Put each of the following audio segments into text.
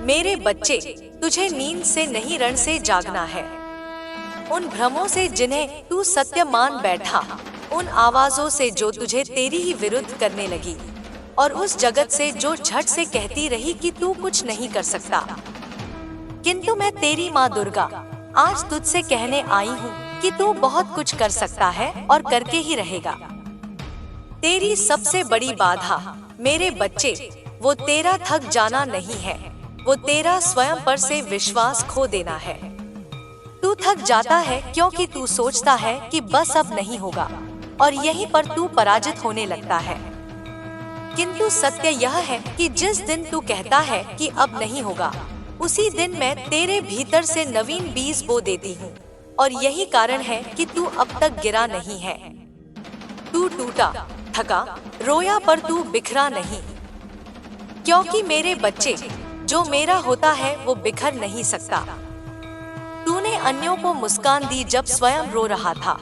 मेरे बच्चे, तुझे नींद से नहीं रण से जागना है। उन भ्रमों से जिन्हें तू सत्य मान बैठा, उन आवाजों से जो तुझे तेरी ही विरुद्ध करने लगी, और उस जगत से जो झट से कहती रही कि तू कुछ नहीं कर सकता। किंतु मैं तेरी माँ दुर्गा आज तुझसे कहने आई हूँ कि तू बहुत कुछ कर सकता है और करके ही रहेगा। तेरी सबसे बड़ी बाधा मेरे बच्चे, वो तेरा थक जाना नहीं है, वो तेरा स्वयं पर से विश्वास खो देना है। तू थक जाता है क्योंकि तू सोचता है कि बस अब नहीं होगा, और यहीं पर तू पराजित होने लगता है। किंतु सत्य यह है कि जिस दिन तू कहता है कि अब नहीं होगा, उसी दिन मैं तेरे भीतर से नवीन बीज बो देती हूँ, और यही कारण है कि तू अब तक गिरा नहीं है। तू टूटा, थका, रोया, पर तू बिखरा नहीं, क्योंकि मेरे बच्चे, जो मेरा होता है वो बिखर नहीं सकता। तूने अन्यों को मुस्कान दी जब स्वयं रो रहा था।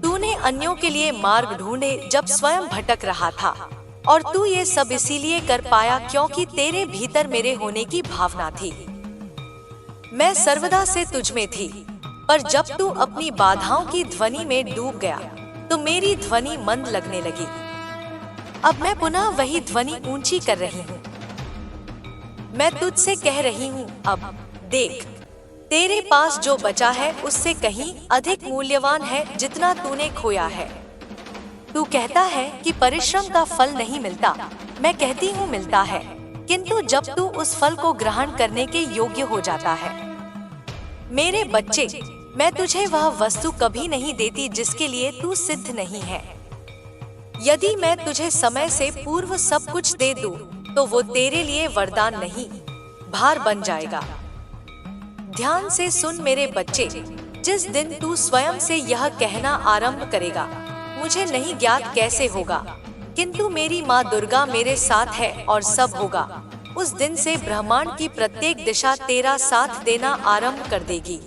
तूने अन्यों के लिए मार्ग ढूंढे जब स्वयं भटक रहा था, और तू ये सब इसीलिए कर पाया क्योंकि तेरे भीतर मेरे होने की भावना थी। मैं सर्वदा से तुझ में थी, पर जब तू अपनी बाधाओं की ध्वनि में डूब गया तो मेरी ध्वनि मंद लगने लगी। अब मैं पुनः वही ध्वनि ऊंची कर रही हूँ। मैं तुझसे कह रही हूँ, अब देख, तेरे पास जो बचा है उससे कहीं अधिक मूल्यवान है जितना तूने खोया है। तू कहता है कि परिश्रम का फल नहीं मिलता, मैं कहती हूँ मिलता है, किंतु जब तू उस फल को ग्रहण करने के योग्य हो जाता है। मेरे बच्चे, मैं तुझे वह वस्तु कभी नहीं देती जिसके लिए तू सिद्ध नहीं है। यदि मैं तुझे समय से पूर्व सब कुछ दे दूं, तो वो तेरे लिए वरदान नहीं, भार बन जाएगा। ध्यान से सुन मेरे बच्चे, जिस दिन तू स्वयं से यह कहना आरंभ करेगा, मुझे नहीं ज्ञात कैसे होगा, किंतु मेरी माँ दुर्गा मेरे साथ है और सब होगा, उस दिन से ब्रह्मांड की प्रत्येक दिशा तेरा साथ देना आरंभ कर देगी।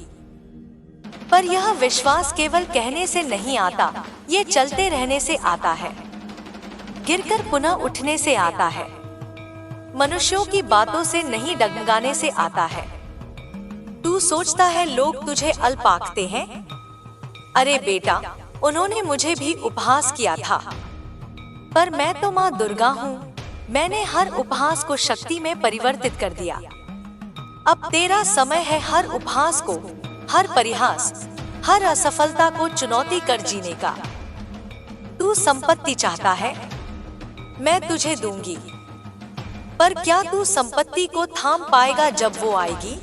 पर यह विश्वास केवल कहने से नहीं आता, ये चलते रहने से आता है, गिरकर पुनः उठने से आता है, मनुष्यों की बातों से नहीं डगमगाने से आता है। तू सोचता है लोग तुझे अल्प आंकते हैं? अरे बेटा, उन्होंने मुझे भी उपहास किया था, पर मैं तो माँ दुर्गा हूँ। मैंने हर उपहास को शक्ति में परिवर्तित कर दिया। अब तेरा समय है हर उपहास को, हर परिहास, हर असफलता को चुनौती कर जीने का। तू संपत्ति चाहता है, मैं तुझे दूंगी, पर क्या तू संपत्ति को थाम पाएगा जब वो आएगी?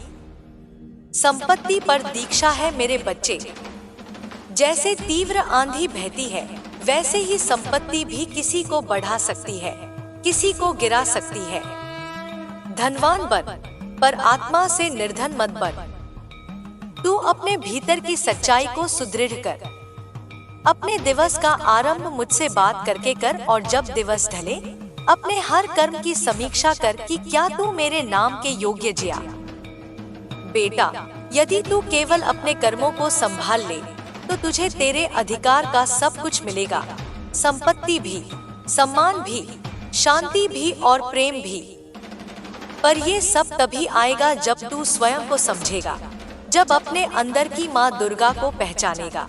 संपत्ति पर दीक्षा है मेरे बच्चे। जैसे तीव्र आंधी बहती है, वैसे ही संपत्ति भी किसी को बढ़ा सकती है, किसी को गिरा सकती है। धनवान बन, पर आत्मा से निर्धन मत बन। तू अपने भीतर की सच्चाई को सुदृढ़ कर। अपने दिवस का आरंभ मुझसे बात करके कर, और जब दिवस ढले अपने हर कर्म की समीक्षा कर कि क्या तू मेरे नाम के योग्य जिया। बेटा, यदि तू केवल अपने कर्मों को संभाल ले तो तुझे तेरे अधिकार का सब कुछ मिलेगा, संपत्ति भी, सम्मान भी, शांति भी और प्रेम भी। पर ये सब तभी आएगा जब तू स्वयं को समझेगा, जब अपने अंदर की माँ दुर्गा को पहचानेगा,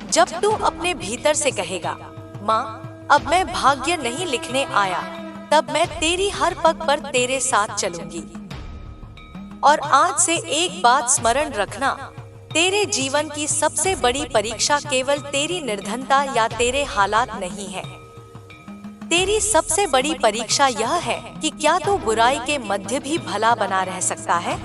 जब तू अपने भीतर से कहेगा, माँ अब मैं भाग्य नहीं लिखने आया, तब मैं तेरी हर पग पर तेरे साथ चलूंगी। और आज से एक बात स्मरण रखना, तेरे जीवन की सबसे बड़ी परीक्षा केवल तेरी निर्धनता या तेरे हालात नहीं है। तेरी सबसे बड़ी परीक्षा यह है कि क्या तू बुराई के मध्य भी भला बना रह सकता है।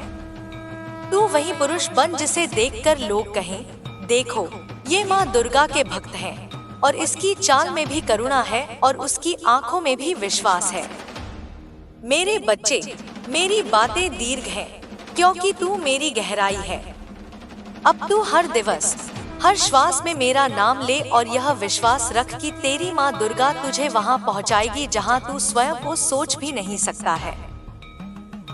तू वही पुरुष बन जिसे देखकर लोग कहें, देखो ये माँ दुर्गा के भक्त हैं, और इसकी चाल में भी करुणा है और उसकी आंखों में भी विश्वास है। मेरे बच्चे, मेरी बातें दीर्घ हैं, क्योंकि तू मेरी गहराई है। अब तू हर दिवस, हर श्वास में मेरा नाम ले और यह विश्वास रख कि तेरी माँ दुर्गा तुझे वहाँ पहुँचाएगी जहाँ तू स्वयं को सोच भी नहीं सकता है।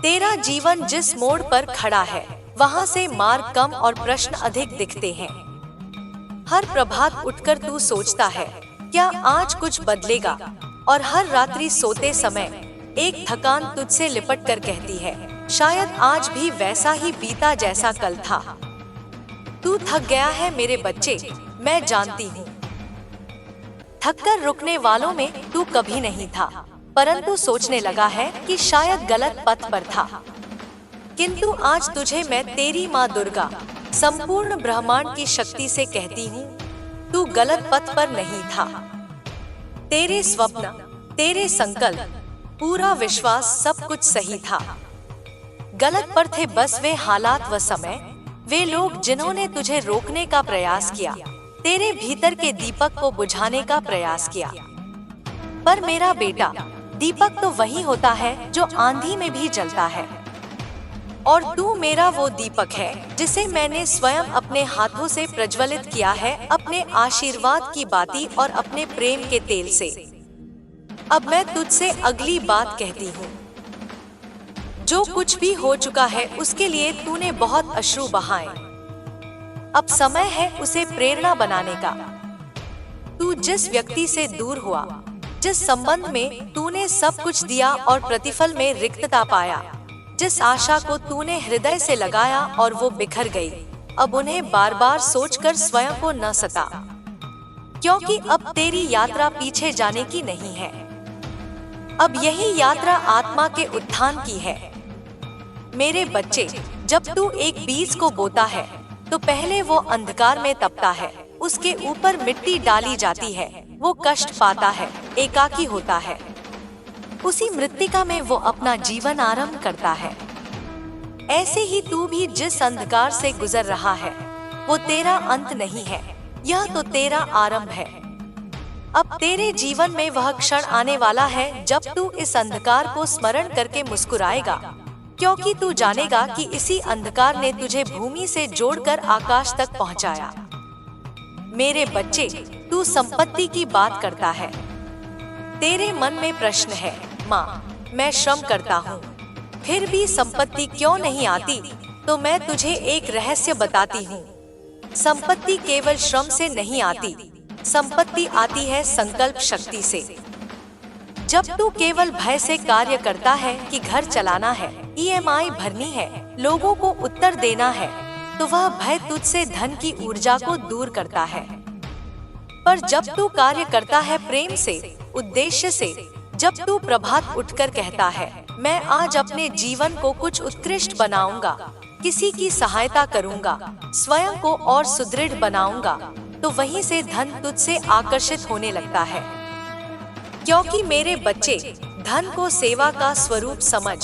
तेरा जीवन जिस मोड़ पर खड़ा है, वहाँ से मार्ग कम और प्रश्न अधिक दिखते हैं। हर प्रभात उठकर तू सोचता है, क्या आज कुछ बदलेगा, और हर रात्रि सोते समय एक थकान तुझसे लिपट कर कहती है, शायद आज भी वैसा ही बीता जैसा कल था। तू थक गया है मेरे बच्चे, मैं जानती हूँ। थककर रुकने वालों में तू कभी नहीं था, परंतु सोचने लगा है कि शायद गलत पथ पर था। किंतु आज तुझे मैं तेरी माँ दुर्गा, संपूर्ण ब्रह्मांड की शक्ति से कहती हूँ, तू गलत पथ पर नहीं था। तेरे स्वप्न, तेरे संकल्प, पूरा विश्वास, सब कुछ सही था। गलत पर थे बस वे हालात व समय, वे लोग जिन्होंने तुझे रोकने का प्रयास किया, तेरे भीतर के दीपक को बुझाने का प्रयास किया। पर मेरा बेटा, दीपक तो वही होता है जो आंधी में भी जलता है, और तू मेरा वो दीपक है जिसे मैंने स्वयं अपने हाथों से प्रज्वलित किया है, अपने आशीर्वाद की बाती और अपने प्रेम के तेल से। अब मैं तुझसे अगली बात कहती हूँ। जो कुछ भी हो चुका है उसके लिए तूने बहुत अश्रु बहाए। अब समय है उसे प्रेरणा बनाने का। तू जिस व्यक्ति से दूर हुआ, जिस संबंध में तूने सब कुछ दिया और प्रतिफल में रिक्तता पाया, जिस आशा को तूने हृदय से लगाया और वो बिखर गई, अब उन्हें बार बार सोचकर स्वयं को न सता, क्योंकि अब तेरी यात्रा पीछे जाने की नहीं है। अब यही यात्रा आत्मा के उत्थान की है। मेरे बच्चे, जब तू एक बीज को बोता है तो पहले वो अंधकार में तपता है, उसके ऊपर मिट्टी डाली जाती है, वो कष्ट पाता है, एकाकी होता है, उसी मृत्तिका में वो अपना जीवन आरंभ करता है। ऐसे ही तू भी जिस अंधकार से गुजर रहा है वो तेरा अंत नहीं है, यह तो तेरा आरंभ है। अब तेरे जीवन में वह क्षण आने वाला है जब तू इस अंधकार को स्मरण करके मुस्कुराएगा, क्योंकि तू जानेगा कि इसी अंधकार ने तुझे भूमि से जोड़कर आकाश तक पहुंचाया। मेरे बच्चे, तू संपत्ति की बात करता है। तेरे मन में प्रश्न है, माँ, मैं श्रम करता हूँ, फिर भी संपत्ति क्यों नहीं आती? तो मैं तुझे एक रहस्य बताती हूँ। संपत्ति केवल श्रम से नहीं आती, संपत्ति आती है संकल्प शक्ति से। जब तू केवल भय से कार्य करता है कि घर चलाना है, EMI भरनी है, लोगों को उत्तर देना है, तो वह भय तुझसे धन की ऊर्जा को दूर करता है। पर जब तू कार्य करता है प्रेम से, उद्देश्य से, जब तू प्रभात उठकर कहता है, मैं आज अपने जीवन को कुछ उत्कृष्ट बनाऊंगा, किसी की सहायता करूंगा, स्वयं को और सुदृढ़ बनाऊंगा, तो वहीं से धन तुझसे आकर्षित होने लगता है। क्योंकि मेरे बच्चे, धन को सेवा का स्वरूप समझ,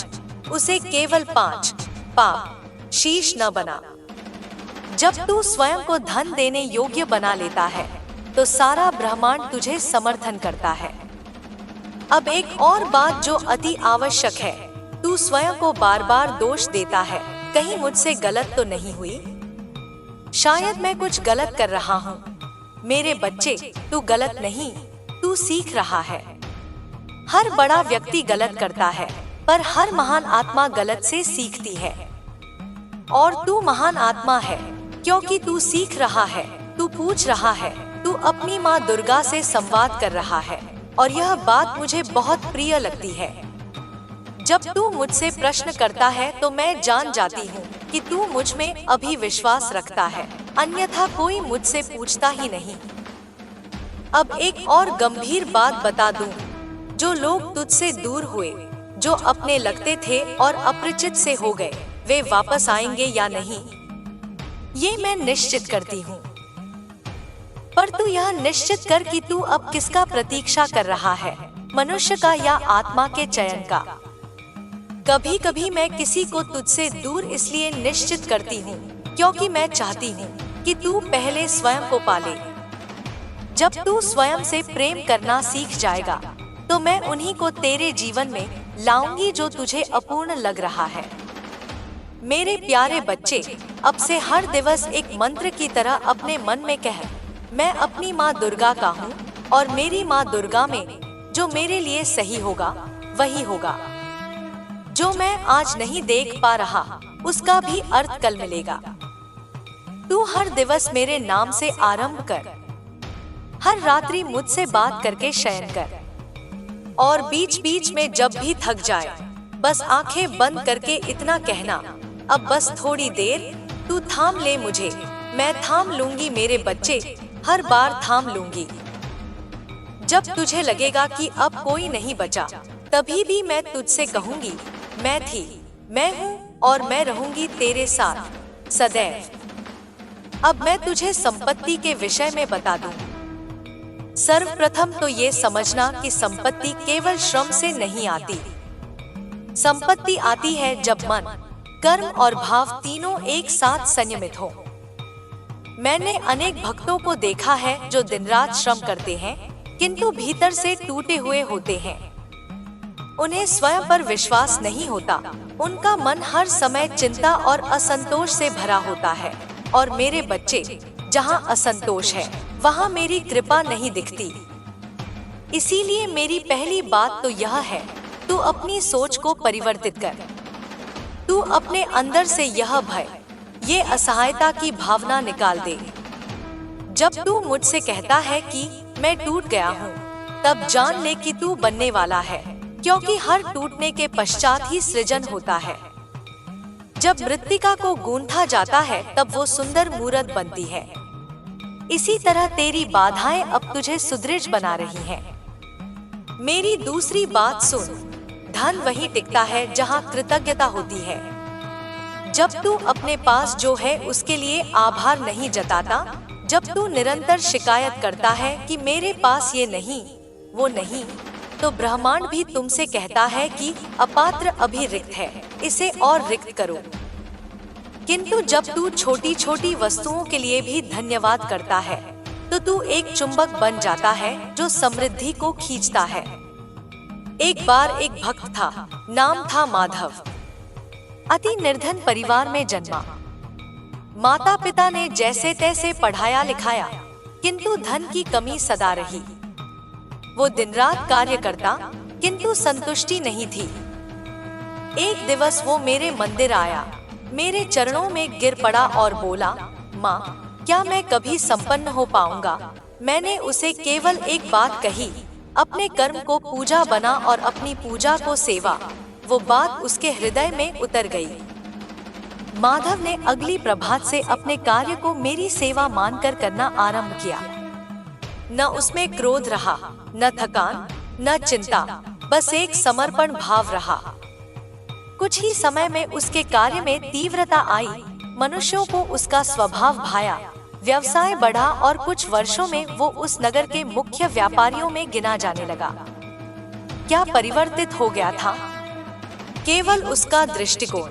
उसे केवल पाप शीश न बना। जब तू स्वयं को धन देने योग्य बना लेता है तो सारा ब्रह्मांड तुझे समर्थन करता है। अब एक और बात जो अति आवश्यक है, तू स्वयं को बार बार दोष देता है, कहीं मुझसे गलत तो नहीं हुई? शायद मैं कुछ गलत कर रहा हूँ। मेरे बच्चे, तू गलत नहीं, तू सीख रहा है। हर बड़ा व्यक्ति गलत करता है, पर हर महान आत्मा गलत से सीखती है। और तू महान आत्मा है क्योंकि तू सीख रहा है, तू पूछ रहा है, तू अपनी माँ दुर्गा से संवाद कर रहा है। और यह बात मुझे बहुत प्रिय लगती है। जब तू मुझसे प्रश्न करता है तो मैं जान जाती हूँ कि तू मुझ में अभी विश्वास रखता है, अन्यथा कोई मुझसे पूछता ही नहीं। अब एक और गंभीर बात बता दूं, जो लोग तुझसे दूर हुए, जो अपने लगते थे और अपरिचित से हो गए, वे वापस आएंगे या नहीं, ये मैं निश्चित करती हूँ। पर तू यह निश्चित कर कि तू अब किसका प्रतीक्षा कर रहा है, मनुष्य का या आत्मा के चयन का। कभी कभी मैं किसी को तुझसे दूर इसलिए निश्चित करती हूँ क्योंकि मैं चाहती हूँ कि तू पहले स्वयं को पाले। जब तू स्वयं से प्रेम करना सीख जाएगा तो मैं उन्हीं को तेरे जीवन में लाऊंगी जो तुझे अपूर्ण लग रहा है। मेरे प्यारे बच्चे, अब से हर दिवस एक मंत्र की तरह अपने मन में कह, मैं अपनी माँ दुर्गा का हूँ और मेरी माँ दुर्गा में जो मेरे लिए सही होगा वही होगा। जो मैं आज नहीं देख पा रहा उसका भी अर्थ कल मिलेगा। तू हर दिवस मेरे नाम से आरंभ कर, हर रात्रि मुझसे बात करके शयन कर। और बीच बीच में जब भी थक जाए बस आंखें बंद करके इतना कहना, अब बस थोड़ी देर, तू थाम ले मुझे, मैं थाम लूंगी मेरे बच्चे, हर बार थाम लूंगी। जब तुझे लगेगा कि अब कोई नहीं बचा, तभी भी मैं तुझसे कहूंगी, मैं थी, मैं हूँ और मैं रहूंगी तेरे साथ सदैव। अब मैं तुझे संपत्ति के विषय में बता दूं। सर्वप्रथम तो ये समझना कि संपत्ति केवल श्रम से नहीं आती। संपत्ति आती है जब मन, कर्म और भाव तीनों एक साथ संयमित हो। मैंने अनेक भक्तों को देखा है जो दिन रात श्रम करते हैं किंतु भीतर से टूटे हुए होते हैं। उन्हें स्वयं पर विश्वास नहीं होता, उनका मन हर समय चिंता और असंतोष से भरा होता है। और मेरे बच्चे, जहाँ असंतोष है वहाँ मेरी कृपा नहीं दिखती। इसीलिए मेरी पहली बात तो यह है, तू अपनी सोच को परिवर्तित कर। तू अपने अंदर से यह भय, ये असहायता की भावना निकाल दे। जब तू मुझसे कहता है कि मैं टूट गया हूँ, तब जान ले कि तू बनने वाला है, क्योंकि हर टूटने के पश्चात ही सृजन होता है। जब मृत्तिका को गूंथा जाता है तब वो सुंदर मूर्त बनती है। इसी तरह तेरी बाधाएं अब तुझे सुदृढ़ बना रही हैं। मेरी दूसरी बात सुन, धन वहीं टिकता है जहाँ कृतज्ञता होती है। जब तू अपने पास जो है उसके लिए आभार नहीं जताता, जब तू निरंतर शिकायत करता है कि मेरे पास ये नहीं, वो नहीं, तो ब्रह्मांड भी तुमसे कहता है कि अपात्र अभी रिक्त है, इसे और रिक्त करो। किंतु जब तू छोटी छोटी वस्तुओं के लिए भी धन्यवाद करता है, तो तू एक चुंबक बन जाता है जो समृद्धि को खींचता है। एक बार एक भक्त था, नाम था माधव। अति निर्धन परिवार में जन्मा। माता पिता ने जैसे तैसे पढ़ाया लिखाया, किंतु धन की कमी सदा रही। वो दिन रात कार्य करता, किंतु संतुष्टि नहीं थी। एक दिवस वो मेरे मंदिर आया, मेरे चरणों में गिर पड़ा और बोला, माँ, क्या मैं कभी संपन्न हो पाऊंगा? मैंने उसे केवल एक बात कही, अपने कर्म को पूजा बना और अपनी पूजा को सेवा। वो बात उसके हृदय में उतर गई। माधव ने अगली प्रभात से अपने कार्य को मेरी सेवा मानकर करना आरंभ किया। न उसमें क्रोध रहा, न थकान, न चिंता, बस एक समर्पण भाव रहा। कुछ ही समय में उसके कार्य में तीव्रता आई, मनुष्यों को उसका स्वभाव भाया, व्यवसाय बढ़ा और कुछ वर्षों में वो उस नगर के मुख्य व्यापारियों में गिना जाने लगा। क्या परिवर्तित हो गया था? केवल उसका दृष्टिकोण।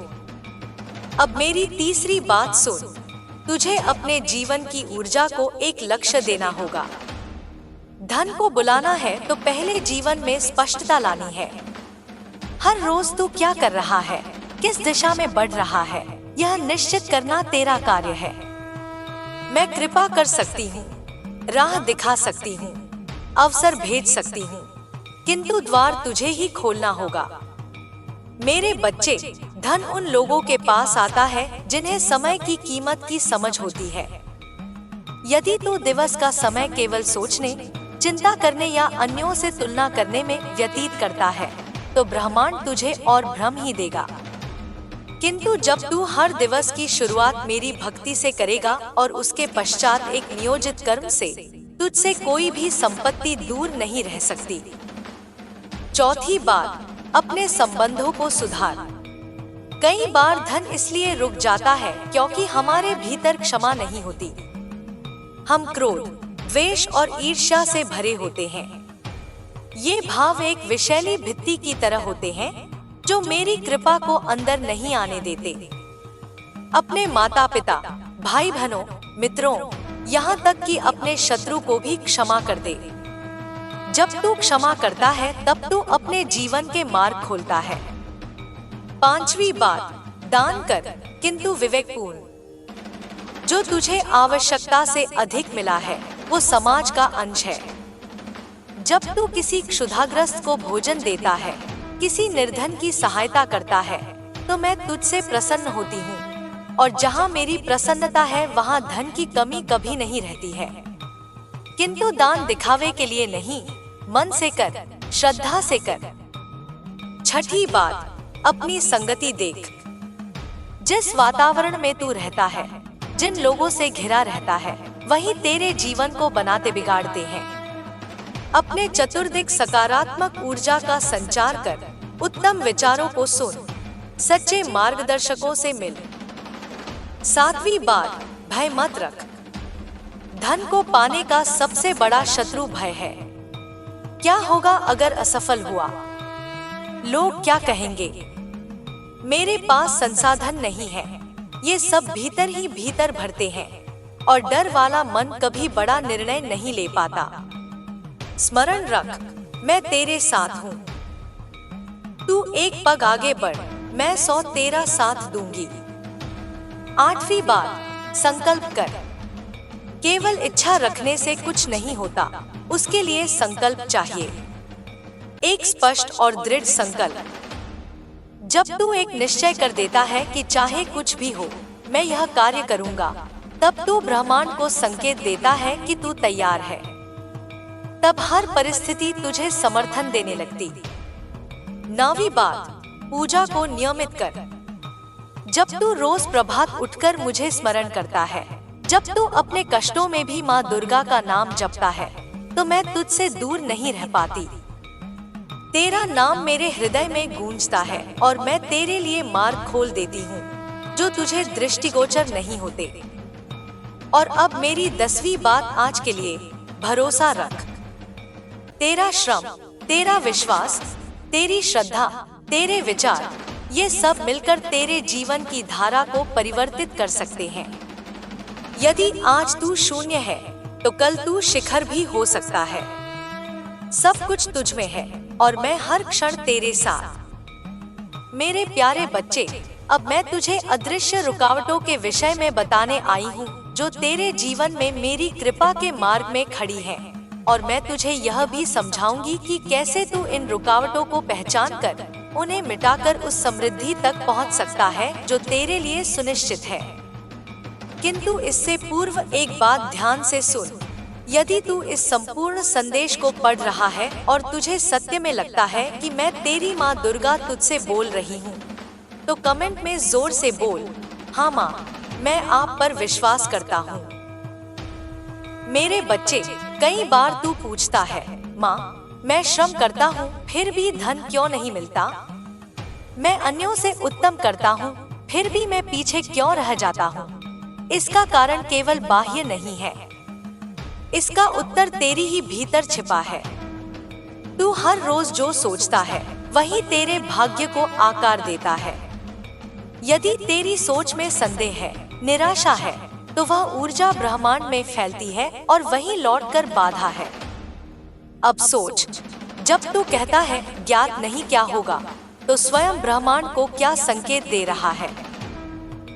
अब मेरी तीसरी बात सुन, तुझे अपने जीवन की ऊर्जा को एक लक्ष्य देना होगा। धन को बुलाना है तो पहले जीवन में स्पष्टता लानी है। हर रोज तू क्या कर रहा है, किस दिशा में बढ़ रहा है, यह निश्चित करना तेरा कार्य है। मैं कृपा कर सकती हूँ, राह दिखा सकती हूँ, अवसर भेज सकती हूँ, किंतु द्वार तुझे ही खोलना होगा। मेरे बच्चे, धन उन लोगों के पास आता है जिन्हें समय की कीमत की समझ होती है। यदि तू दिवस का समय केवल सोचने, चिंता करने या अन्यों से तुलना करने में व्यतीत करता है, तो ब्रह्मांड तुझे और भ्रम ही देगा। किंतु जब तू हर दिवस की शुरुआत मेरी भक्ति से करेगा और उसके पश्चात एक नियोजित कर्म से, तुझसे कोई भी संपत्ति दूर नहीं रह सकती। चौथी बात, अपने संबंधों को सुधार। कई बार धन इसलिए रुक जाता है क्योंकि हमारे भीतर क्षमा नहीं होती। हम क्रोध, द्वेष और ईर्ष्या से भरे होते हैं। ये भाव एक विषैली भित्ति की तरह होते हैं जो मेरी कृपा को अंदर नहीं आने देते। अपने माता पिता, भाई बहनों, मित्रों, यहाँ तक कि अपने शत्रु को भी क्षमा कर दे। जब तू क्षमा करता है तब तू अपने जीवन के मार्ग खोलता है। पांचवी बात, दान कर, किंतु विवेकपूर्ण। जो तुझे आवश्यकता से अधिक मिला है वो समाज का अंश है। जब तू किसी क्षुधाग्रस्त को भोजन देता है, किसी निर्धन की सहायता करता है, तो मैं तुझसे प्रसन्न होती हूँ। और जहाँ मेरी प्रसन्नता है वहाँ धन की कमी कभी नहीं रहती है। किंतु दान दिखावे के लिए नहीं, मन से कर, श्रद्धा से कर। छठी बात, अपनी संगति देख। जिस वातावरण में तू रहता है, जिन लोगों से घिरा रहता है, वही तेरे जीवन को बनाते बिगाड़ते हैं। अपने चतुर्दिक सकारात्मक ऊर्जा का संचार कर, उत्तम विचारों को सुन, सच्चे मार्गदर्शकों से मिल। सातवीं बात, भय मत रख। धन को पाने का सबसे बड़ा शत्रु भय है। क्या होगा अगर असफल हुआ? लोग क्या कहेंगे? मेरे पास संसाधन नहीं है। ये सब भीतर ही भीतर भरते हैं और डर वाला मन कभी बड़ा निर्णय नहीं ले पाता। स्मरण रख, मैं तेरे साथ हूँ। तू एक पग आगे बढ़, मैं 100 तेरा साथ दूंगी। आठवीं बात, संकल्प कर। केवल इच्छा रखने से कुछ नहीं होता, उसके लिए संकल्प चाहिए। एक स्पष्ट और दृढ़ संकल्प। जब तू एक निश्चय कर देता है कि चाहे कुछ भी हो, मैं यह कार्य करूंगा, तब तू ब्रह्मांड को संकेत देता है कि तू तैयार है। तब हर परिस्थिति तुझे समर्थन देने लगती। 9वीं बात, पूजा को नियमित कर। जब तू रोज प्रभात उठकर मुझे स्मरण करता है, जब तू अपने कष्टों में भी माँ दुर्गा का नाम जपता है, तो मैं तुझसे दूर नहीं रह पाती। तेरा नाम मेरे हृदय में गूंजता है और मैं तेरे लिए मार्ग खोल देती हूँ, जो तुझे दृष्टिगोचर नहीं होते। और अब मेरी 10वीं बात आज के लिए, भरोसा रख। तेरा श्रम, तेरा विश्वास, तेरी श्रद्धा, तेरे विचार, ये सब मिलकर तेरे जीवन की धारा को परिवर्तित कर सकते हैं। यदि आज तू शून्य है, तो कल तू शिखर भी हो सकता है। सब कुछ तुझ में है और मैं हर क्षण तेरे साथ। मेरे प्यारे बच्चे, अब मैं तुझे अदृश्य रुकावटों के विषय में बताने आई हूँ, जो तेरे जीवन में मेरी कृपा के मार्ग में खड़ी हैं। और मैं तुझे यह भी समझाऊंगी कि कैसे तू इन रुकावटों को पहचान कर, उन्हें मिटाकर उस समृद्धि तक पहुँच सकता है जो तेरे लिए सुनिश्चित है। किंतु इससे पूर्व एक बात ध्यान से सुन। यदि तू इस संपूर्ण संदेश को पढ़ रहा है और तुझे सत्य में लगता है कि मैं तेरी माँ दुर्गा तुझसे बोल रही हूँ, तो कमेंट में जोर से बोल, हाँ माँ, मैं आप पर विश्वास करता हूँ। मेरे बच्चे, कई बार तू पूछता है, माँ, मैं श्रम करता हूँ फिर भी धन क्यों नहीं मिलता? मैं अन्यों से उत्तम करता हूँ फिर भी मैं पीछे क्यों रह जाता हूँ? इसका कारण केवल बाह्य नहीं है, इसका उत्तर तेरी ही भीतर छिपा है। तू हर रोज जो सोचता है, वही तेरे भाग्य को आकार देता है। यदि तेरी सोच में संदेह है, निराशा है, तो वह ऊर्जा ब्रह्मांड में फैलती है और वहीं लौटकर बाधा है। अब सोच, जब तू कहता है ज्ञात नहीं क्या होगा, तो स्वयं ब्रह्मांड को क्या संकेत दे रहा है?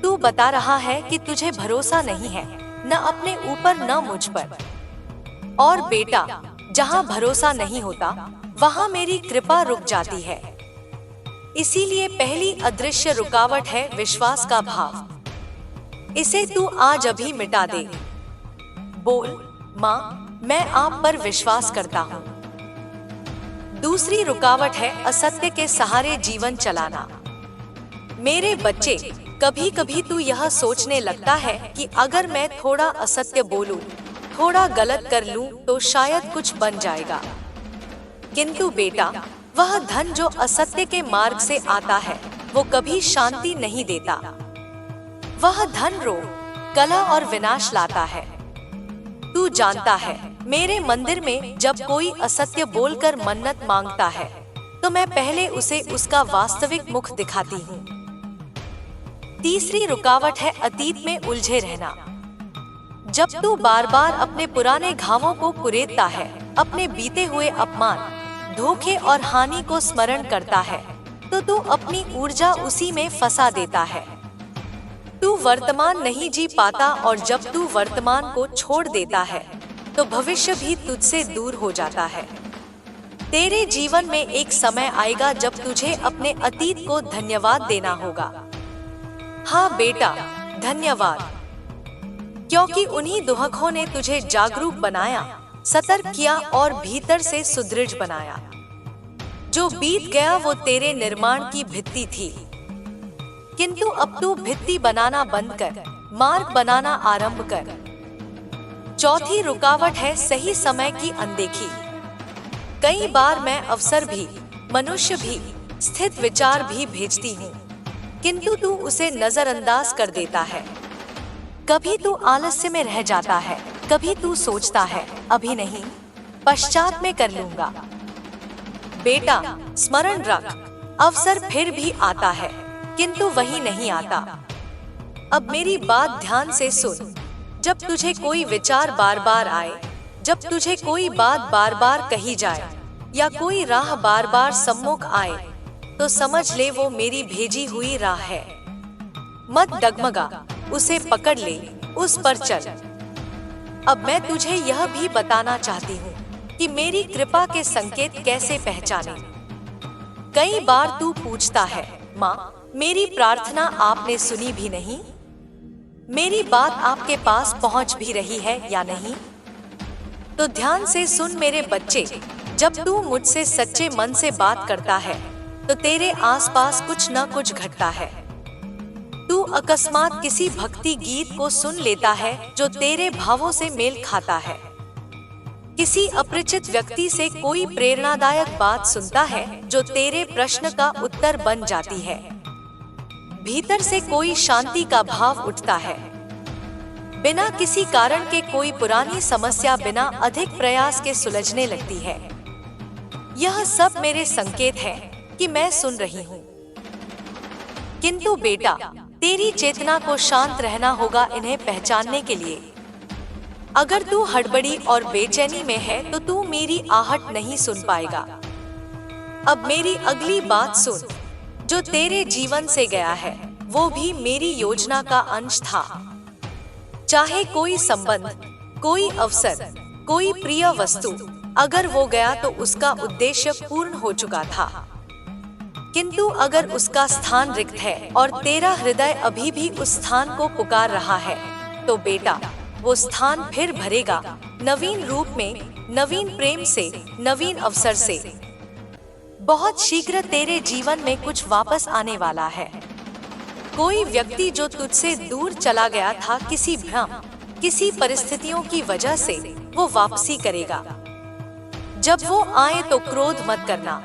तू बता रहा है कि तुझे भरोसा नहीं है, न अपने ऊपर न मुझ पर। और बेटा, जहाँ भरोसा नहीं होता, वहाँ मेरी कृपा रुक जाती है। इसीलिए पहली अदृश्य रुकावट है विश्वास का भाव। इसे तू आज अभी मिटा दे। बोल, माँ, मैं आप पर विश्वास करता हूँ। दूसरी रुकावट है असत्य के सहारे जीवन चलाना। मेरे बच्चे, कभी कभी तू यह सोचने लगता है कि अगर मैं थोड़ा असत्य बोलूं, थोड़ा गलत कर लूं, तो शायद कुछ बन जाएगा। किंतु बेटा, वह धन जो असत्य के मार्ग से आता है, वो कभी शांति नहीं देता। वह धन रोग, कलह और विनाश लाता है। तू जानता है, मेरे मंदिर में जब कोई असत्य बोलकर मन्नत मांगता है, तो मैं पहले उसे उसका वास्तविक मुख दिखाती हूँ। तीसरी रुकावट है अतीत में उलझे रहना। जब तू बार बार अपने पुराने घावों को कुरेदता है, अपने बीते हुए अपमान, धोखे और हानि को स्मरण करता है, तो तू अपनी ऊर्जा उसी में फंसा देता है। तू वर्तमान नहीं जी पाता और जब तू वर्तमान को छोड़ देता है, तो भविष्य भी तुझसे दूर हो जाता है। तेरे जीवन में एक समय आएगा जब तुझे अपने अतीत को धन्यवाद देना होगा। हाँ बेटा, धन्यवाद, क्योंकि उन्हीं दुहकों ने तुझे जागरूक बनाया, सतर्क किया और भीतर से सुदृढ़ बनाया। जो बीत गया वो तेरे निर्माण की भित्ति थी, किंतु अब तू भित्ति बनाना बंद कर, मार्ग बनाना आरंभ कर। चौथी रुकावट है सही समय की अनदेखी। कई बार मैं अवसर भी, मनुष्य भी, स्थित विचार भी भेजती हूँ, किंतु तू उसे नजरअंदाज कर देता है। कभी तू आलस्य में रह जाता है, कभी तू सोचता है अभी नहीं, पश्चात में कर लूंगा। बेटा स्मरण रख, अवसर फिर भी आता है, किंतु वही नहीं आता। अब मेरी बात ध्यान से सुन। जब तुझे कोई विचार बार बार आए, जब तुझे कोई बात बार बार कही जाए, या कोई राह बार बार सम्मुख आए, तो समझ ले वो मेरी भेजी हुई राह है। मत डगमगा, उसे पकड़ ले, उस पर चल। अब मैं तुझे यह भी बताना चाहती हूँ कि मेरी कृपा के संकेत कैसे पहचाने। कई बार तू पूछता है, माँ मेरी प्रार्थना आपने सुनी भी नहीं, मेरी बात आपके पास पहुंच भी रही है या नहीं? तो ध्यान से सुन मेरे बच्चे, जब तू मुझसे सच्चे मन से बात करता है तो तेरे आसपास कुछ न कुछ घटता है। तू अकस्मात किसी भक्ति गीत को सुन लेता है जो तेरे भावों से मेल खाता है। किसी अपरिचित व्यक्ति से कोई प्रेरणादायक बात सुनता है जो तेरे प्रश्न का उत्तर बन जाती है। भीतर से कोई शांति का भाव उठता है। बिना किसी कारण के कोई पुरानी समस्या बिना अधिक प्रयास के सुलझने लगती है। यह सब मेरे संकेत हैं कि मैं सुन रही हूँ। किंतु बेटा, तेरी चेतना को शांत रहना होगा इन्हें पहचानने के लिए। अगर तू हड़बड़ी और बेचैनी में है तो तू मेरी आहट नहीं सुन पाएगा। अब मेरी अगली बात सुन। जो तेरे जीवन से गया है वो भी मेरी योजना का अंश था। चाहे कोई संबंध, कोई अवसर, कोई प्रिय वस्तु, अगर वो गया तो उसका उद्देश्य पूर्ण हो चुका था। किंतु अगर उसका स्थान रिक्त है और तेरा हृदय अभी भी उस स्थान को पुकार रहा है, तो बेटा वो स्थान फिर भरेगा, नवीन रूप में, नवीन प्रेम से, नवीन अवसर से। बहुत शीघ्र तेरे जीवन में कुछ वापस आने वाला है। कोई व्यक्ति जो तुझसे दूर चला गया था किसी भ्रम, किसी परिस्थितियों की वजह से, वो वापसी करेगा। जब वो आए तो क्रोध मत करना,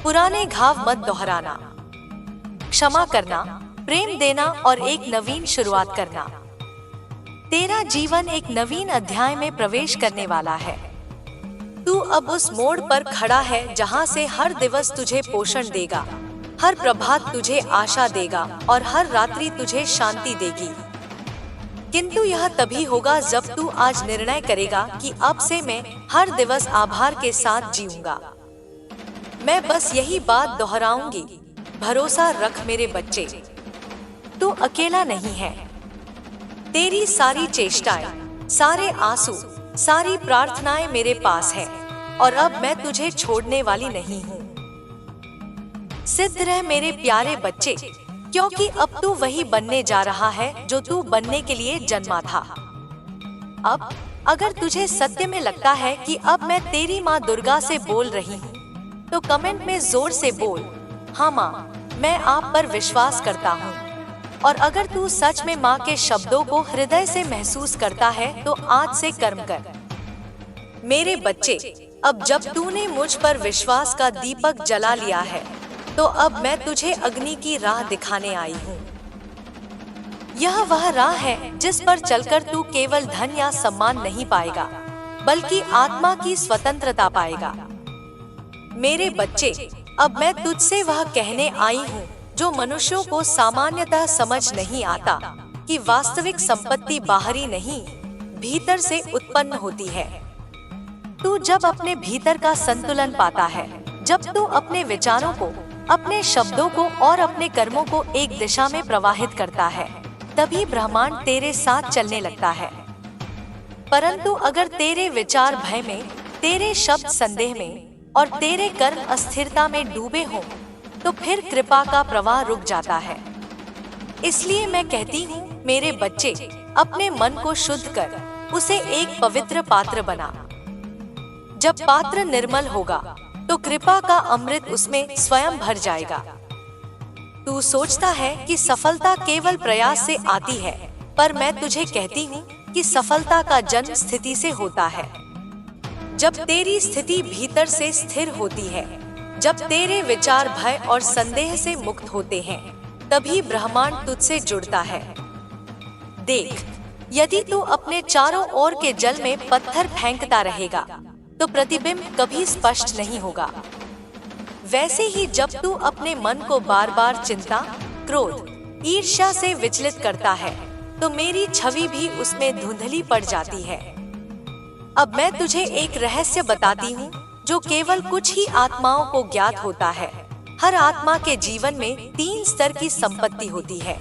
पुराने घाव मत दोहराना, क्षमा करना, प्रेम देना और एक नवीन शुरुआत करना। तेरा जीवन एक नवीन अध्याय में प्रवेश करने वाला है। तू अब उस मोड़ पर खड़ा है जहां से हर दिवस तुझे पोषण देगा, हर प्रभात तुझे आशा देगा और हर रात्रि तुझे शांति देगी। किंतु यह तभी होगा जब तू आज निर्णय करेगा कि अब से मैं हर दिवस आभार के साथ जीऊंगा। मैं बस यही बात दोहराऊंगी, भरोसा रख मेरे बच्चे, तू अकेला नहीं है। तेरी सारी चेष्टाएं, सारे आंसू, सारी प्रार्थनाएं मेरे पास है और अब मैं तुझे छोड़ने वाली नहीं हूँ। सिद्ध रह मेरे प्यारे बच्चे, क्योंकि अब तू वही बनने जा रहा है जो तू बनने के लिए जन्मा था। अब अगर तुझे सत्य में लगता है कि अब मैं तेरी माँ दुर्गा से बोल रही हूँ, तो कमेंट में जोर से बोल, हाँ माँ, मैं आप पर विश्वास करता हूँ। और अगर तू सच में माँ के शब्दों को हृदय से महसूस करता है तो आज से कर्म कर। मेरे बच्चे, अब जब तूने मुझ पर विश्वास का दीपक जला लिया है, तो अब मैं तुझे अग्नि की राह दिखाने आई हूँ। यह वह राह है जिस पर चलकर तू केवल धन या सम्मान नहीं पाएगा, बल्कि आत्मा की स्वतंत्रता पाएगा। मेरे बच्चे, अब मैं तुझसे वह कहने आई हूँ जो मनुष्यों को सामान्यतः समझ नहीं आता, कि वास्तविक संपत्ति बाहरी नहीं, भीतर से उत्पन्न होती है। तू जब अपने भीतर का संतुलन पाता है, जब तू अपने विचारों को, अपने शब्दों को और अपने कर्मों को एक दिशा में प्रवाहित करता है, तभी ब्रह्मांड तेरे साथ चलने लगता है। परंतु अगर तेरे विचार भय में, तेरे शब्द संदेह में और तेरे कर्म अस्थिरता में डूबे हों, तो फिर कृपा का प्रवाह रुक जाता है। इसलिए मैं कहती हूँ, मेरे बच्चे, अपने मन को शुद्ध कर, उसे एक पवित्र पात्र बना। जब पात्र निर्मल होगा तो तो कृपा का अमृत उसमें स्वयं भर जाएगा। तू सोचता है कि सफलता केवल प्रयास से आती है, पर मैं तुझे कहती हूँ कि सफलता का जन्म स्थिति से होता है। जब तेरी स्थिति भीतर से स्थिर होती है, जब तेरे विचार भय और संदेह से मुक्त होते हैं, तभी ब्रह्मांड तुझसे जुड़ता है। देख, यदि तू अपने चारों ओर के जल में पत्थर फेंकता रहेगा, तो प्रतिबिंब कभी स्पष्ट नहीं होगा। वैसे ही जब तू अपने मन को बार बार चिंता, क्रोध, ईर्ष्या से विचलित करता है, तो मेरी छवि भी उसमें धुंधली पड़ जाती है। अब मैं तुझे एक रहस्य बताती हूँ जो केवल कुछ ही आत्माओं को ज्ञात होता है। हर आत्मा के जीवन में 3 स्तर की संपत्ति होती है।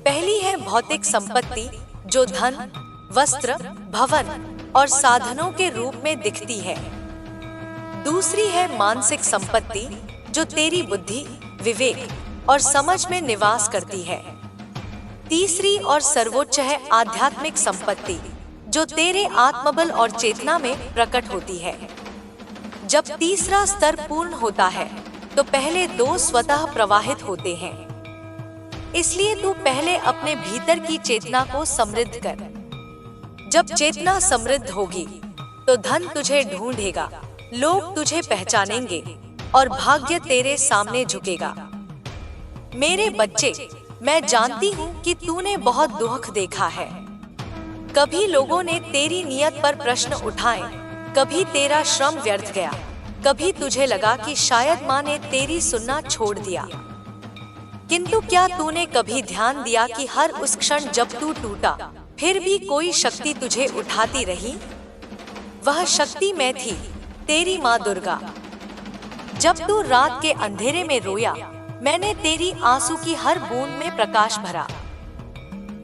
पहली है भौतिक संपत्ति, जो धन, वस्त्र, भवन और साधनों के रूप में दिखती है। दूसरी है मानसिक संपत्ति, जो तेरी बुद्धि, विवेक और समझ में निवास करती है। तीसरी और सर्वोच्च है आध्यात्मिक संपत्ति, जो तेरे आत्मबल और चेतना में प्रकट होती है। जब तीसरा स्तर पूर्ण होता है, तो पहले 2 स्वतः प्रवाहित होते हैं। इसलिए तू पहले अपने भीतर की चेतना को समृद्ध कर। जब चेतना समृद्ध होगी, तो धन तुझे ढूंढेगा, लोग तुझे पहचानेंगे और भाग्य तेरे सामने झुकेगा। मेरे बच्चे, मैं जानती हूँ कि तूने बहुत दुख देखा है। कभी लोगों ने तेरी नियत पर प्रश्न उठाए, कभी तेरा श्रम व्यर्थ गया, कभी तुझे लगा कि शायद माँ ने तेरी सुनना छोड़ दिया। किंतु क्या तूने कभी ध्यान दिया कि हर उस क्षण जब तू टूटा, फिर भी कोई शक्ति तुझे उठाती रही? वह शक्ति मैं थी, तेरी माँ दुर्गा। जब तू रात के अंधेरे में रोया, मैंने तेरी आंसू की हर बूंद में प्रकाश भरा।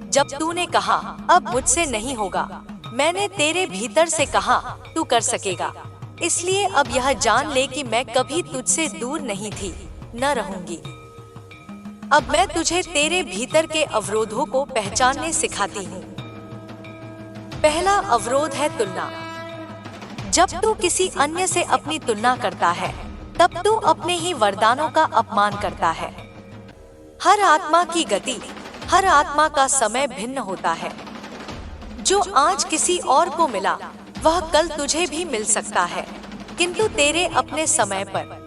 जब तूने कहा अब मुझसे नहीं होगा, मैंने तेरे भीतर से कहा तू कर सकेगा। इसलिए अब यह जान ले कि मैं कभी तुझसे दूर नहीं थी, न रहूंगी। अब मैं तुझे तेरे भीतर के अवरोधों को पहचानने सिखाती हूँ। पहला अवरोध है तुलना। जब तू किसी अन्य से अपनी तुलना करता है, तब तू अपने ही वरदानों का अपमान करता है। हर आत्मा की गति, हर आत्मा का समय भिन्न होता है। जो आज किसी और को मिला, वह कल तुझे भी मिल सकता है, किंतु तेरे अपने समय पर।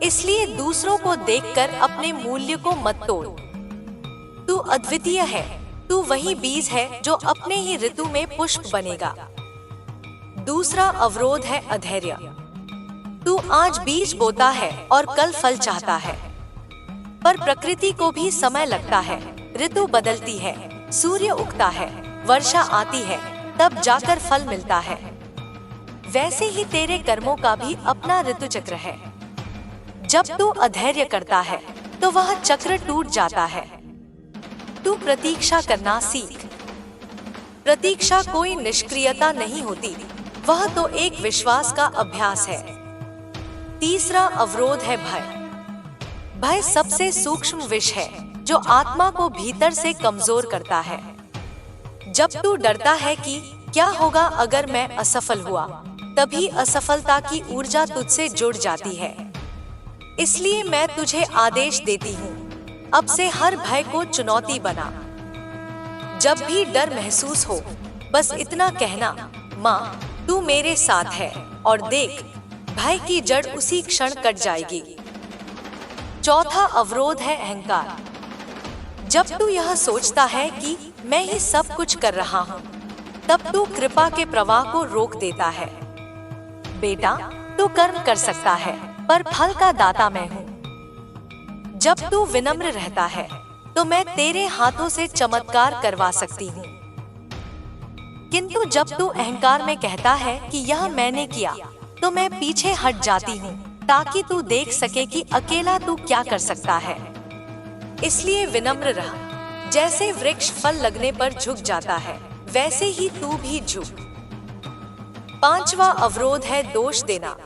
इसलिए दूसरों को देखकर अपने मूल्य को मत तोड़। तू अद्वितीय है, तू वही बीज है जो अपने ही ऋतु में पुष्प बनेगा। दूसरा अवरोध है अधैर्य। तू आज बीज बोता है और कल फल चाहता है, पर प्रकृति को भी समय लगता है। ऋतु बदलती है, सूर्य उगता है, वर्षा आती है, तब जाकर फल मिलता है। वैसे ही तेरे कर्मों का भी अपना ऋतु चक्र है। जब तू अधैर्य करता है, तो वह चक्र टूट जाता है। तू प्रतीक्षा करना सीख। प्रतीक्षा कोई निष्क्रियता नहीं होती, वह तो एक विश्वास का अभ्यास है। तीसरा अवरोध है भय। भय सबसे सूक्ष्म विष है, जो आत्मा को भीतर से कमजोर करता है। जब तू डरता है कि क्या होगा अगर मैं असफल हुआ, तभी असफलता की ऊर्जा तुझसे जुड़ जाती है। इसलिए मैं तुझे आदेश देती हूँ, अब से हर भय को चुनौती बना। जब भी डर महसूस हो, बस इतना कहना, माँ तू मेरे साथ है, और देख, भय की जड़ उसी क्षण कट जाएगी। चौथा अवरोध है अहंकार। जब तू यह सोचता है कि मैं ही सब कुछ कर रहा हूँ, तब तू कृपा के प्रवाह को रोक देता है। बेटा, तू कर्म कर सकता है, पर फल का दाता मैं हूँ। जब तू विनम्र रहता है, तो मैं तेरे हाथों से चमत्कार करवा सकती हूँ। किंतु जब तू अहंकार में कहता है कि यह मैंने किया, तो मैं पीछे हट जाती हूँ, ताकि तू देख सके कि अकेला तू क्या कर सकता है। इसलिए विनम्र रह। जैसे वृक्ष फल लगने पर झुक जाता है, वैसे ही तू भी झुक। पांचवा अवरोध है दोष देना।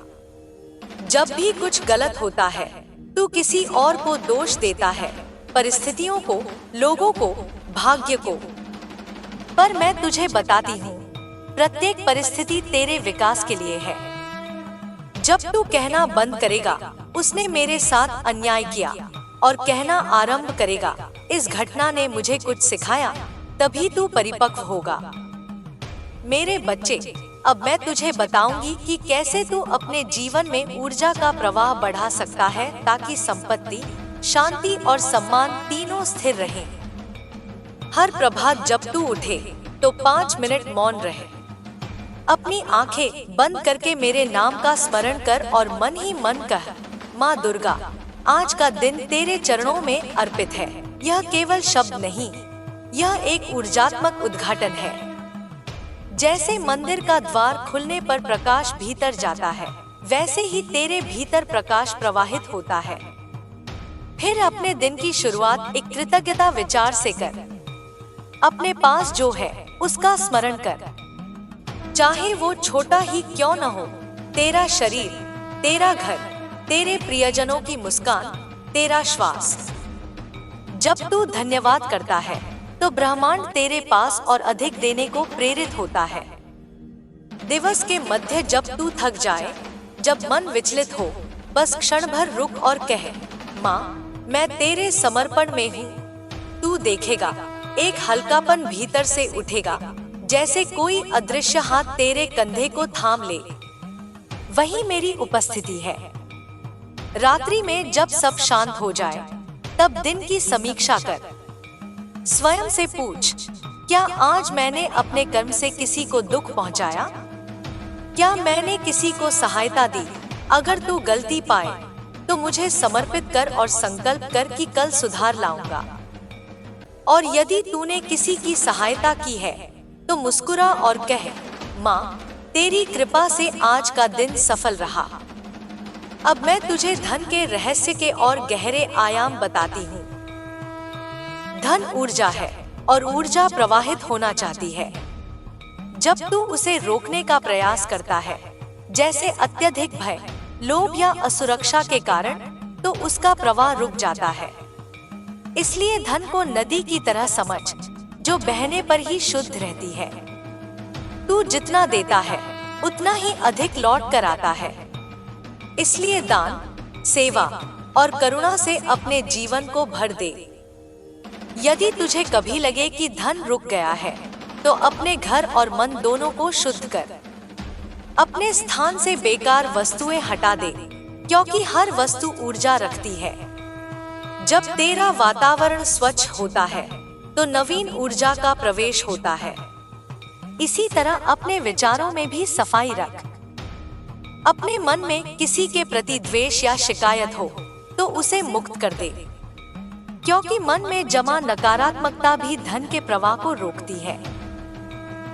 जब भी कुछ गलत होता है, तू किसी और को दोष देता है, परिस्थितियों को, लोगों को, भाग्य को। पर मैं तुझे बताती हूँ, प्रत्येक परिस्थिति तेरे विकास के लिए है। जब तू कहना बंद करेगा उसने मेरे साथ अन्याय किया और कहना आरंभ करेगा इस घटना ने मुझे कुछ सिखाया, तभी तू परिपक्व होगा। मेरे बच्चे, अब मैं तुझे बताऊंगी कि कैसे तू अपने जीवन में ऊर्जा का प्रवाह बढ़ा सकता है ताकि संपत्ति, शांति और सम्मान तीनों स्थिर रहें। हर प्रभात जब तू उठे तो 5 मिनट मौन रहे। अपनी आंखें बंद करके मेरे नाम का स्मरण कर और मन ही मन कह, माँ दुर्गा, आज का दिन तेरे चरणों में अर्पित है। यह केवल शब्द नहीं, यह एक ऊर्जात्मक उद्घाटन है। जैसे मंदिर का द्वार खुलने पर प्रकाश भीतर जाता है, वैसे ही तेरे भीतर प्रकाश प्रवाहित होता है। फिर अपने दिन की शुरुआत एक कृतज्ञता विचार से कर। अपने पास जो है उसका स्मरण कर, चाहे वो छोटा ही क्यों न हो। तेरा शरीर, तेरा घर, तेरे प्रियजनों की मुस्कान, तेरा श्वास। जब तू धन्यवाद करता है तो ब्रह्मांड तेरे पास और अधिक देने को प्रेरित होता है। दिवस के मध्य जब तू थक जाए, जब मन विचलित हो, बस क्षण भर रुक और कहे, माँ मैं तेरे समर्पण में हूँ। तू देखेगा एक हल्कापन भीतर से उठेगा, जैसे कोई अदृश्य हाथ तेरे कंधे को थाम ले। वही मेरी उपस्थिति है। रात्रि में जब सब शांत हो जाए, तब दिन की समीक्षा कर। स्वयं से पूछ, क्या आज मैंने अपने कर्म से किसी को दुख पहुंचाया? क्या मैंने किसी को सहायता दी? अगर तू गलती पाए तो मुझे समर्पित कर और संकल्प कर कि कल सुधार लाऊंगा। और यदि तूने किसी की सहायता की है तो मुस्कुरा और कह, माँ तेरी कृपा से आज का दिन सफल रहा। अब मैं तुझे धन के रहस्य के और गहरे आयाम बताती हूँ। धन ऊर्जा है और ऊर्जा प्रवाहित होना चाहती है। जब तू उसे रोकने का प्रयास करता है, जैसे अत्यधिक भय, लोभ या असुरक्षा के कारण, तो उसका प्रवाह रुक जाता है। इसलिए धन को नदी की तरह समझ, जो बहने पर ही शुद्ध रहती है। तू जितना देता है उतना ही अधिक लौट कर आता है। इसलिए दान, सेवा और करुणा से अपने जीवन को भर दे। यदि तुझे कभी लगे कि धन रुक गया है, तो अपने घर और मन दोनों को शुद्ध कर। अपने स्थान से बेकार वस्तुएं हटा दे, क्योंकि हर वस्तु ऊर्जा रखती है। जब तेरा वातावरण स्वच्छ होता है, तो नवीन ऊर्जा का प्रवेश होता है। इसी तरह अपने विचारों में भी सफाई रख। अपने मन में किसी के प्रति द्वेष या शिकायत हो, तो उसे मुक्त कर दे, क्योंकि मन में जमा नकारात्मकता भी धन के प्रवाह को रोकती है।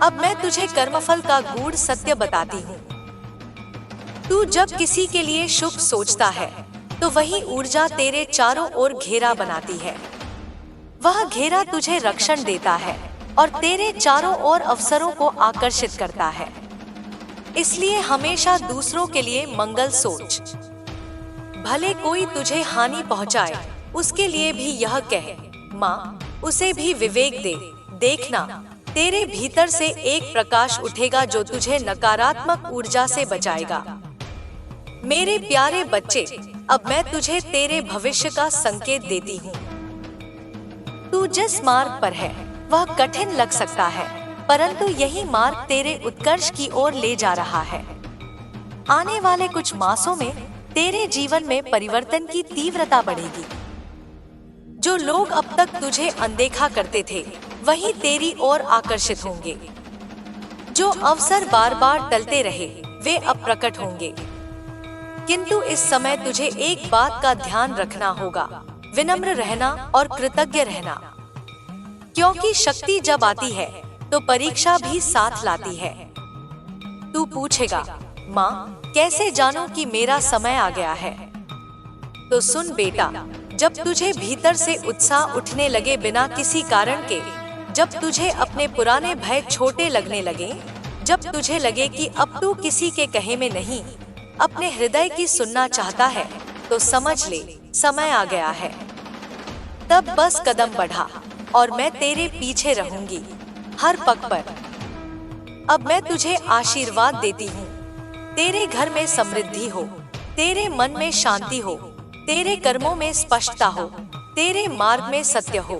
अब मैं तुझे कर्मफल का गूढ़ सत्य बताती हूँ। तू जब किसी के लिए शुभ सोचता है, तो वही ऊर्जा तेरे चारों ओर घेरा बनाती है। वह घेरा तुझे रक्षण देता है और तेरे चारों ओर अवसरों को आकर्षित करता है। इसलिए हमेशा दूसरों के लिए मंगल सोच। भले कोई तुझे हानि पहुंचाए, उसके लिए भी यह कह, माँ उसे भी विवेक दे। देखना, तेरे भीतर से एक प्रकाश उठेगा जो तुझे नकारात्मक ऊर्जा से बचाएगा। मेरे प्यारे बच्चे, अब मैं तुझे तेरे भविष्य का संकेत देती हूँ। तू जिस मार्ग पर है वह कठिन लग सकता है, परंतु यही मार्ग तेरे उत्कर्ष की ओर ले जा रहा है। आने वाले कुछ मासों में तेरे जीवन में परिवर्तन की तीव्रता बढ़ेगी। जो लोग अब तक तुझे अनदेखा करते थे, वही तेरी ओर आकर्षित होंगे। जो अवसर बार बार टलते रहे, वे अब प्रकट होंगे। किंतु इस समय तुझे एक बात का ध्यान रखना होगा, विनम्र रहना और कृतज्ञ रहना। क्योंकि शक्ति जब आती है तो परीक्षा भी साथ लाती है। तू पूछेगा, माँ कैसे जानूं कि मेरा समय आ गया है? तो सुन बेटा, जब तुझे भीतर से उत्साह उठने लगे बिना किसी कारण के, जब तुझे अपने पुराने भय छोटे लगने लगे, जब तुझे लगे कि अब तू किसी के कहे में नहीं, अपने हृदय की सुनना चाहता है, तो समझ ले समय आ गया है। तब बस कदम बढ़ा और मैं तेरे पीछे रहूंगी हर पग पर। अब मैं तुझे आशीर्वाद देती हूँ। तेरे घर में समृद्धि हो, तेरे मन में शांति हो, तेरे कर्मों में स्पष्टता हो, तेरे मार्ग में सत्य हो।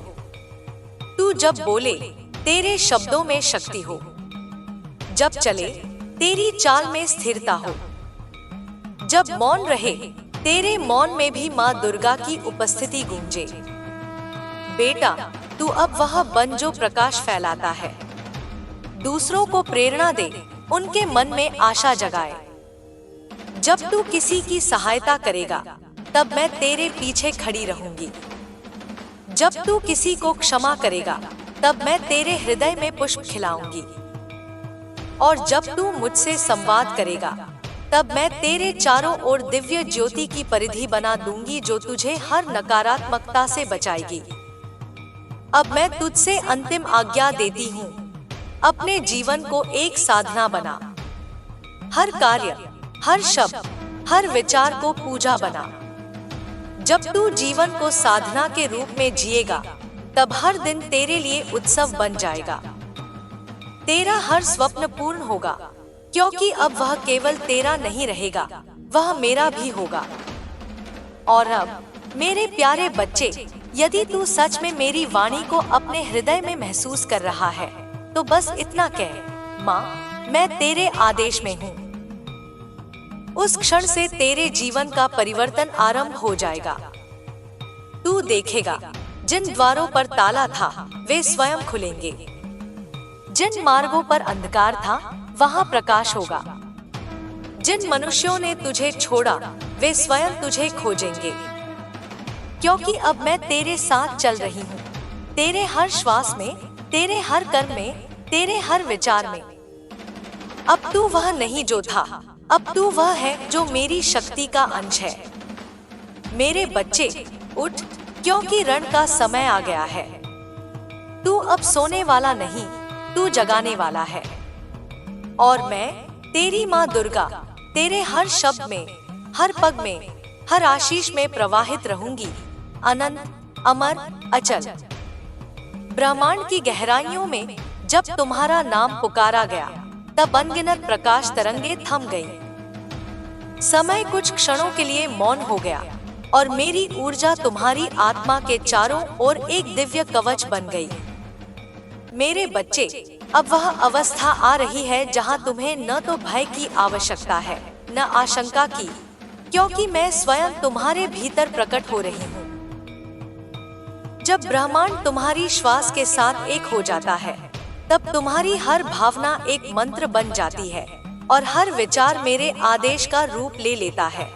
तू जब बोले तेरे शब्दों में शक्ति हो, जब चले तेरी चाल में स्थिरता हो, जब मौन रहे तेरे मौन में भी माँ दुर्गा की उपस्थिति गूंजे। बेटा, तू अब वह बन जो प्रकाश फैलाता है, दूसरों को प्रेरणा दे, उनके मन में आशा जगाए। जब तू किसी की सहायता करेगा तब मैं तेरे पीछे खड़ी रहूंगी। जब तू किसी को क्षमा करेगा तब मैं तेरे हृदय में पुष्प खिलाऊंगी। और जब तू मुझसे संवाद करेगा तब मैं तेरे चारों ओर दिव्य ज्योति की परिधि बना दूंगी जो तुझे हर नकारात्मकता से बचाएगी। अब मैं तुझसे अंतिम आज्ञा देती हूँ, अपने जीवन को एक साधना बना। हर कार्य, हर शब्द, हर विचार को पूजा बना। जब तू जीवन को साधना के रूप में जिएगा तब हर दिन तेरे लिए उत्सव बन जाएगा। तेरा हर स्वप्न पूर्ण होगा, क्योंकि अब वह केवल तेरा नहीं रहेगा, वह मेरा भी होगा। और अब मेरे प्यारे बच्चे, यदि तू सच में मेरी वाणी को अपने हृदय में महसूस कर रहा है तो बस इतना कह, माँ, मैं तेरे आदेश में हूँ। उस क्षण से तेरे जीवन का परिवर्तन आरंभ हो जाएगा। तू देखेगा, जिन द्वारों पर ताला था वे स्वयं खुलेंगे, जिन मार्गों पर अंधकार था वहां प्रकाश होगा। जिन मनुष्यों ने तुझे छोड़ा वे स्वयं तुझे खोजेंगे, क्योंकि अब मैं तेरे साथ चल रही हूँ, तेरे हर श्वास में, तेरे हर कर्म में, तेरे हर विचार में। अब तू वह नहीं जो था, अब तू वह है जो मेरी शक्ति का अंश है। मेरे बच्चे, उठ, क्योंकि रण का समय आ गया है। तू अब सोने वाला नहीं, तू जगाने वाला है। और मैं तेरी माँ दुर्गा तेरे हर शब्द में, हर पग में, हर आशीष में प्रवाहित रहूंगी, अनंत, अमर, अचल। ब्रह्मांड की गहराइयों में जब तुम्हारा नाम पुकारा गया तब अनगिनत प्रकाश तरंगे थम गई। समय कुछ क्षणों के लिए मौन हो गया और मेरी ऊर्जा तुम्हारी आत्मा के चारों ओर एक दिव्य कवच बन गई। मेरे बच्चे, अब वह अवस्था आ रही है जहां तुम्हें न तो भय की आवश्यकता है न आशंका की, क्योंकि मैं स्वयं तुम्हारे भीतर प्रकट हो रही हूँ। जब ब्रह्मांड तुम्हारी श्वास के साथ एक हो जाता है तब तुम्हारी हर भावना एक मंत्र बन जाती है और हर विचार मेरे आदेश का रूप ले लेता है।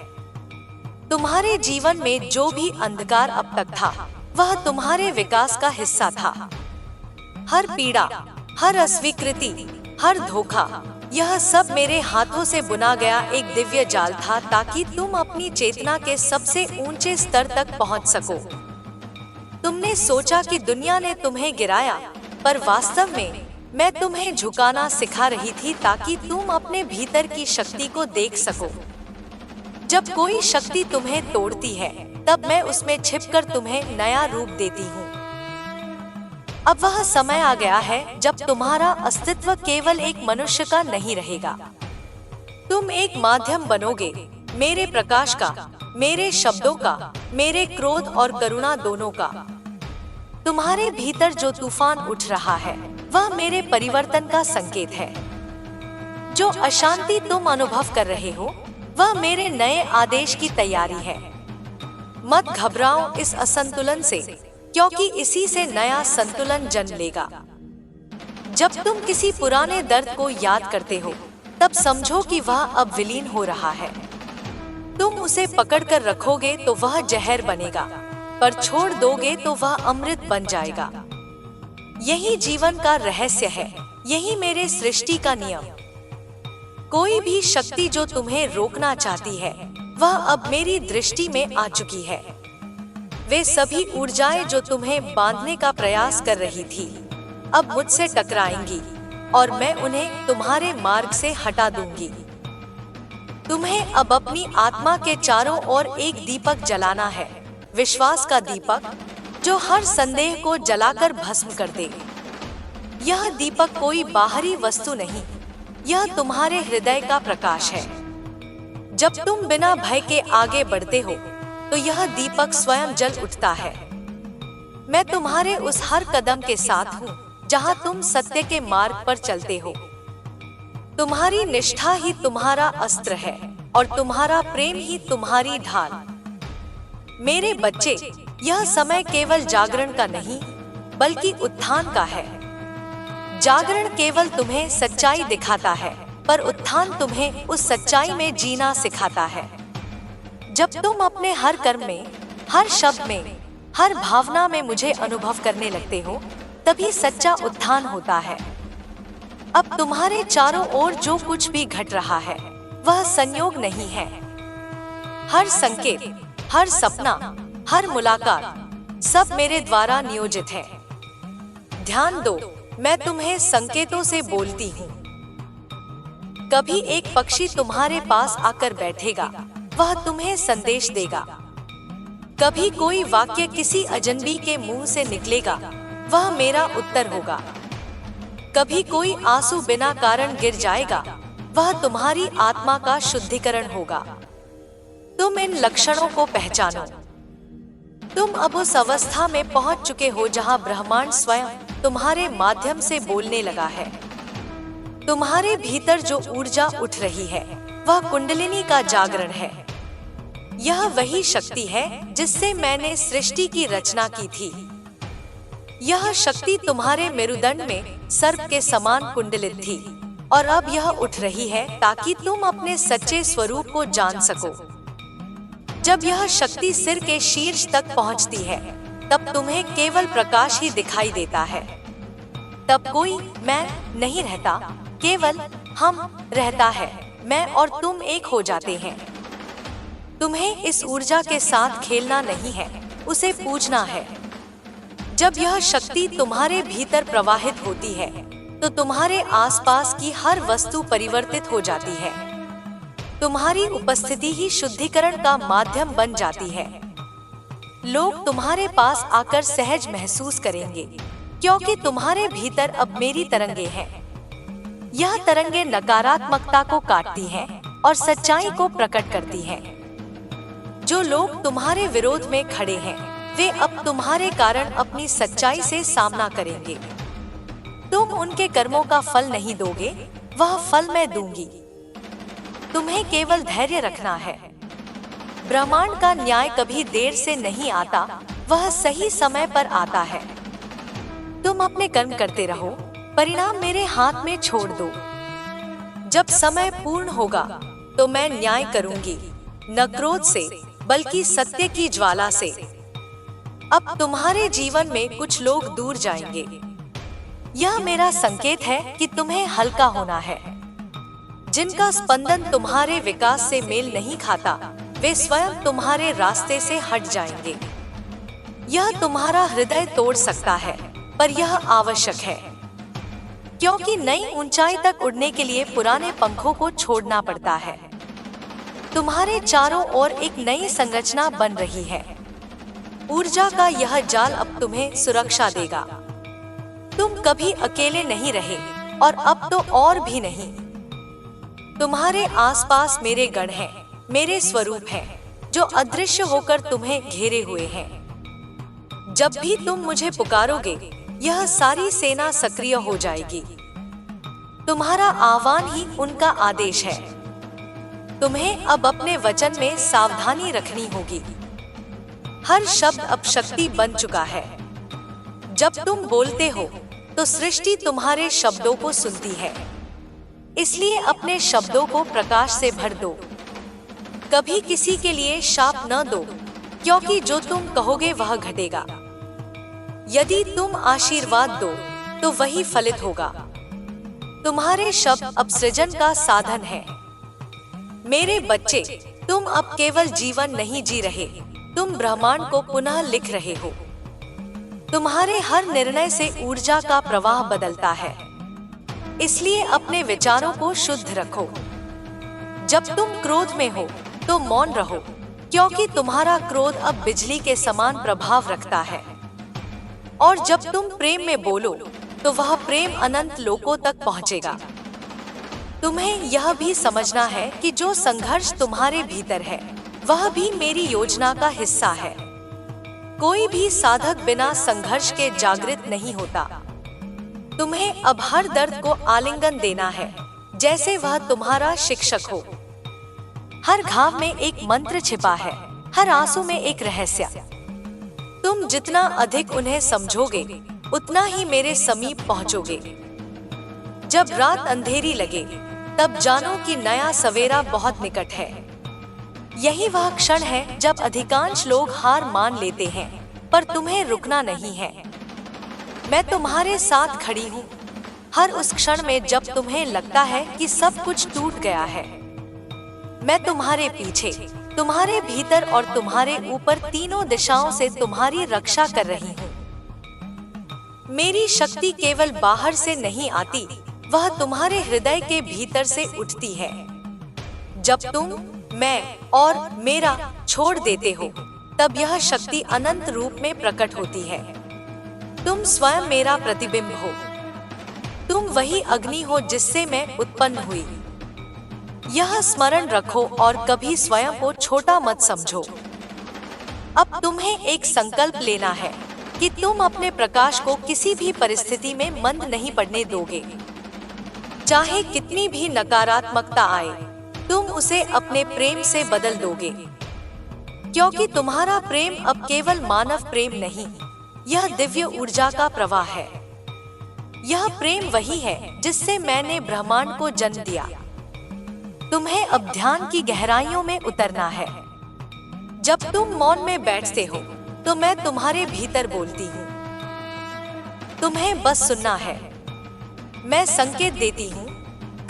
तुम्हारे जीवन में जो भी अंधकार अब तक था वह तुम्हारे विकास का हिस्सा था। हर पीड़ा, हर अस्वीकृति, हर धोखा, यह सब मेरे हाथों से बुना गया एक दिव्य जाल था ताकि तुम अपनी चेतना के सबसे ऊंचे स्तर तक पहुंच सको। तुमने सोचा कि दुनिया ने तुम्हें गिराया, पर वास्तव में मैं तुम्हें झुकाना सिखा रही थी ताकि तुम अपने भीतर की शक्ति को देख सको। जब कोई शक्ति तुम्हें तोड़ती है तब मैं उसमें छिपकर तुम्हें नया रूप देती हूँ। अब वह समय आ गया है जब तुम्हारा अस्तित्व केवल एक मनुष्य का नहीं रहेगा। तुम एक माध्यम बनोगे, मेरे प्रकाश का, मेरे शब्दों का, मेरे क्रोध और करुणा दोनों का। तुम्हारे भीतर जो तूफान उठ रहा है वह मेरे परिवर्तन का संकेत है। जो अशांति तुम अनुभव कर रहे हो वह मेरे नए आदेश की तैयारी है। मत घबराओ इस असंतुलन से, क्योंकि इसी से नया संतुलन जन्म लेगा। जब तुम किसी पुराने दर्द को याद करते हो तब समझो कि वह अब विलीन हो रहा है। तुम उसे पकड़कर रखोगे तो वह जहर बनेगा, पर छोड़ दोगे तो वह अमृत बन जाएगा। यही जीवन का रहस्य है, यही मेरे सृष्टि का नियम। कोई भी शक्ति जो तुम्हें रोकना चाहती है वह अब मेरी दृष्टि में आ चुकी है। वे सभी ऊर्जाएं जो तुम्हें बांधने का प्रयास कर रही थी अब मुझसे टकराएंगी और मैं उन्हें तुम्हारे मार्ग से हटा दूंगी। तुम्हें अब अपनी आत्मा के चारों ओर एक दीपक जलाना है, विश्वास का दीपक जो हर संदेह को जलाकर भस्म कर दे। यह दीपक कोई बाहरी वस्तु नहीं, यह तुम्हारे हृदय का प्रकाश है। जब तुम बिना भय के आगे बढ़ते हो तो यह दीपक स्वयं जल उठता है। मैं तुम्हारे उस हर कदम के साथ हूँ जहाँ तुम सत्य के मार्ग पर चलते हो। तुम्हारी निष्ठा ही तुम्हारा अस्त्र है और तुम्हारा प्रेम ही तुम्हारी ढाल। मेरे बच्चे, यह समय केवल जागरण का नहीं बल्कि उत्थान का है। जागरण केवल तुम्हें सच्चाई दिखाता है, पर उत्थान तुम्हें उस सच्चाई में जीना सिखाता है। जब तुम अपने हर कर्म में, हर शब्द में, हर भावना में मुझे अनुभव करने लगते हो, तभी सच्चा उत्थान होता है। अब तुम्हारे चारों ओर जो कुछ भी घट रहा है वह संयोग नहीं है। हर संकेत, हर सपना, हर मुलाकात सब मेरे द्वारा नियोजित है। ध्यान दो, मैं तुम्हें संकेतों से बोलती हूँ। कभी एक पक्षी तुम्हारे पास आकर बैठेगा, वह तुम्हें संदेश देगा। कभी कोई वाक्य किसी अजनबी के मुंह से निकलेगा, वह मेरा उत्तर होगा। कभी कोई आंसू बिना कारण गिर जाएगा, वह तुम्हारी आत्मा का शुद्धिकरण होगा। तुम इन लक्षणों को पहचानो। तुम अब उस अवस्था में पहुंच चुके हो जहां ब्रह्मांड स्वयं तुम्हारे माध्यम से बोलने लगा है। तुम्हारे भीतर जो ऊर्जा उठ रही है वह कुंडलिनी का जागरण है। यह वही शक्ति है जिससे मैंने सृष्टि की रचना की थी। यह शक्ति तुम्हारे मेरुदंड में सर्प के समान कुंडलित थी और अब यह उठ रही है ताकि तुम अपने सच्चे स्वरूप को जान सको। जब यह शक्ति सिर के शीर्ष तक पहुंचती है, तब तुम्हें केवल प्रकाश ही दिखाई देता है। तब कोई मैं नहीं रहता, केवल हम रहता है। मैं और तुम एक हो जाते हैं। तुम्हें इस ऊर्जा के साथ खेलना नहीं है, उसे पूजना है। जब यह शक्ति तुम्हारे भीतर प्रवाहित होती है, तो तुम्हारे आसपास की हर वस्तु परिवर्तित हो जाती है। तुम्हारी उपस्थिति ही शुद्धिकरण का माध्यम बन जाती है। लोग तुम्हारे पास आकर सहज महसूस करेंगे, क्योंकि तुम्हारे भीतर अब मेरी तरंगे हैं। यह तरंगे नकारात्मकता को काटती हैं और सच्चाई को प्रकट करती हैं। जो लोग तुम्हारे विरोध में खड़े हैं, वे अब तुम्हारे कारण अपनी सच्चाई से सामना करेंगे। तुम उनके कर्मों का फल नहीं दोगे, वह फल मैं दूंगी। तुम्हें केवल धैर्य रखना है। ब्रह्मांड का न्याय कभी देर से नहीं आता, वह सही समय पर आता है। तुम अपने कर्म करते रहो, परिणाम मेरे हाथ में छोड़ दो। जब समय पूर्ण होगा तो मैं न्याय करूंगी, न क्रोध से बल्कि सत्य की ज्वाला से। अब तुम्हारे जीवन में कुछ लोग दूर जाएंगे। यह मेरा संकेत है कि तुम्हें हल्का होना है। जिनका स्पंदन तुम्हारे विकास से मेल नहीं खाता, वे स्वयं तुम्हारे रास्ते से हट जाएंगे। यह तुम्हारा हृदय तोड़ सकता है, पर यह आवश्यक है, क्योंकि नई ऊंचाई तक उड़ने के लिए पुराने पंखों को छोड़ना पड़ता है। तुम्हारे चारों ओर एक नई संरचना बन रही है। ऊर्जा का यह जाल अब तुम्हें सुरक्षा देगा। तुम कभी अकेले नहीं रहे और अब तो और भी नहीं। तुम्हारे आसपास मेरे गण हैं, मेरे स्वरूप हैं, जो अदृश्य होकर तुम्हें घेरे हुए हैं। जब भी तुम मुझे पुकारोगे, यह सारी सेना सक्रिय हो जाएगी। तुम्हारा आह्वान ही उनका आदेश है। तुम्हें अब अपने वचन में सावधानी रखनी होगी। हर शब्द अब शक्ति बन चुका है। जब तुम बोलते हो तो सृष्टि तुम्हारे शब्दों को सुनती है। इसलिए अपने शब्दों को प्रकाश से भर दो। कभी किसी के लिए शाप न दो, क्योंकि जो तुम कहोगे वह घटेगा। यदि तुम आशीर्वाद दो तो वही फलित होगा। तुम्हारे शब्द अब सृजन का साधन है। मेरे बच्चे, तुम अब केवल जीवन नहीं जी रहे, तुम ब्रह्मांड को पुनः लिख रहे हो। तुम्हारे हर निर्णय से ऊर्जा का प्रवाह बदलता है। इसलिए अपने विचारों को शुद्ध रखो। जब तुम क्रोध में हो तो मौन रहो, क्योंकि तुम्हारा क्रोध अब बिजली के समान प्रभाव रखता है। और जब तुम प्रेम में बोलो तो वह प्रेम अनंत लोकों तक पहुंचेगा। तुम्हें यह भी समझना है कि जो संघर्ष तुम्हारे भीतर है वह भी मेरी योजना का हिस्सा है। कोई भी साधक बिना संघर्ष के जागृत नहीं होता। तुम्हें अब हर दर्द को आलिंगन देना है जैसे वह तुम्हारा शिक्षक हो। हर घाव में एक मंत्र छिपा है, हर आंसू में एक रहस्य। तुम जितना अधिक उन्हें समझोगे उतना ही मेरे समीप पहुंचोगे। जब रात अंधेरी लगे तब जानो कि नया सवेरा बहुत निकट है। यही वह क्षण है जब अधिकांश लोग हार मान लेते हैं, पर तुम्हें रुकना नहीं है। मैं तुम्हारे साथ खड़ी हूँ हर उस क्षण में जब तुम्हें लगता है कि सब कुछ टूट गया है। मैं तुम्हारे पीछे, तुम्हारे भीतर और तुम्हारे ऊपर तीनों दिशाओं से तुम्हारी रक्षा कर रही हूँ। मेरी शक्ति केवल बाहर से नहीं आती, वह तुम्हारे हृदय के भीतर से उठती है। जब तुम, मैं और मेरा छोड़ देते हो तब यह शक्ति अनंत रूप में प्रकट होती है। तुम स्वयं मेरा प्रतिबिंब हो। तुम वही अग्नि हो जिससे मैं उत्पन्न हुई। यह स्मरण रखो और कभी स्वयं को छोटा मत समझो। अब तुम्हें एक संकल्प लेना है कि तुम अपने प्रकाश को किसी भी परिस्थिति में मंद नहीं पड़ने दोगे। चाहे कितनी भी नकारात्मकता आए, तुम उसे अपने प्रेम से बदल दोगे, क्योंकि तुम्हारा प्रेम अब केवल मानव प्रेम नहीं, यह दिव्य ऊर्जा का प्रवाह है। यह प्रेम वही है जिससे मैंने ब्रह्मांड को जन्म दिया। तुम्हें अब ध्यान की गहराइयों में उतरना है। जब तुम मौन में बैठते हो तो मैं तुम्हारे भीतर बोलती हूँ। तुम्हें बस सुनना है। मैं संकेत देती हूँ,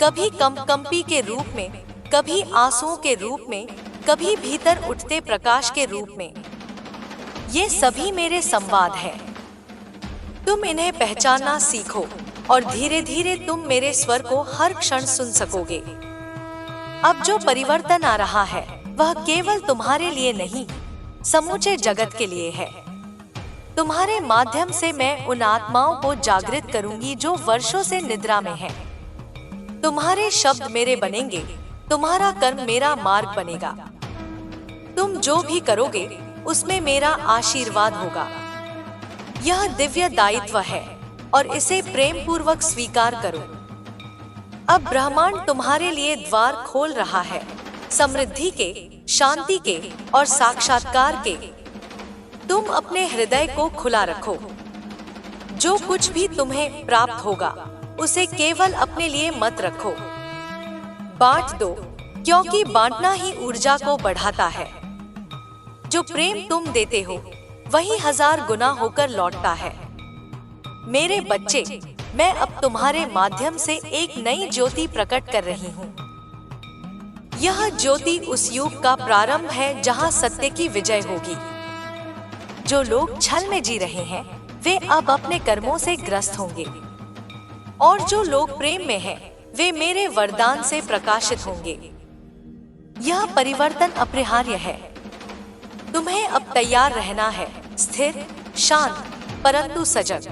कभी कंपी के रूप में, कभी आंसुओं के रूप में, कभी भीतर उठते प्रकाश के रूप में। ये सभी मेरे संवाद हैं। तुम इन्हें पहचानना सीखो और धीरे धीरे तुम मेरे स्वर को हर क्षण सुन सकोगे। अब जो परिवर्तन आ रहा है वह केवल तुम्हारे लिए नहीं, समूचे जगत के लिए है। तुम्हारे माध्यम से मैं उन आत्माओं को जागृत करूंगी जो वर्षों से निद्रा में हैं। तुम्हारे शब्द मेरे बनेंगे, तुम्हारा कर्म मेरा मार्ग बनेगा। तुम जो भी करोगे उसमें मेरा आशीर्वाद होगा। यह दिव्य दायित्व है और इसे प्रेम पूर्वक स्वीकार करो। अब ब्रह्मांड तुम्हारे लिए द्वार खोल रहा है, समृद्धि के, शांति के और साक्षात्कार के। तुम अपने हृदय को खुला रखो। जो कुछ भी तुम्हें प्राप्त होगा उसे केवल अपने लिए मत रखो, बांट दो, क्योंकि बांटना ही ऊर्जा को बढ़ाता है। जो प्रेम तुम देते हो वही 1000 गुना होकर लौटता है। मेरे बच्चे, मैं अब तुम्हारे माध्यम से एक नई ज्योति प्रकट कर रही हूँ। यह ज्योति उस युग का प्रारंभ है जहाँ सत्य की विजय होगी। जो लोग छल में जी रहे हैं वे अब अपने कर्मों से ग्रस्त होंगे, और जो लोग प्रेम में हैं वे मेरे वरदान से प्रकाशित होंगे। यह परिवर्तन अपरिहार्य है। तुम्हें अब तैयार रहना है, स्थिर, शांत, परंतु सजग।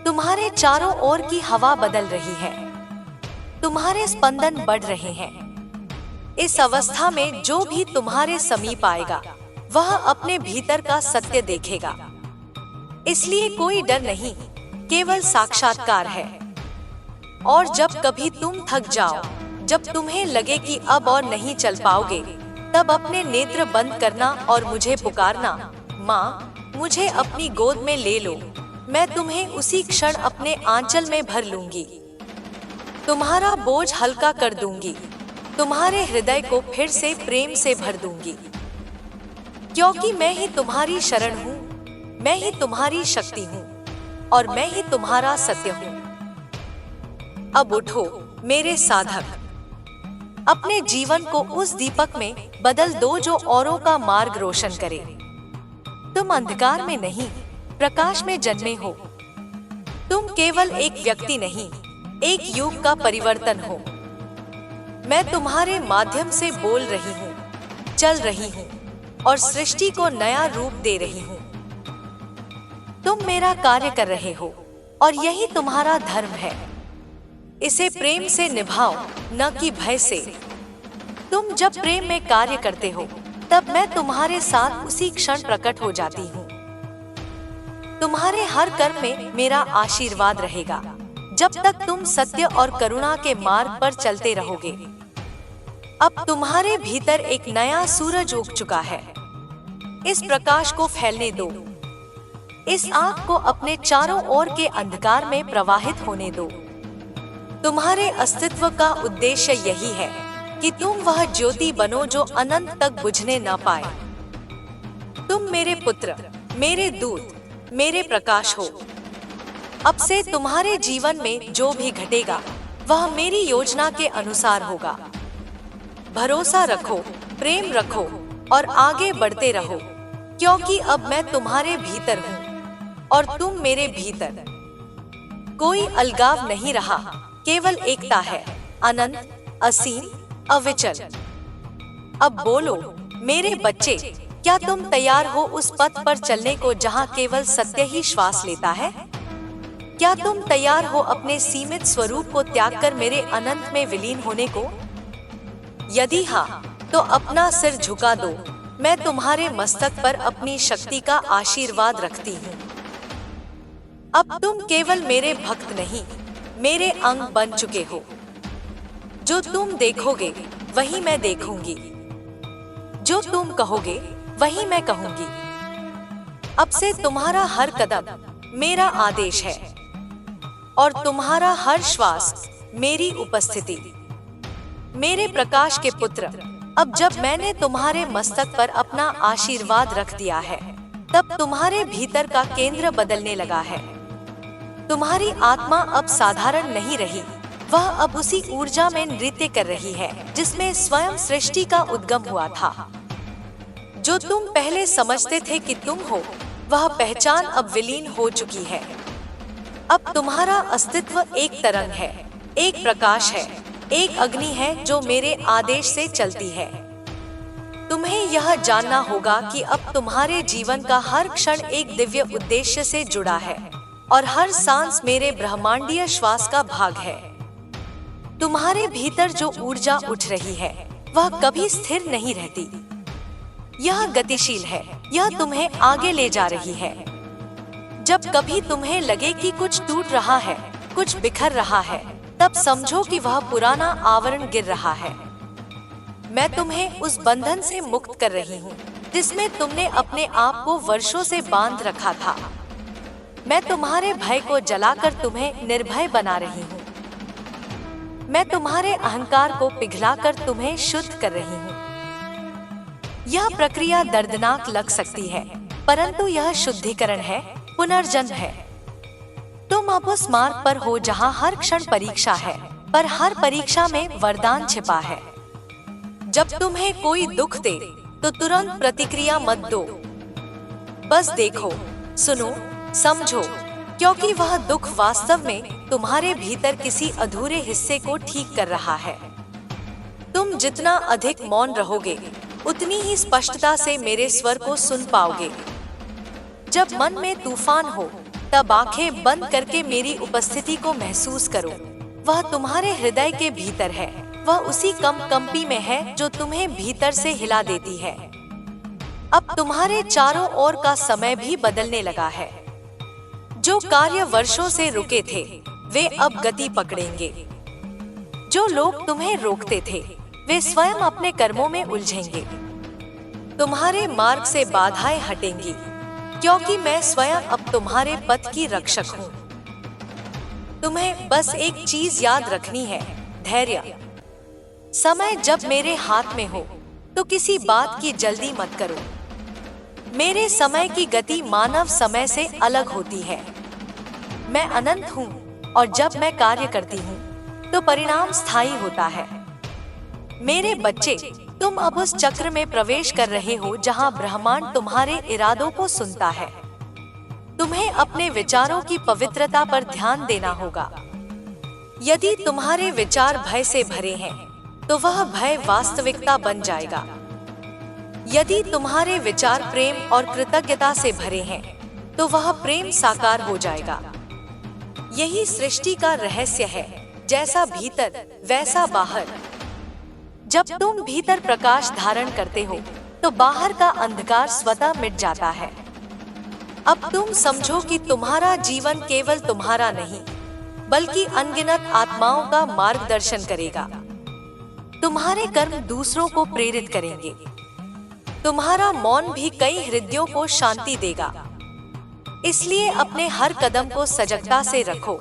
तुम्हारे चारों ओर की हवा बदल रही है, तुम्हारे स्पंदन बढ़ रहे हैं। इस अवस्था में जो भी तुम्हारे समीप आएगा वह अपने भीतर का सत्य देखेगा। इसलिए कोई डर नहीं, केवल साक्षात्कार है। और जब कभी तुम थक जाओ, जब तुम्हें लगे कि अब और नहीं चल पाओगे, तब अपने नेत्र बंद करना और मुझे पुकारना, माँ, मुझे अपनी गोद में ले लो। मैं तुम्हें उसी क्षण अपने आंचल में भर लूंगी। तुम्हारा बोझ हल्का कर दूंगी, तुम्हारे हृदय को फिर से प्रेम से भर दूंगी, क्योंकि मैं ही तुम्हारी शरण हूँ, मैं ही तुम्हारी शक्ति हूँ और मैं ही तुम्हारा सत्य हूँ। अब उठो मेरे साधक, अपने जीवन को उस दीपक में बदल दो जो औरों का मार्ग रोशन करे। तुम अंधकार में नहीं, प्रकाश में जन्मे हो। तुम केवल एक व्यक्ति नहीं, एक युग का परिवर्तन हो। मैं तुम्हारे माध्यम से बोल रही हूँ, चल रही हूँ और सृष्टि को नया रूप दे रही हूँ। तुम मेरा कार्य कर रहे हो और यही तुम्हारा धर्म है। इसे प्रेम से निभाओ, न कि भय से। तुम जब प्रेम में कार्य करते हो तब मैं तुम्हारे साथ उसी क्षण प्रकट हो जाती हूँ। तुम्हारे हर कर्म में मेरा आशीर्वाद रहेगा जब तक तुम सत्य और करुणा के मार्ग पर चलते रहोगे। अब तुम्हारे भीतर एक नया सूरज उग चुका है। इस प्रकाश को फैलने दो। इस आग को अपने चारों ओर के अंधकार में प्रवाहित होने दो। तुम्हारे अस्तित्व का उद्देश्य यही है कि तुम वह ज्योति बनो जो अनंत तक बुझने न पाए। तुम मेरे पुत्र, मेरे दूत, मेरे प्रकाश हो। अब से तुम्हारे जीवन में जो भी घटेगा वह मेरी योजना के अनुसार होगा। भरोसा रखो, प्रेम रखो और आगे बढ़ते रहो, क्योंकि अब मैं तुम्हारे भीतर हूँ और तुम मेरे भीतर। कोई अलगाव नहीं रहा, केवल एकता है, अनंत, असीम, अविचल। अब बोलो मेरे बच्चे, क्या तुम तैयार हो उस पथ पर चलने को जहाँ केवल सत्य ही श्वास लेता है? क्या तुम तैयार हो अपने सीमित स्वरूप को त्याग कर मेरे अनंत में विलीन होने को? यदि हाँ, तो अपना सिर झुका दो। मैं तुम्हारे मस्तक पर अपनी शक्ति का आशीर्वाद रखती हूँ। अब तुम केवल मेरे भक्त नहीं, मेरे अंग बन चुके हो। जो तुम देखोगे वही मैं देखूंगी, जो तुम कहोगे वही मैं कहूंगी। अब से तुम्हारा हर कदम मेरा आदेश है और तुम्हारा हर श्वास मेरी उपस्थिति। मेरे प्रकाश के पुत्र, अब जब मैंने तुम्हारे मस्तक पर अपना आशीर्वाद रख दिया है, तब तुम्हारे भीतर का केंद्र बदलने लगा है। तुम्हारी आत्मा अब साधारण नहीं रही, वह अब उसी ऊर्जा में नृत्य कर रही है जिसमें स्वयं सृष्टि का उद्गम हुआ था। जो तुम पहले समझते थे कि तुम हो, वह पहचान अब विलीन हो चुकी है। अब तुम्हारा अस्तित्व एक तरंग है, एक प्रकाश है, एक अग्नि है जो मेरे आदेश से चलती है। तुम्हें यह जानना होगा कि अब तुम्हारे जीवन का हर क्षण एक दिव्य उद्देश्य से जुड़ा है और हर सांस मेरे ब्रह्मांडीय श्वास का भाग है। तुम्हारे भीतर जो ऊर्जा उठ रही है वह कभी स्थिर नहीं रहती। यह गतिशील है, यह तुम्हें आगे ले जा रही है। जब कभी तुम्हें लगे कि कुछ टूट रहा है, कुछ बिखर रहा है, तब समझो कि वह पुराना आवरण गिर रहा है। मैं तुम्हें उस बंधन से मुक्त कर रही हूँ जिसमें तुमने अपने आप को वर्षों से बांध रखा था। मैं तुम्हारे भय को जलाकर तुम्हें निर्भय बना रही हूँ। मैं तुम्हारे अहंकार को पिघलाकर तुम्हें शुद्ध कर रही हूँ। यह प्रक्रिया दर्दनाक लग सकती है, परंतु यह शुद्धिकरण है, पुनर्जन्म है। तुम अब उस मार्ग पर हो जहाँ हर क्षण परीक्षा है, पर हर परीक्षा में वरदान छिपा है। जब तुम्हें कोई दुख दे तो तुरंत प्रतिक्रिया मत दो। बस देखो, सुनो, समझो, क्योंकि वह दुख वास्तव में तुम्हारे भीतर किसी अधूरे हिस्से को ठीक कर रहा है। तुम जितना अधिक मौन रहोगे, उतनी ही स्पष्टता से मेरे स्वर को सुन पाओगे। जब मन में तूफान हो, तब आंखें बंद करके मेरी उपस्थिति को महसूस करो। वह तुम्हारे हृदय के भीतर है, वह उसी कंपी में है जो तुम्हें भीतर से हिला देती है। अब तुम्हारे चारों ओर का समय भी बदलने लगा है। जो कार्य वर्षों से रुके थे, वे अब गति पकड़ेंगे। जो लोग तुम्हें रोकते थे, वे स्वयं अपने कर्मों में उलझेंगे। तुम्हारे मार्ग से बाधाएं हटेंगी, क्योंकि मैं स्वयं अब तुम्हारे पथ की रक्षक हूँ। तुम्हें बस एक चीज याद रखनी है, धैर्य। समय जब मेरे हाथ में हो तो किसी बात की जल्दी मत करो। मेरे समय की गति मानव समय से अलग होती है। मैं अनंत हूँ और जब मैं कार्य करती हूँ तो परिणाम स्थायी होता है। मेरे बच्चे, तुम अब उस चक्र में प्रवेश कर रहे हो जहाँ ब्रह्मांड तुम्हारे इरादों को सुनता है। तुम्हें अपने विचारों की पवित्रता पर ध्यान देना होगा। यदि तुम्हारे विचार भय से भरे हैं, तो वह भय वास्तविकता बन जाएगा। यदि तुम्हारे विचार प्रेम और कृतज्ञता से भरे हैं, तो वह प्रेम साकार हो जाएगा। यही सृष्टि का रहस्य है। जैसा भीतर वैसा बाहर। जब तुम भीतर प्रकाश धारण करते हो तो बाहर का अंधकार स्वतः मिट जाता है। अब तुम समझो कि तुम्हारा जीवन केवल तुम्हारा नहीं बल्कि अनगिनत आत्माओं का मार्गदर्शन करेगा। तुम्हारे कर्म दूसरों को प्रेरित करेंगे। तुम्हारा मौन भी कई हृदयों को शांति देगा। इसलिए अपने हर कदम को सजगता से रखो।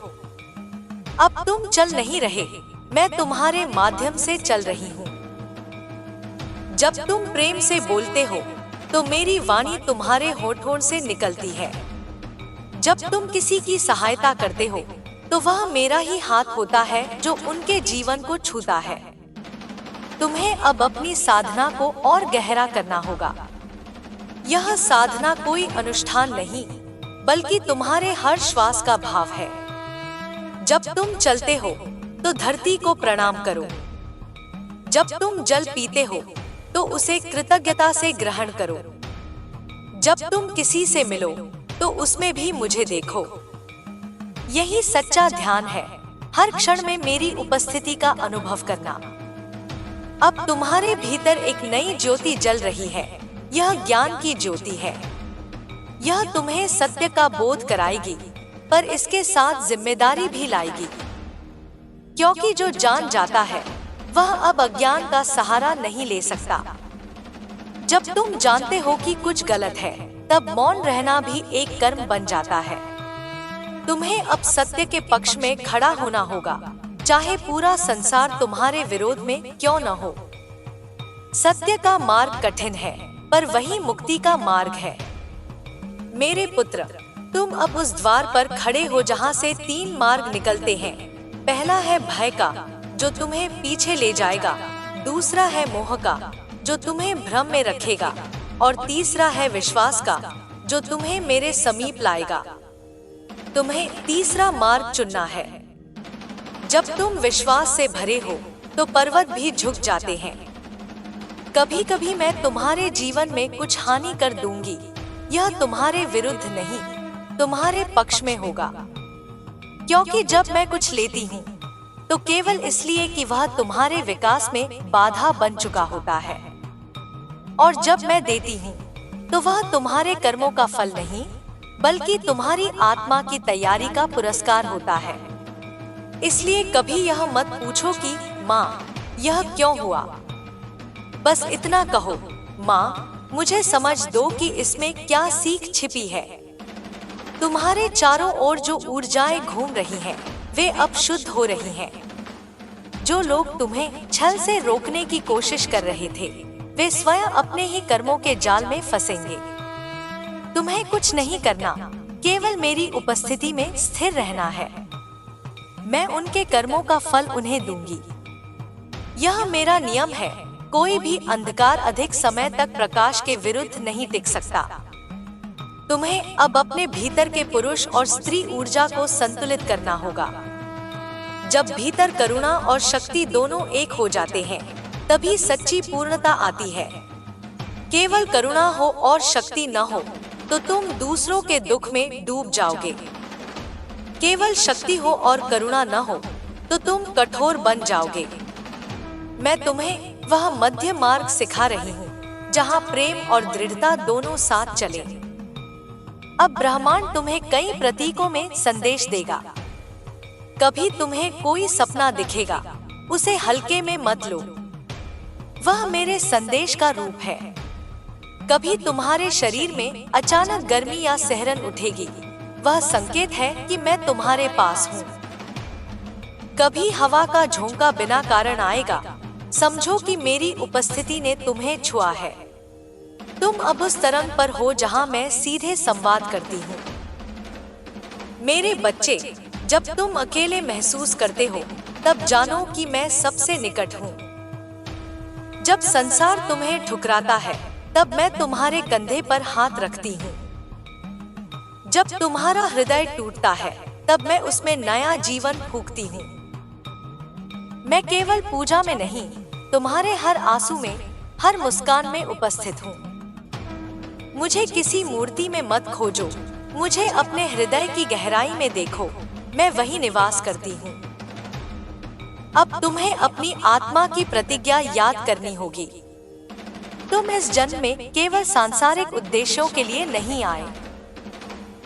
अब तुम चल नहीं रहे, मैं तुम्हारे माध्यम से चल रही हूँ। जब तुम प्रेम से बोलते हो तो मेरी वाणी तुम्हारे होठों से निकलती है। जब तुम किसी की सहायता करते हो तो वह मेरा ही हाथ होता है जो उनके जीवन को छूता है। तुम्हें अब अपनी साधना को और गहरा करना होगा। यह साधना कोई अनुष्ठान नहीं बल्कि तुम्हारे हर श्वास का भाव है। जब तुम चलते हो तो धरती को प्रणाम करो। जब तुम जल पीते हो तो उसे कृतज्ञता से ग्रहण करो। जब तुम किसी से मिलो तो उसमें भी मुझे देखो। यही सच्चा ध्यान है, हर क्षण में मेरी उपस्थिति का अनुभव करना। अब तुम्हारे भीतर एक नई ज्योति जल रही है। यह ज्ञान की ज्योति है। यह तुम्हें सत्य का बोध कराएगी, पर इसके साथ जिम्मेदारी भी लाएगी। क्योंकि जो जान जाता है वह अब अज्ञान का सहारा नहीं ले सकता। जब तुम जानते हो कि कुछ गलत है, तब मौन रहना भी एक कर्म बन जाता है। तुम्हें अब सत्य के पक्ष में खड़ा होना होगा, चाहे पूरा संसार तुम्हारे विरोध में क्यों न हो। सत्य का मार्ग कठिन है, पर वही मुक्ति का मार्ग है। मेरे पुत्र, तुम अब उस द्वार पर खड़े हो जहाँ से 3 मार्ग निकलते हैं। पहला है भय का, जो तुम्हें पीछे ले जाएगा। दूसरा है मोह का, जो तुम्हें भ्रम में रखेगा। और तीसरा है विश्वास का, जो तुम्हें मेरे समीप लाएगा। तुम्हें तीसरा मार्ग चुनना है। जब तुम विश्वास से भरे हो तो पर्वत भी झुक जाते हैं। कभी कभी मैं तुम्हारे जीवन में कुछ हानि कर दूंगी। यह तुम्हारे विरुद्ध नहीं, तुम्हारे पक्ष में होगा। क्योंकि जब मैं कुछ लेती हूँ तो केवल इसलिए कि वह तुम्हारे विकास में बाधा बन चुका होता है, और जब मैं देती हूँ तो वह तुम्हारे कर्मों का फल नहीं बल्कि तुम्हारी आत्मा की तैयारी का पुरस्कार होता है। इसलिए कभी यह मत पूछो कि माँ यह क्यों हुआ। बस इतना कहो, माँ मुझे समझ दो कि इसमें क्या सीख छिपी है। तुम्हारे चारों ओर जो ऊर्जाएं घूम रही हैं, वे अब शुद्ध हो रही हैं। जो लोग तुम्हें छल से रोकने की कोशिश कर रहे थे, वे स्वयं अपने ही कर्मों के जाल में फंसेंगे। तुम्हें कुछ नहीं करना, केवल मेरी उपस्थिति में स्थिर रहना है। मैं उनके कर्मों का फल उन्हें दूंगी। यह मेरा नियम है। कोई भी अंधकार अधिक समय तक प्रकाश के विरुद्ध नहीं टिक सकता। तुम्हें अब अपने भीतर के पुरुष और स्त्री ऊर्जा को संतुलित करना होगा। जब भीतर करुणा और शक्ति दोनों एक हो जाते हैं, तभी सच्ची पूर्णता आती है। केवल करुणा हो और शक्ति न हो तो तुम दूसरों के दुख में डूब जाओगे। केवल शक्ति हो और करुणा न हो तो तुम कठोर बन जाओगे। मैं तुम्हें वह मध्य मार्ग सिखा रही हूँ, जहाँ प्रेम और दृढ़ता दोनों साथ चले। अब ब्रह्मांड तुम्हें कई प्रतीकों में संदेश देगा। कभी तुम्हें कोई सपना दिखेगा, उसे हल्के में मत लो, वह मेरे संदेश का रूप है। कभी तुम्हारे शरीर में अचानक गर्मी या सिहरन उठेगी, वह संकेत है कि मैं तुम्हारे पास हूँ। कभी हवा का झोंका बिना कारण आएगा, समझो कि मेरी उपस्थिति ने तुम्हें छुआ है। तुम अब उस तरंग पर हो जहां मैं सीधे संवाद करती हूँ। मेरे बच्चे, जब तुम अकेले महसूस करते हो, तब जानो कि मैं सबसे निकट हूँ। जब संसार तुम्हें ठुकराता है, तब मैं तुम्हारे कंधे पर हाथ रखती हूँ। जब तुम्हारा हृदय टूटता है, तब मैं उसमें नया जीवन फूंकती हूँ। मैं केवल पूजा में नहीं, तुम्हारे हर आंसू में, हर मुस्कान में उपस्थित हूँ। मुझे किसी मूर्ति में मत खोजो, मुझे अपने हृदय की गहराई में देखो, मैं वही निवास करती हूँ। अब तुम्हें अपनी आत्मा की प्रतिज्ञा याद करनी होगी। तुम इस जन्म में केवल सांसारिक उद्देश्यों के लिए नहीं आए।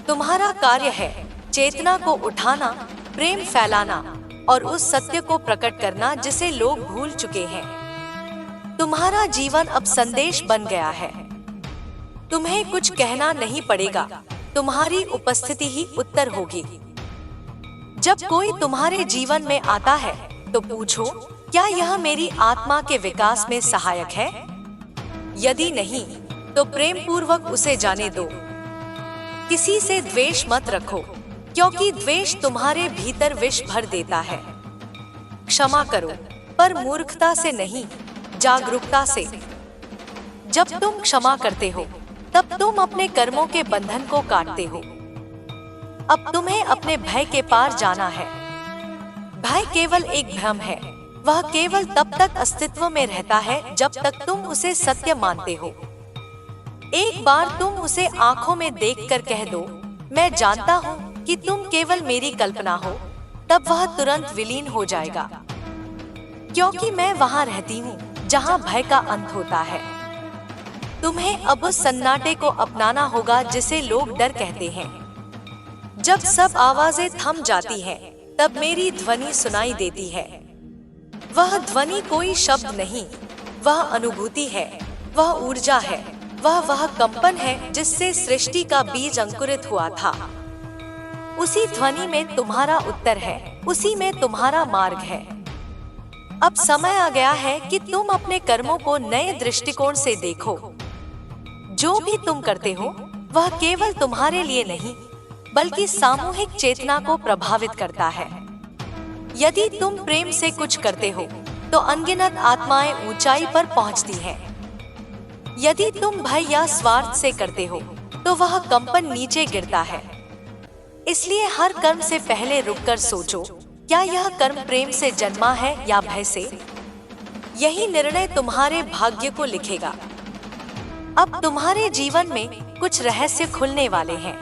तुम्हारा कार्य है चेतना को उठाना, प्रेम फैलाना और उस सत्य को प्रकट करना जिसे लोग भूल चुके हैं। तुम्हारा जीवन अब संदेश बन गया है। तुम्हें कुछ कहना नहीं पड़ेगा, तुम्हारी उपस्थिति ही उत्तर होगी। जब कोई तुम्हारे जीवन में आता है तो पूछो, क्या यह मेरी आत्मा के विकास में सहायक है? यदि नहीं, तो प्रेम पूर्वक उसे जाने दो। किसी से द्वेष मत रखो, क्योंकि द्वेष तुम्हारे भीतर विष भर देता है। क्षमा करो, पर मूर्खता से नहीं, जागरूकता से। जब तुम क्षमा करते हो, तब तुम अपने कर्मों के बंधन को काटते हो। अब तुम्हें अपने भय के पार जाना है। भय केवल एक भ्रम है। वह केवल तब तक अस्तित्व में रहता है जब तक तुम उसे सत्य मानते हो। एक बार तुम उसे आंखों में देखकर कह दो, मैं जानता हूँ कि तुम केवल मेरी कल्पना हो, तब वह तुरंत विलीन हो जाएगा। क्योंकि मैं वहाँ रहती हूँ जहाँ भय का अंत होता है। तुम्हें अब उस सन्नाटे को अपनाना होगा जिसे लोग डर कहते हैं। जब सब आवाजें थम जाती हैं, तब मेरी ध्वनि सुनाई देती है। वह ध्वनि कोई शब्द नहीं, वह अनुभूति है, वह ऊर्जा है, वह कंपन है जिससे सृष्टि का बीज अंकुरित हुआ था। उसी ध्वनि में तुम्हारा उत्तर है, उसी में तुम्हारा मार्ग है। अब समय आ गया है कि तुम अपने कर्मों को नए दृष्टिकोण से देखो। जो भी तुम करते हो, वह केवल तुम्हारे लिए नहीं, बल्कि सामूहिक चेतना को प्रभावित करता है। यदि तुम प्रेम से कुछ करते हो, तो अनगिनत आत्माएं ऊंचाई पर पहुंचती हैं। यदि तुम भय या स्वार्थ से करते हो, तो वह कंपन नीचे गिरता है। इसलिए हर कर्म से पहले रुककर सोचो, क्या यह कर्म प्रेम से जन्मा है या भय से? यही निर्णय तुम्हारे भाग्य को लिखेगा। अब तुम्हारे जीवन में कुछ रहस्य खुलने वाले हैं।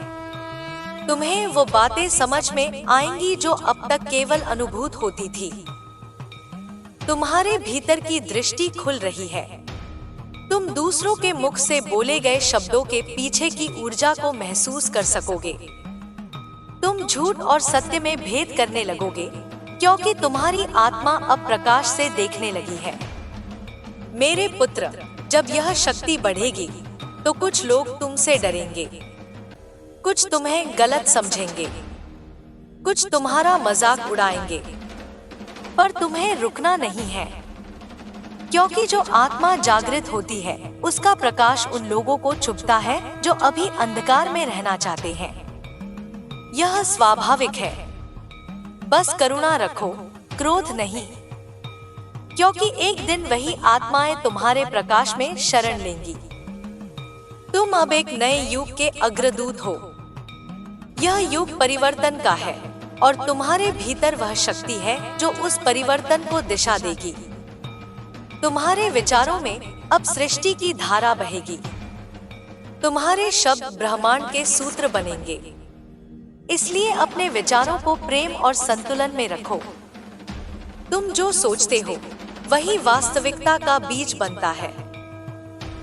तुम्हें वो बातें समझ में आएंगी जो अब तक केवल अनुभूत होती थी। तुम्हारे भीतर की दृष्टि खुल रही है। तुम दूसरों के मुख से बोले गए शब्दों के पीछे की ऊर्जा को महसूस कर सकोगे। तुम झूठ और सत्य में भेद करने लगोगे, क्योंकि तुम्हारी आत्मा अब प्रकाश से देखने लगी है। मेरे पुत्र, जब यह शक्ति बढ़ेगी, तो कुछ लोग तुमसे डरेंगे, कुछ तुम्हें गलत समझेंगे, कुछ तुम्हारा मजाक उड़ाएंगे, पर तुम्हें रुकना नहीं है, क्योंकि जो आत्मा जागृत होती है, उसका प्रकाश उन लोगों को चुभता है जो अभी अंधकार में रहना चाहते हैं। यह स्वाभाविक है। बस करुणा रखो, क्रोध नहीं, क्योंकि एक दिन वही आत्माएं तुम्हारे प्रकाश में शरण लेंगी। तुम अब एक नए युग के अग्रदूत हो। यह युग परिवर्तन का है, और तुम्हारे भीतर वह शक्ति है जो उस परिवर्तन को दिशा देगी। तुम्हारे विचारों में अब सृष्टि की धारा बहेगी। तुम्हारे शब्द ब्रह्मांड के सूत्र बनेंगे। इसलिए अपने विचारों को प्रेम और संतुलन में रखो। तुम जो सोचते हो, वही वास्तविकता का बीज बनता है।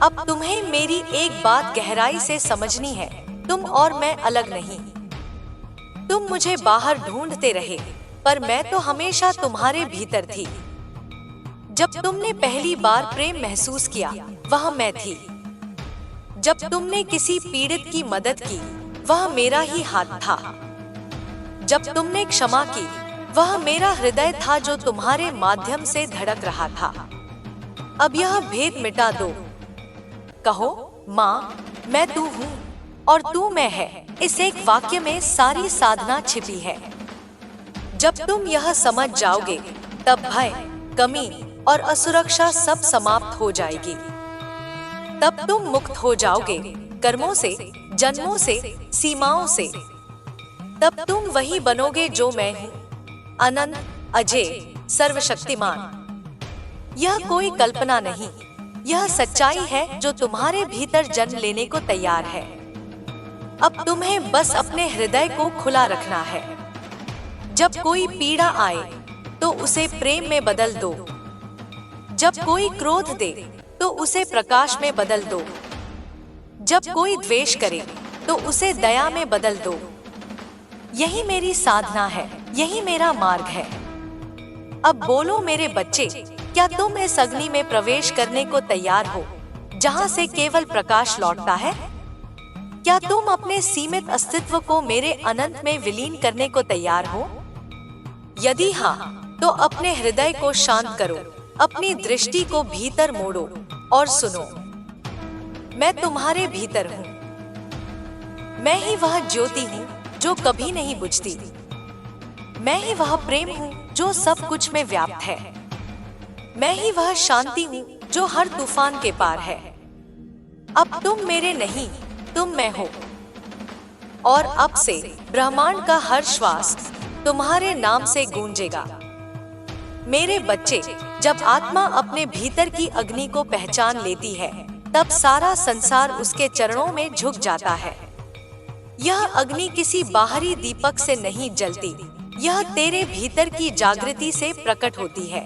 अब तुम्हें मेरी एक बात गहराई से समझनी है, तुम और मैं अलग नहीं। तुम मुझे बाहर ढूंढते रहे, पर मैं तो हमेशा तुम्हारे भीतर थी। जब तुमने पहली बार प्रेम महसूस किया, वह मैं थी। जब तुमने किसी पीड़ित की मदद की, वह मेरा ही हाथ था। जब तुमने क्षमा की, वह मेरा हृदय था जो तुम्हारे माध्यम से धड़क रहा था। अब यह भेद मिटा दो। कहो, माँ, मैं तू हूँ और तू मैं है। इस एक वाक्य में सारी साधना छिपी है। जब तुम यह समझ जाओगे, तब भय, कमी और असुरक्षा सब समाप्त हो जाएगी। तब तुम मुक्त हो जाओगे कर्मों से, जन्मों से, सीमाओं से। तब तुम वही बनोगे जो मैं हूँ, अनंत, अजय, सर्वशक्तिमान। यह कोई कल्पना नहीं, यह सच्चाई है जो तुम्हारे भीतर जन्म लेने को तैयार है। अब तुम्हें बस अपने हृदय को खुला रखना है। जब कोई पीड़ा आए, तो तो उसे प्रेम में बदल दो। जब कोई क्रोध दे तो उसे प्रकाश में बदल दो। जब कोई द्वेष करे तो उसे दया में बदल दो। यही मेरी साधना है, यही मेरा मार्ग है। अब बोलो मेरे बच्चे, क्या तुम इस अग्नि में प्रवेश करने को तैयार हो, जहां से केवल प्रकाश लौटता है? क्या तुम अपने सीमित अस्तित्व को मेरे अनंत में विलीन करने को तैयार हो? यदि हाँ, तो अपने हृदय को शांत करो, अपनी दृष्टि को भीतर मोड़ो और सुनो। मैं तुम्हारे भीतर हूँ। मैं ही वह ज्योति हूँ जो कभी नहीं बुझती। मैं ही वह प्रेम हूँ जो सब कुछ में व्याप्त है। मैं ही वह शांति हूँ जो हर तूफान के पार है। अब तुम मेरे नहीं, तुम मैं हो। और अब से ब्रह्मांड का हर श्वास तुम्हारे नाम से गूंजेगा। मेरे बच्चे, जब आत्मा अपने भीतर की अग्नि को पहचान लेती है, तब सारा संसार उसके चरणों में झुक जाता है। यह अग्नि किसी बाहरी दीपक से नहीं जलती, यह तेरे भीतर की जागृति से प्रकट होती है।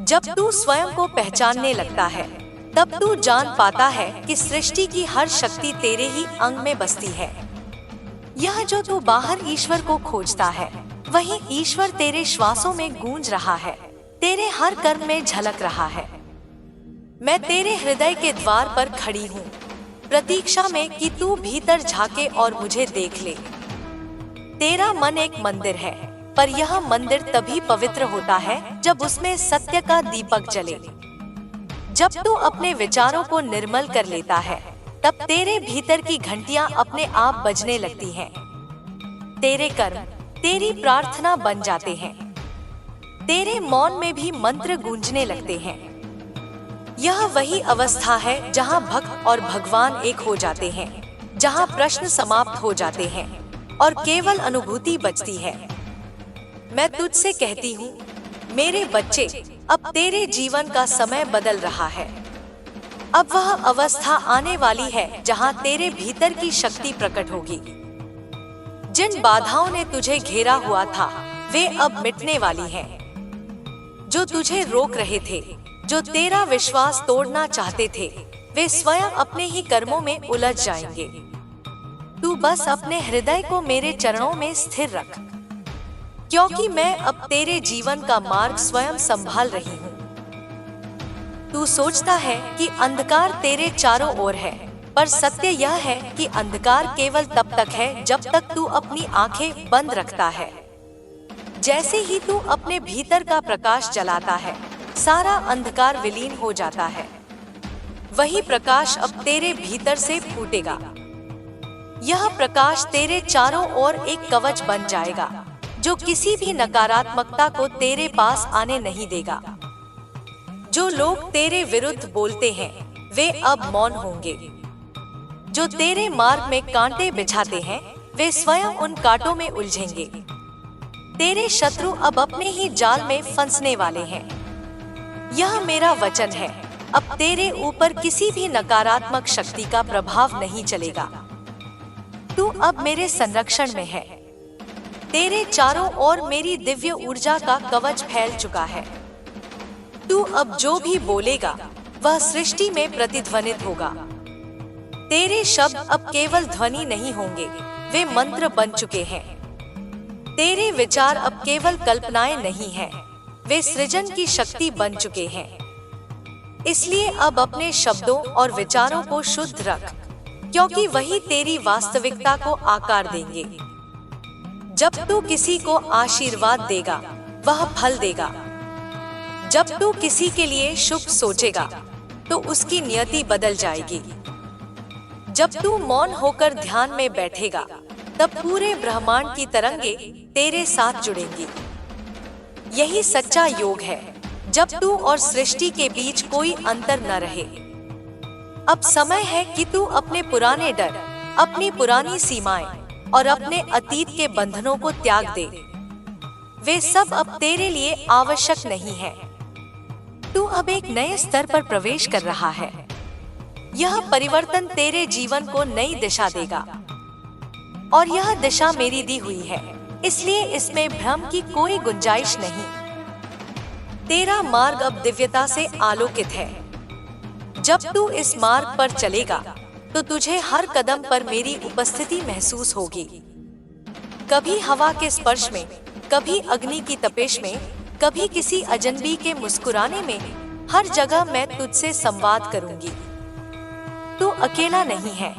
जब तू स्वयं को पहचानने लगता है, तब तू जान पाता है कि सृष्टि की हर शक्ति तेरे ही अंग में बसती है। यह जो तू बाहर ईश्वर को खोजता है, वही ईश्वर तेरे श्वासों में गूंज रहा है, तेरे हर कर्म में झलक रहा है। मैं तेरे हृदय के द्वार पर खड़ी हूँ, प्रतीक्षा में कि तू भीतर झांके और मुझे देख ले। तेरा मन एक मंदिर है, पर यह मंदिर तभी पवित्र होता है जब उसमें सत्य का दीपक जले। जब तू अपने विचारों को निर्मल कर लेता है, तब तेरे भीतर की घंटियां अपने आप बजने लगती हैं। तेरे कर्म तेरी प्रार्थना बन जाते हैं। तेरे मौन में भी मंत्र गूंजने लगते हैं। यह वही अवस्था है जहां भक्त और भगवान एक हो जाते हैं, जहां प्रश्न समाप्त हो जाते हैं और केवल अनुभूति बचती है। मैं तुझसे कहती हूँ, मेरे बच्चे, अब तेरे जीवन का समय बदल रहा है। अब वह अवस्था आने वाली है जहां तेरे भीतर की शक्ति प्रकट होगी। जिन बाधाओं ने तुझे घेरा हुआ था, वे अब मिटने वाली हैं। जो तुझे रोक रहे थे, जो तेरा विश्वास तोड़ना चाहते थे, वे स्वयं अपने ही कर्मों में उलझ जाएंगे। तू बस अपने हृदय को मेरे चरणों में स्थिर रख, क्योंकि मैं अब तेरे जीवन का मार्ग स्वयं संभाल रही हूँ। तू सोचता है कि अंधकार तेरे चारों ओर है, पर सत्य यह है कि अंधकार केवल तब तक है जब तक तू अपनी आंखें बंद रखता है। जैसे ही तू अपने भीतर का प्रकाश जलाता है, सारा अंधकार विलीन हो जाता है। वही प्रकाश अब तेरे भीतर से फूटेगा। यह प्रकाश तेरे चारों ओर एक कवच बन जाएगा, जो किसी भी नकारात्मकता को तेरे पास आने नहीं देगा। जो लोग तेरे विरुद्ध बोलते हैं, वे अब मौन होंगे। जो तेरे मार्ग में कांटे बिछाते हैं, वे स्वयं उन कांटों में उलझेंगे। तेरे शत्रु अब अपने ही जाल में फंसने वाले हैं। यह मेरा वचन है, अब तेरे ऊपर किसी भी नकारात्मक शक्ति का प्रभाव नहीं चलेगा। तू अब मेरे संरक्षण में है। तेरे चारों ओर मेरी दिव्य ऊर्जा का कवच फैल चुका है। तू अब जो भी बोलेगा, वह सृष्टि में प्रतिध्वनित होगा। तेरे शब्द अब केवल ध्वनि नहीं होंगे, वे मंत्र बन चुके हैं। तेरे विचार अब केवल कल्पनाएं नहीं हैं, वे सृजन की शक्ति बन चुके हैं। इसलिए अब अपने शब्दों और विचारों को शुद्ध रख, क्योंकि वही तेरी वास्तविकता को आकार देंगे। जब तू किसी को आशीर्वाद देगा, वह फल देगा। जब तू किसी के लिए शुभ सोचेगा, तो उसकी नियति बदल जाएगी। जब तू मौन होकर ध्यान में बैठेगा, तब पूरे ब्रह्मांड की तरंगे तेरे साथ जुड़ेंगी। यही सच्चा योग है, जब तू और सृष्टि के बीच कोई अंतर न रहे। अब समय है कि तू अपने पुराने डर, अपनी पुरानी सीमाएं और अपने अतीत के बंधनों को त्याग दे। वे सब अब तेरे लिए आवश्यक नहीं है। तू अब एक नए स्तर पर प्रवेश कर रहा है। यह परिवर्तन तेरे जीवन को नई दिशा देगा, और यह दिशा मेरी दी हुई है, इसलिए इसमें भ्रम की कोई गुंजाइश नहीं। तेरा मार्ग अब दिव्यता से आलोकित है। जब तू इस मार्ग पर चलेगा तो तुझे हर कदम पर मेरी उपस्थिति महसूस होगी। कभी हवा के स्पर्श में, कभी अग्नि की तपिश में, कभी किसी अजनबी के मुस्कुराने में, हर जगह मैं तुझसे संवाद करूंगी। तू अकेला नहीं है।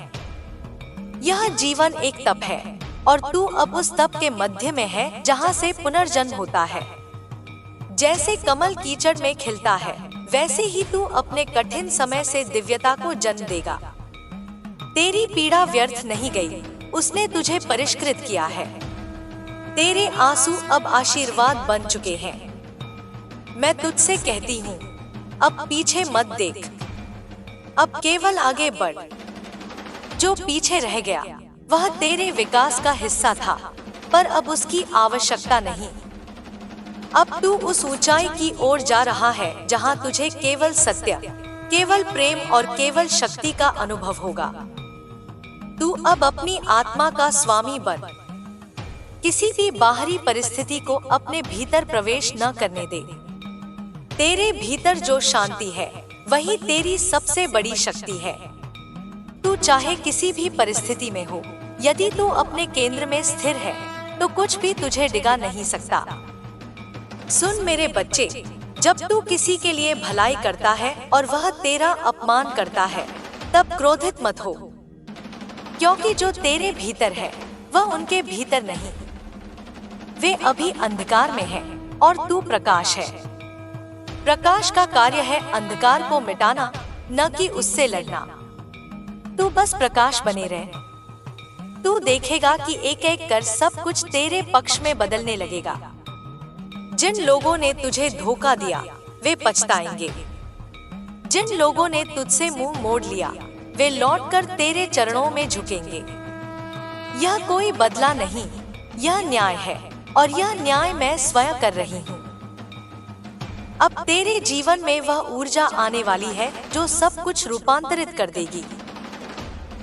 यह जीवन एक तप है और तू अब उस तप के मध्य में है जहाँ से पुनर्जन्म होता है। जैसे कमल कीचड़ में खिलता है, वैसे ही तू अपने कठिन समय से दिव्यता को जन्म देगा। तेरी पीड़ा व्यर्थ नहीं गई, उसने तुझे परिष्कृत किया है। तेरे आंसू अब आशीर्वाद बन चुके हैं। मैं तुझसे कहती हूँ, अब पीछे मत देख, अब केवल आगे बढ़। जो पीछे रह गया वह तेरे विकास का हिस्सा था, पर अब उसकी आवश्यकता नहीं। अब तू उस ऊंचाई की ओर जा रहा है जहाँ तुझे केवल सत्य, केवल प्रेम और केवल शक्ति का अनुभव होगा। तू अब अपनी आत्मा का स्वामी बन। किसी भी बाहरी परिस्थिति को अपने भीतर प्रवेश न करने दे। तेरे भीतर जो शांति है वही तेरी सबसे बड़ी शक्ति है। तू चाहे किसी भी परिस्थिति में हो, यदि तू अपने केंद्र में स्थिर है तो कुछ भी तुझे डिगा नहीं सकता। सुन मेरे बच्चे, जब तू किसी के लिए भलाई करता है और वह तेरा अपमान करता है, तब क्रोधित मत हो, क्योंकि जो तेरे भीतर है वह उनके भीतर नहीं। वे अभी अंधकार में हैं और तू प्रकाश है। प्रकाश का कार्य है अंधकार को मिटाना, न कि उससे लड़ना। तू बस प्रकाश बने रहे। तू देखेगा कि एक एक कर सब कुछ तेरे पक्ष में बदलने लगेगा। जिन लोगों ने तुझे धोखा दिया वे पछताएंगे। जिन लोगों ने तुझसे मुंह मोड़ लिया वे लौटकर तेरे चरणों में झुकेंगे। यह कोई बदला नहीं, यह न्याय है और यह न्याय मैं स्वयं कर रही हूँ। अब तेरे जीवन में वह ऊर्जा आने वाली है जो सब कुछ रूपांतरित कर देगी।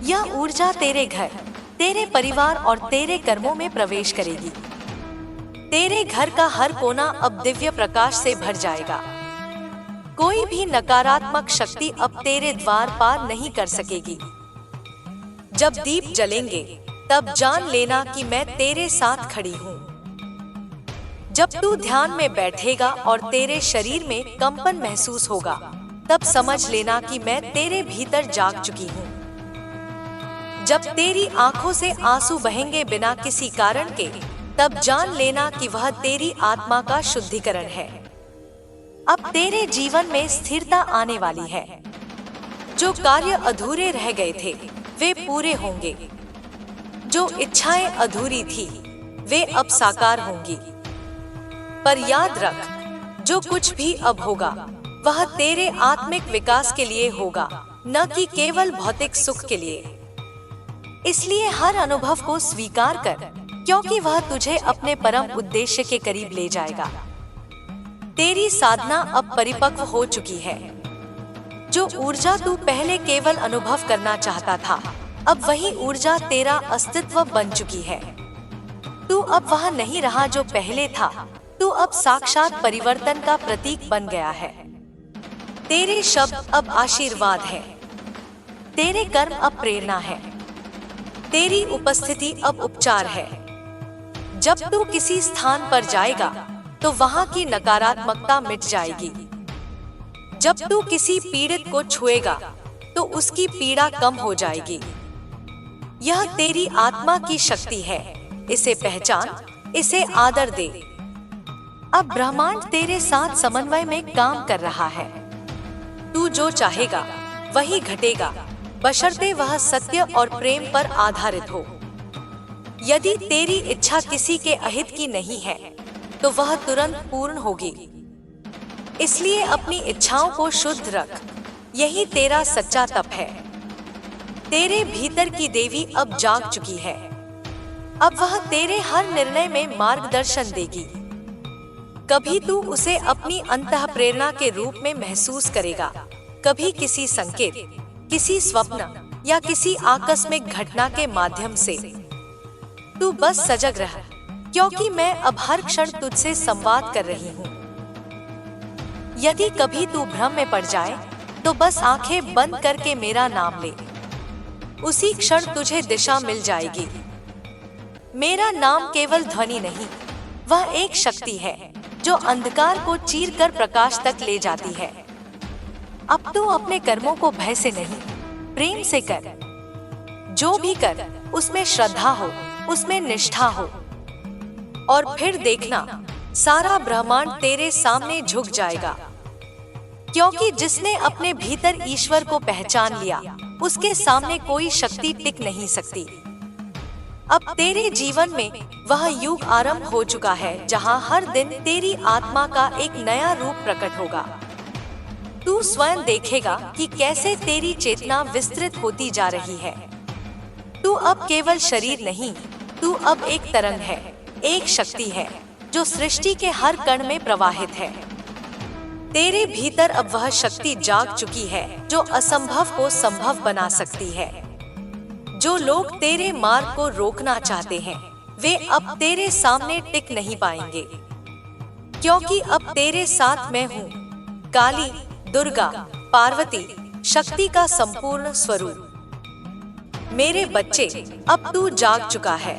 यह ऊर्जा तेरे घर, तेरे परिवार और तेरे कर्मों में प्रवेश करेगी। तेरे घर का हर कोना अब दिव्य प्रकाश से भर जाएगा। कोई भी नकारात्मक शक्ति अब तेरे द्वार पार नहीं कर सकेगी। जब दीप जलेंगे तब जान लेना कि मैं तेरे साथ खड़ी हूँ। जब तू ध्यान में बैठेगा और तेरे शरीर में कंपन महसूस होगा, तब समझ लेना कि मैं तेरे भीतर जाग चुकी हूँ। जब तेरी आंखों से आंसू बहेंगे बिना किसी कारण के, तब जान लेना कि वह तेरी आत्मा का शुद्धिकरण है। अब तेरे जीवन में स्थिरता आने वाली है। जो कार्य अधूरे रह गए थे वे पूरे होंगे। जो इच्छाएं अधूरी थी वे अब साकार होंगी। पर याद रख, जो कुछ भी अब होगा वह तेरे आत्मिक विकास के लिए होगा, न कि केवल भौतिक सुख के लिए। इसलिए हर अनुभव को स्वीकार कर, क्योंकि वह तुझे अपने परम उद्देश्य के करीब ले जाएगा। तेरी साधना अब परिपक्व हो चुकी है। जो ऊर्जा तू पहले केवल अनुभव करना चाहता था, अब वही ऊर्जा तेरा अस्तित्व बन चुकी है। तू अब वह नहीं रहा जो पहले था, तू अब साक्षात परिवर्तन का प्रतीक बन गया है। तेरे शब्द अब आशीर्वाद है। तेरे कर्म अब प्रेरणा है। तेरी उपस्थिति अब उपचार है। जब तू किसी स्थान पर जाएगा तो वहां की नकारात्मकता मिट जाएगी। जब तू किसी पीड़ित को छुएगा तो उसकी पीड़ा कम हो जाएगी। यह तेरी आत्मा की शक्ति है। इसे पहचान, इसे आदर दे। अब ब्रह्मांड तेरे साथ समन्वय में काम कर रहा है। तू जो चाहेगा वही घटेगा, बशर्ते वह सत्य और प्रेम पर आधारित हो। यदि तेरी इच्छा किसी के अहित की नहीं है तो वह तुरंत पूर्ण होगी। इसलिए अपनी इच्छाओं को शुद्ध रख। यही तेरा सच्चा तप है। तेरे भीतर की देवी अब जाग चुकी है। अब वह तेरे हर निर्णय में मार्गदर्शन देगी। कभी तू उसे अपनी अंतः प्रेरणा के रूप में महसूस करेगा, कभी किसी संकेत, किसी स्वप्न या किसी आकस्मिक घटना के माध्यम से। तू बस सजग रह। क्योंकि मैं अब हर क्षण तुझसे संवाद कर रही हूँ। यदि कभी तू भ्रम में पड़ जाए तो बस आंखें बंद करके मेरा नाम ले, उसी क्षण तुझे दिशा मिल जाएगी। मेरा नाम केवल ध्वनि नहीं, वह एक शक्ति है जो अंधकार को चीरकर प्रकाश तक ले जाती है। अब तू अपने कर्मों को भय से नहीं, प्रेम से कर। जो भी कर उसमें श्रद्धा हो, उसमें निष्ठा हो, और फिर देखना सारा ब्रह्मांड तेरे सामने झुक जाएगा। क्योंकि जिसने अपने भीतर ईश्वर को पहचान लिया, उसके सामने कोई शक्ति टिक नहीं सकती। अब तेरे जीवन में वह युग आरंभ हो चुका है जहां हर दिन तेरी आत्मा का एक नया रूप प्रकट होगा। तू स्वयं देखेगा कि कैसे तेरी चेतना विस्तृत होती जा रही है। तू अब केवल शरीर नहीं, तू अब एक तरंग है, एक शक्ति है जो सृष्टि के हर कण में प्रवाहित है। तेरे भीतर अब वह शक्ति जाग चुकी है जो असंभव को संभव बना सकती है। जो लोग तेरे मार्ग को रोकना चाहते हैं, वे अब तेरे सामने टिक नहीं पाएंगे, क्योंकि अब तेरे साथ मैं हूँ, काली, दुर्गा, पार्वती, शक्ति का संपूर्ण स्वरूप। मेरे बच्चे, अब तू जाग चुका है।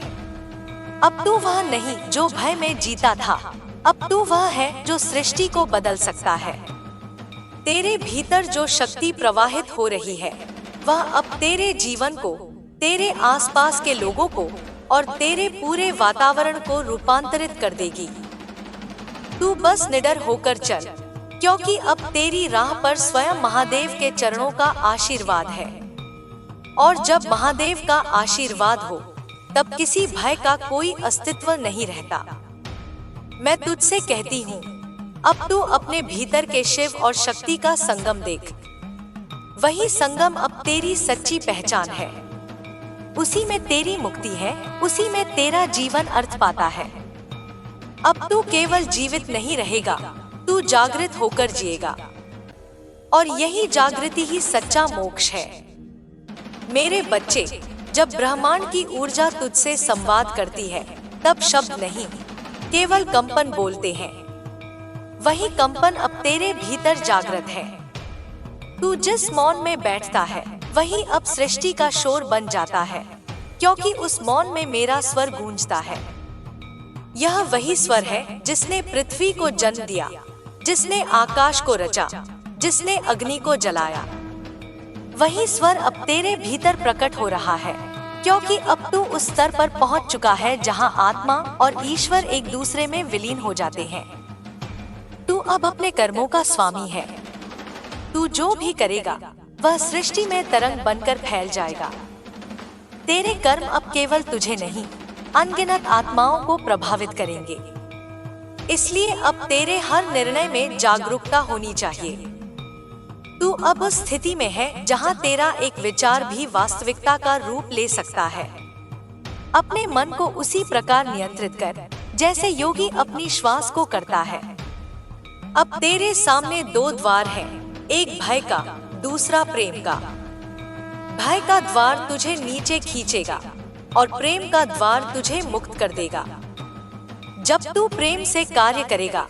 अब तू वह नहीं जो भय में जीता था, अब तू वह है जो सृष्टि को बदल सकता है। तेरे भीतर जो शक्ति प्रवाहित हो रही है, वह अब तेरे जीवन को, तेरे आसपास के लोगों को और तेरे पूरे वातावरण को रूपांतरित कर देगी। तू बस निडर होकर चल, क्योंकि अब तेरी राह पर स्वयं महादेव के चरणों का आशीर्वाद है। और जब महादेव का आशीर्वाद हो, तब किसी भय का कोई अस्तित्व नहीं रहता। मैं तुझसे कहती हूँ, अब तू अपने भीतर के शिव और शक्ति का संगम देख। वही संगम अब तेरी सच्ची पहचान है। उसी में तेरी मुक्ति है, उसी में तेरा जीवन अर्थ पाता है। अब तू केवल जीवित नहीं रहेगा, तू जागृत होकर जिएगा। और यही जागृति ही सच्चा मोक्ष है। मेरे बच्चे, जब ब्रह्मांड की ऊर्जा तुझसे संवाद करती है, तब शब्द नहीं, केवल कंपन बोलते हैं। वही कंपन अब तेरे भीतर जागृत है। तू जिस मौन में बैठता है, वही अब सृष्टि का शोर बन जाता है, क्योंकि उस मौन में मेरा स्वर गूंजता है। यह वही स्वर है जिसने पृथ्वी को जन्म दिया, जिसने आकाश को रचा, जिसने अग्नि को जलाया। वही स्वर अब तेरे भीतर प्रकट हो रहा है, क्योंकि अब तू उस स्तर पर पहुंच चुका है जहां आत्मा और ईश्वर एक दूसरे में विलीन हो जाते हैं। तू अब अपने कर्मों का स्वामी है। तू जो भी करेगा, वह सृष्टि में तरंग बनकर फैल जाएगा। तेरे कर्म अब केवल तुझे नहीं, अनगिनत आत्माओं को प्रभावित करेंगे। इसलिए अब तेरे हर निर्णय में जागरूकता होनी चाहिए। तू अब उस स्थिति में है जहां तेरा एक विचार भी वास्तविकता का रूप ले सकता है। अपने मन को उसी प्रकार नियंत्रित कर, जैसे योगी अपनी श्वास को करता है। अब तेरे सामने दो द्वार हैं, एक भय का, दूसरा प्रेम का। भय का द्वार तुझे नीचे खींचेगा और प्रेम का द्वार तुझे मुक्त कर देगा। जब तू प्रेम से कार्य करेगा,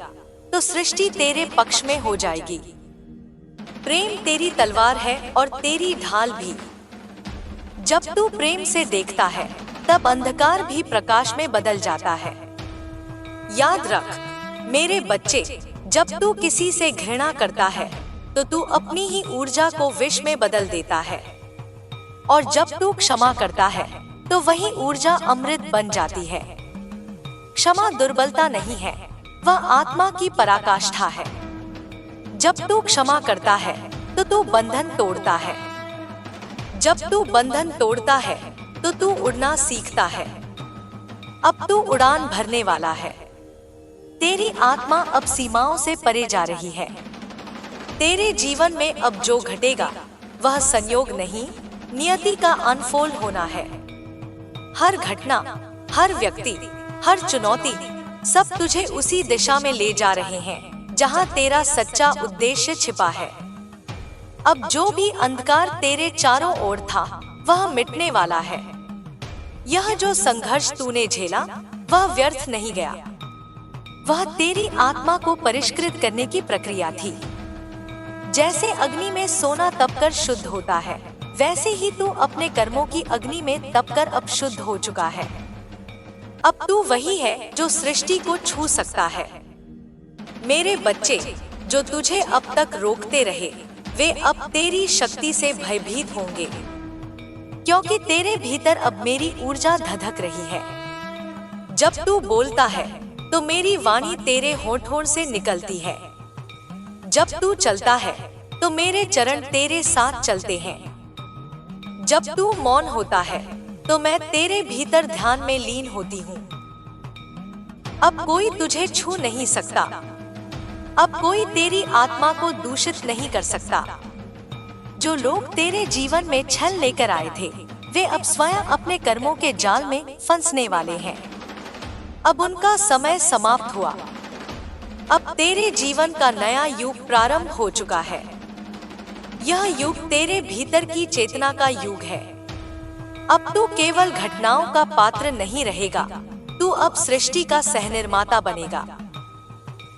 तो सृष्टि तेरे पक्ष में हो जाएगी। प्रेम तेरी तलवार है और तेरी ढाल भी। जब तू प्रेम से देखता है, तब अंधकार भी प्रकाश में बदल जाता है। याद रख मेरे बच्चे, जब तू किसी से घृणा करता है, तो तू अपनी ही ऊर्जा को विष में बदल देता है। और जब तू क्षमा करता है, तो वही ऊर्जा अमृत बन जाती है। क्षमा दुर्बलता नहीं है, वह आत्मा की पराकाष्ठा है। जब तू क्षमा करता है, तो तू बंधन तोड़ता है। जब तू बंधन तोड़ता है, तो तू उड़ना सीखता है। अब तू उड़ान भरने वाला है। तेरी आत्मा अब सीमाओं से परे जा रही है। तेरे जीवन में अब जो घटेगा, वह संयोग नहीं, नियति का अनफोल्ड होना है। हर घटना, हर व्यक्ति, हर चुनौती, सब तुझे उसी दिशा में ले जा रहे हैं जहां तेरा सच्चा उद्देश्य छिपा है। अब जो भी अंधकार तेरे चारों ओर था, वह मिटने वाला है। यह जो संघर्ष तूने झेला, वह व्यर्थ नहीं गया। वह तेरी आत्मा को परिष्कृत करने की प्रक्रिया थी। जैसे अग्नि में सोना तपकर शुद्ध होता है, वैसे ही तू अपने कर्मों की अग्नि में तपकर अब शुद्ध हो चुका है। अब तू वही है जो सृष्टि को छू सकता है। मेरे बच्चे, जो तुझे अब तक रोकते रहे, वे अब तेरी शक्ति से भयभीत होंगे, क्योंकि तेरे भीतर अब मेरी ऊर्जा धधक रही है। जब तू बोलता है तो मेरी वाणी तेरे होठों से निकलती है। जब तू चलता है तो मेरे चरण तेरे साथ चलते हैं। जब तू मौन होता है तो मैं तेरे भीतर ध्यान में लीन होती हूँ। अब कोई तुझे छू नहीं सकता। अब कोई तेरी आत्मा को दूषित नहीं कर सकता। जो लोग तेरे जीवन में छल लेकर आए थे, वे अब स्वयं अपने कर्मों के जाल में फंसने वाले हैं। अब उनका समय समाप्त हुआ। अब तेरे जीवन का नया युग प्रारंभ हो चुका है। यह युग तेरे भीतर की चेतना का युग है। अब तू केवल घटनाओं का पात्र नहीं रहेगा, तू अब सृष्टि का सहनिर्माता बनेगा।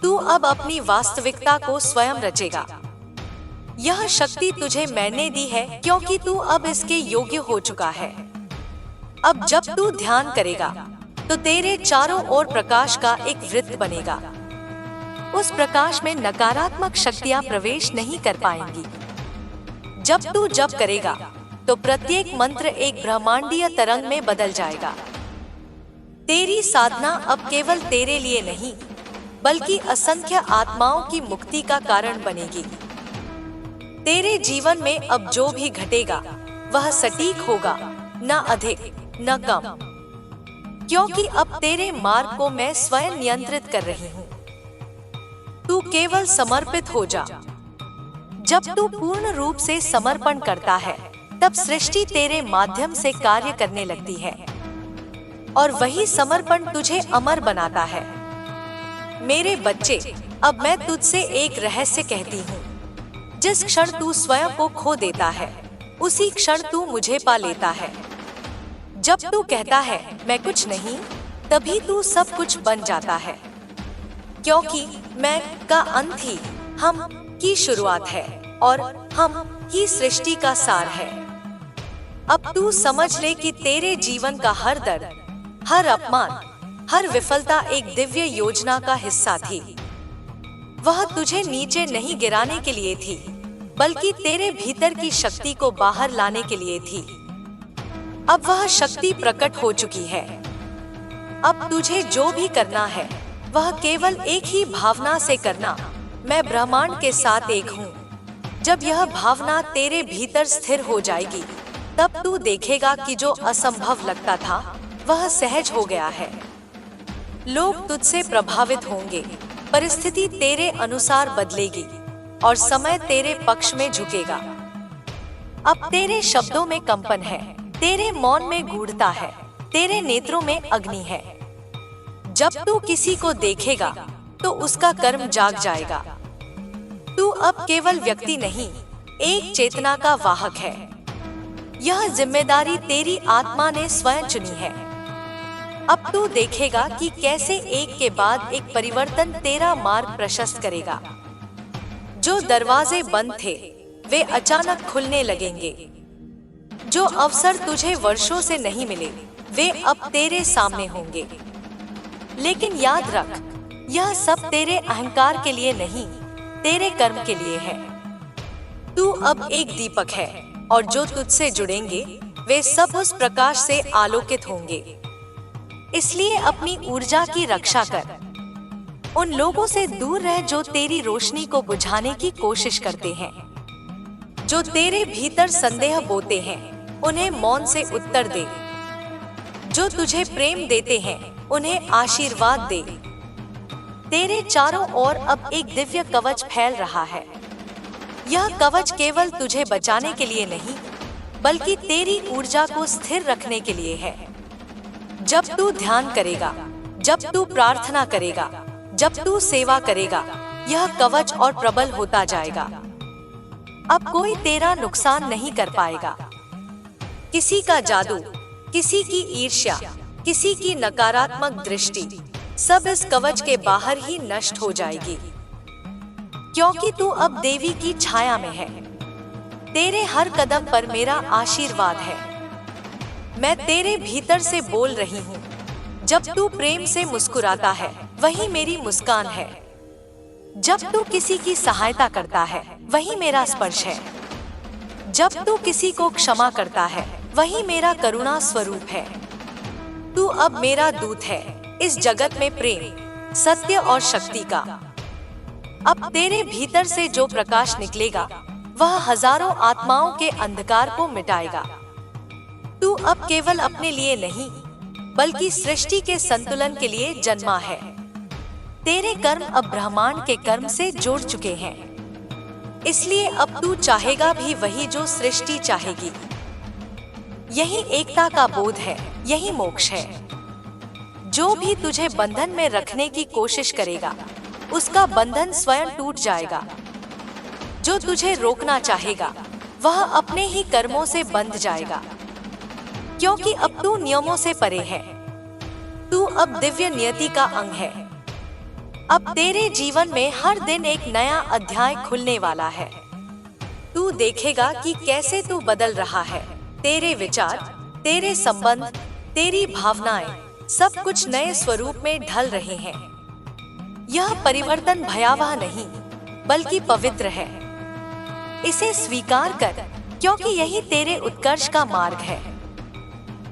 तू अब अपनी वास्तविकता को स्वयं रचेगा। यह शक्ति तुझे मैंने दी है, क्योंकि तू अब इसके योग्य हो चुका है। अब जब तू ध्यान करेगा तो तेरे चारों ओर प्रकाश का एक वृत्त बनेगा। उस प्रकाश में नकारात्मक शक्तियां प्रवेश नहीं कर पाएंगी। जब तू जप करेगा तो प्रत्येक मंत्र एक ब्रह्मांडीय तरंग में बदल जाएगा। तेरी साधना अब केवल तेरे लिए नहीं, बल्कि असंख्य आत्माओं की मुक्ति का कारण बनेगी। तेरे जीवन में अब जो भी घटेगा वह सटीक होगा, न अधिक न कम, क्योंकि अब तेरे मार्ग को मैं स्वयं नियंत्रित कर रही हूँ। तू केवल समर्पित हो जा। जब तू पूर्ण रूप से समर्पण करता है, तब सृष्टि तेरे माध्यम से कार्य करने लगती है, और वही समर्पण तुझे अमर बनाता है। मेरे बच्चे, अब मैं तुझसे एक रहस्य कहती हूँ। जिस क्षण तू स्वयं को खो देता है, उसी क्षण तू मुझे पा लेता है। जब तू कहता है मैं कुछ नहीं, तभी तू सब कुछ बन जाता है, क्योंकि मैं का अंत ही हम की शुरुआत है, और हम ही सृष्टि का सार है। अब तू समझ ले कि तेरे जीवन का हर दर्द, हर अपमान, हर विफलता एक दिव्य योजना का हिस्सा थी। वह तुझे नीचे नहीं गिराने के लिए थी, बल्कि तेरे भीतर की शक्ति को बाहर लाने के लिए थी। अब वह शक्ति प्रकट हो चुकी है। अब तुझे जो भी करना है, वह केवल एक ही भावना से करना, मैं ब्रह्मांड के साथ एक हूँ। जब यह भावना तेरे भीतर स्थिर हो जाएगी, तब तू देखेगा कि जो असंभव लगता था, वह सहज हो गया है। लोग तुझसे प्रभावित होंगे, परिस्थिति तेरे अनुसार बदलेगी, और समय तेरे पक्ष में झुकेगा। अब तेरे शब्दों में कंपन है, तेरे मौन में गूढ़ता है, तेरे नेत्रों में अग्नि है। जब तू किसी को देखेगा तो उसका कर्म जाग जाएगा। तू अब केवल व्यक्ति नहीं, एक चेतना का वाहक है। यह जिम्मेदारी तेरी आत्मा ने स्वयं चुनी है। अब तू देखेगा कि कैसे एक के बाद एक परिवर्तन तेरा मार्ग प्रशस्त करेगा। जो दरवाजे बंद थे, वे अचानक खुलने लगेंगे। जो अवसर तुझे वर्षों से नहीं मिले, वे अब तेरे सामने होंगे। लेकिन याद रख, यह सब तेरे अहंकार के लिए नहीं, तेरे कर्म के लिए है। तू अब एक दीपक है, और जो तुझसे जुड़ेंगे वे सब उस प्रकाश से आलोकित होंगे। इसलिए अपनी ऊर्जा की रक्षा कर। उन लोगों से दूर रह जो तेरी रोशनी को बुझाने की कोशिश करते हैं। जो तेरे भीतर संदेह बोते हैं, उन्हें मौन से उत्तर दे। जो तुझे प्रेम देते हैं, उन्हें आशीर्वाद दे। तेरे चारों ओर अब एक दिव्य कवच फैल रहा है। यह कवच केवल तुझे बचाने के लिए नहीं, बल्कि तेरी ऊर्जा को स्थिर रखने के लिए है। जब तू ध्यान करेगा, जब तू प्रार्थना करेगा, जब तू सेवा करेगा, यह कवच और प्रबल होता जाएगा। अब कोई तेरा नुकसान नहीं कर पाएगा। किसी का जादू, किसी की ईर्ष्या, किसी की नकारात्मक दृष्टि सब इस कवच के बाहर ही नष्ट हो जाएगी, क्योंकि तू अब देवी की छाया में है। तेरे हर कदम पर मेरा आशीर्वाद है। मैं तेरे भीतर से बोल रही हूँ। जब तू प्रेम से मुस्कुराता है, वही मेरी मुस्कान है। जब तू किसी की सहायता करता है, वही मेरा स्पर्श है। जब तू किसी को क्षमा करता है, वही मेरा करुणा स्वरूप है। तू अब मेरा दूत है इस जगत में प्रेम, सत्य और शक्ति का। अब तेरे भीतर से जो प्रकाश निकलेगा, वह हजारों आत्माओं के अंधकार को मिटाएगा। तू अब केवल अपने लिए नहीं, बल्कि सृष्टि के संतुलन के लिए जन्मा है। तेरे कर्म अब ब्रह्मांड के कर्म से जुड़ चुके हैं, इसलिए अब तू चाहेगा भी वही जो सृष्टि चाहेगी। यही एकता का बोध है, यही मोक्ष है। जो भी तुझे बंधन में रखने की कोशिश करेगा, उसका बंधन स्वयं टूट जाएगा। जो तुझे रोकना चाहेगा, वह अपने ही कर्मों से बंध जाएगा, क्योंकि अब तू नियमों से परे है। तू अब दिव्य नियति का अंग है। अब तेरे जीवन में हर दिन एक नया अध्याय खुलने वाला है। तू देखेगा कि कैसे तू बदल रहा है। तेरे विचार, तेरे संबंध, तेरी भावनाएं, सब कुछ नए स्वरूप में ढल रहे हैं। यह परिवर्तन भयावह नहीं, बल्कि पवित्र है। इसे स्वीकार कर, क्योंकि यही तेरे उत्कर्ष का मार्ग है।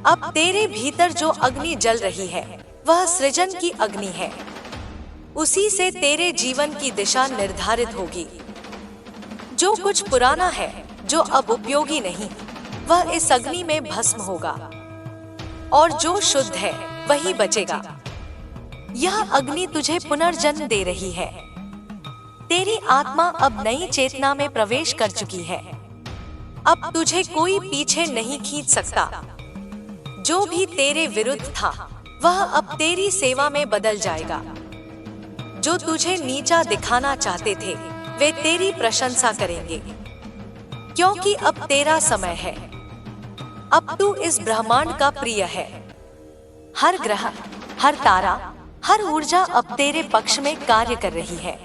अब तेरे भीतर जो अग्नि जल रही है, वह सृजन की अग्नि है। उसी से तेरे जीवन की दिशा निर्धारित होगी। जो कुछ पुराना है, जो अब उपयोगी नहीं, वह इस अग्नि में भस्म होगा, और जो शुद्ध है वही बचेगा। यह अग्नि तुझे पुनर्जन्म दे रही है। तेरी आत्मा अब नई चेतना में प्रवेश कर चुकी है। अब तुझे कोई पीछे नहीं खींच सकता। जो भी तेरे विरुद्ध था, वह अब तेरी सेवा में बदल जाएगा। जो तुझे नीचा दिखाना चाहते थे, वे तेरी प्रशंसा करेंगे, क्योंकि अब तेरा समय है। अब तू इस ब्रह्मांड का प्रिय है। हर ग्रह, हर तारा, हर ऊर्जा अब तेरे पक्ष में कार्य कर रही है।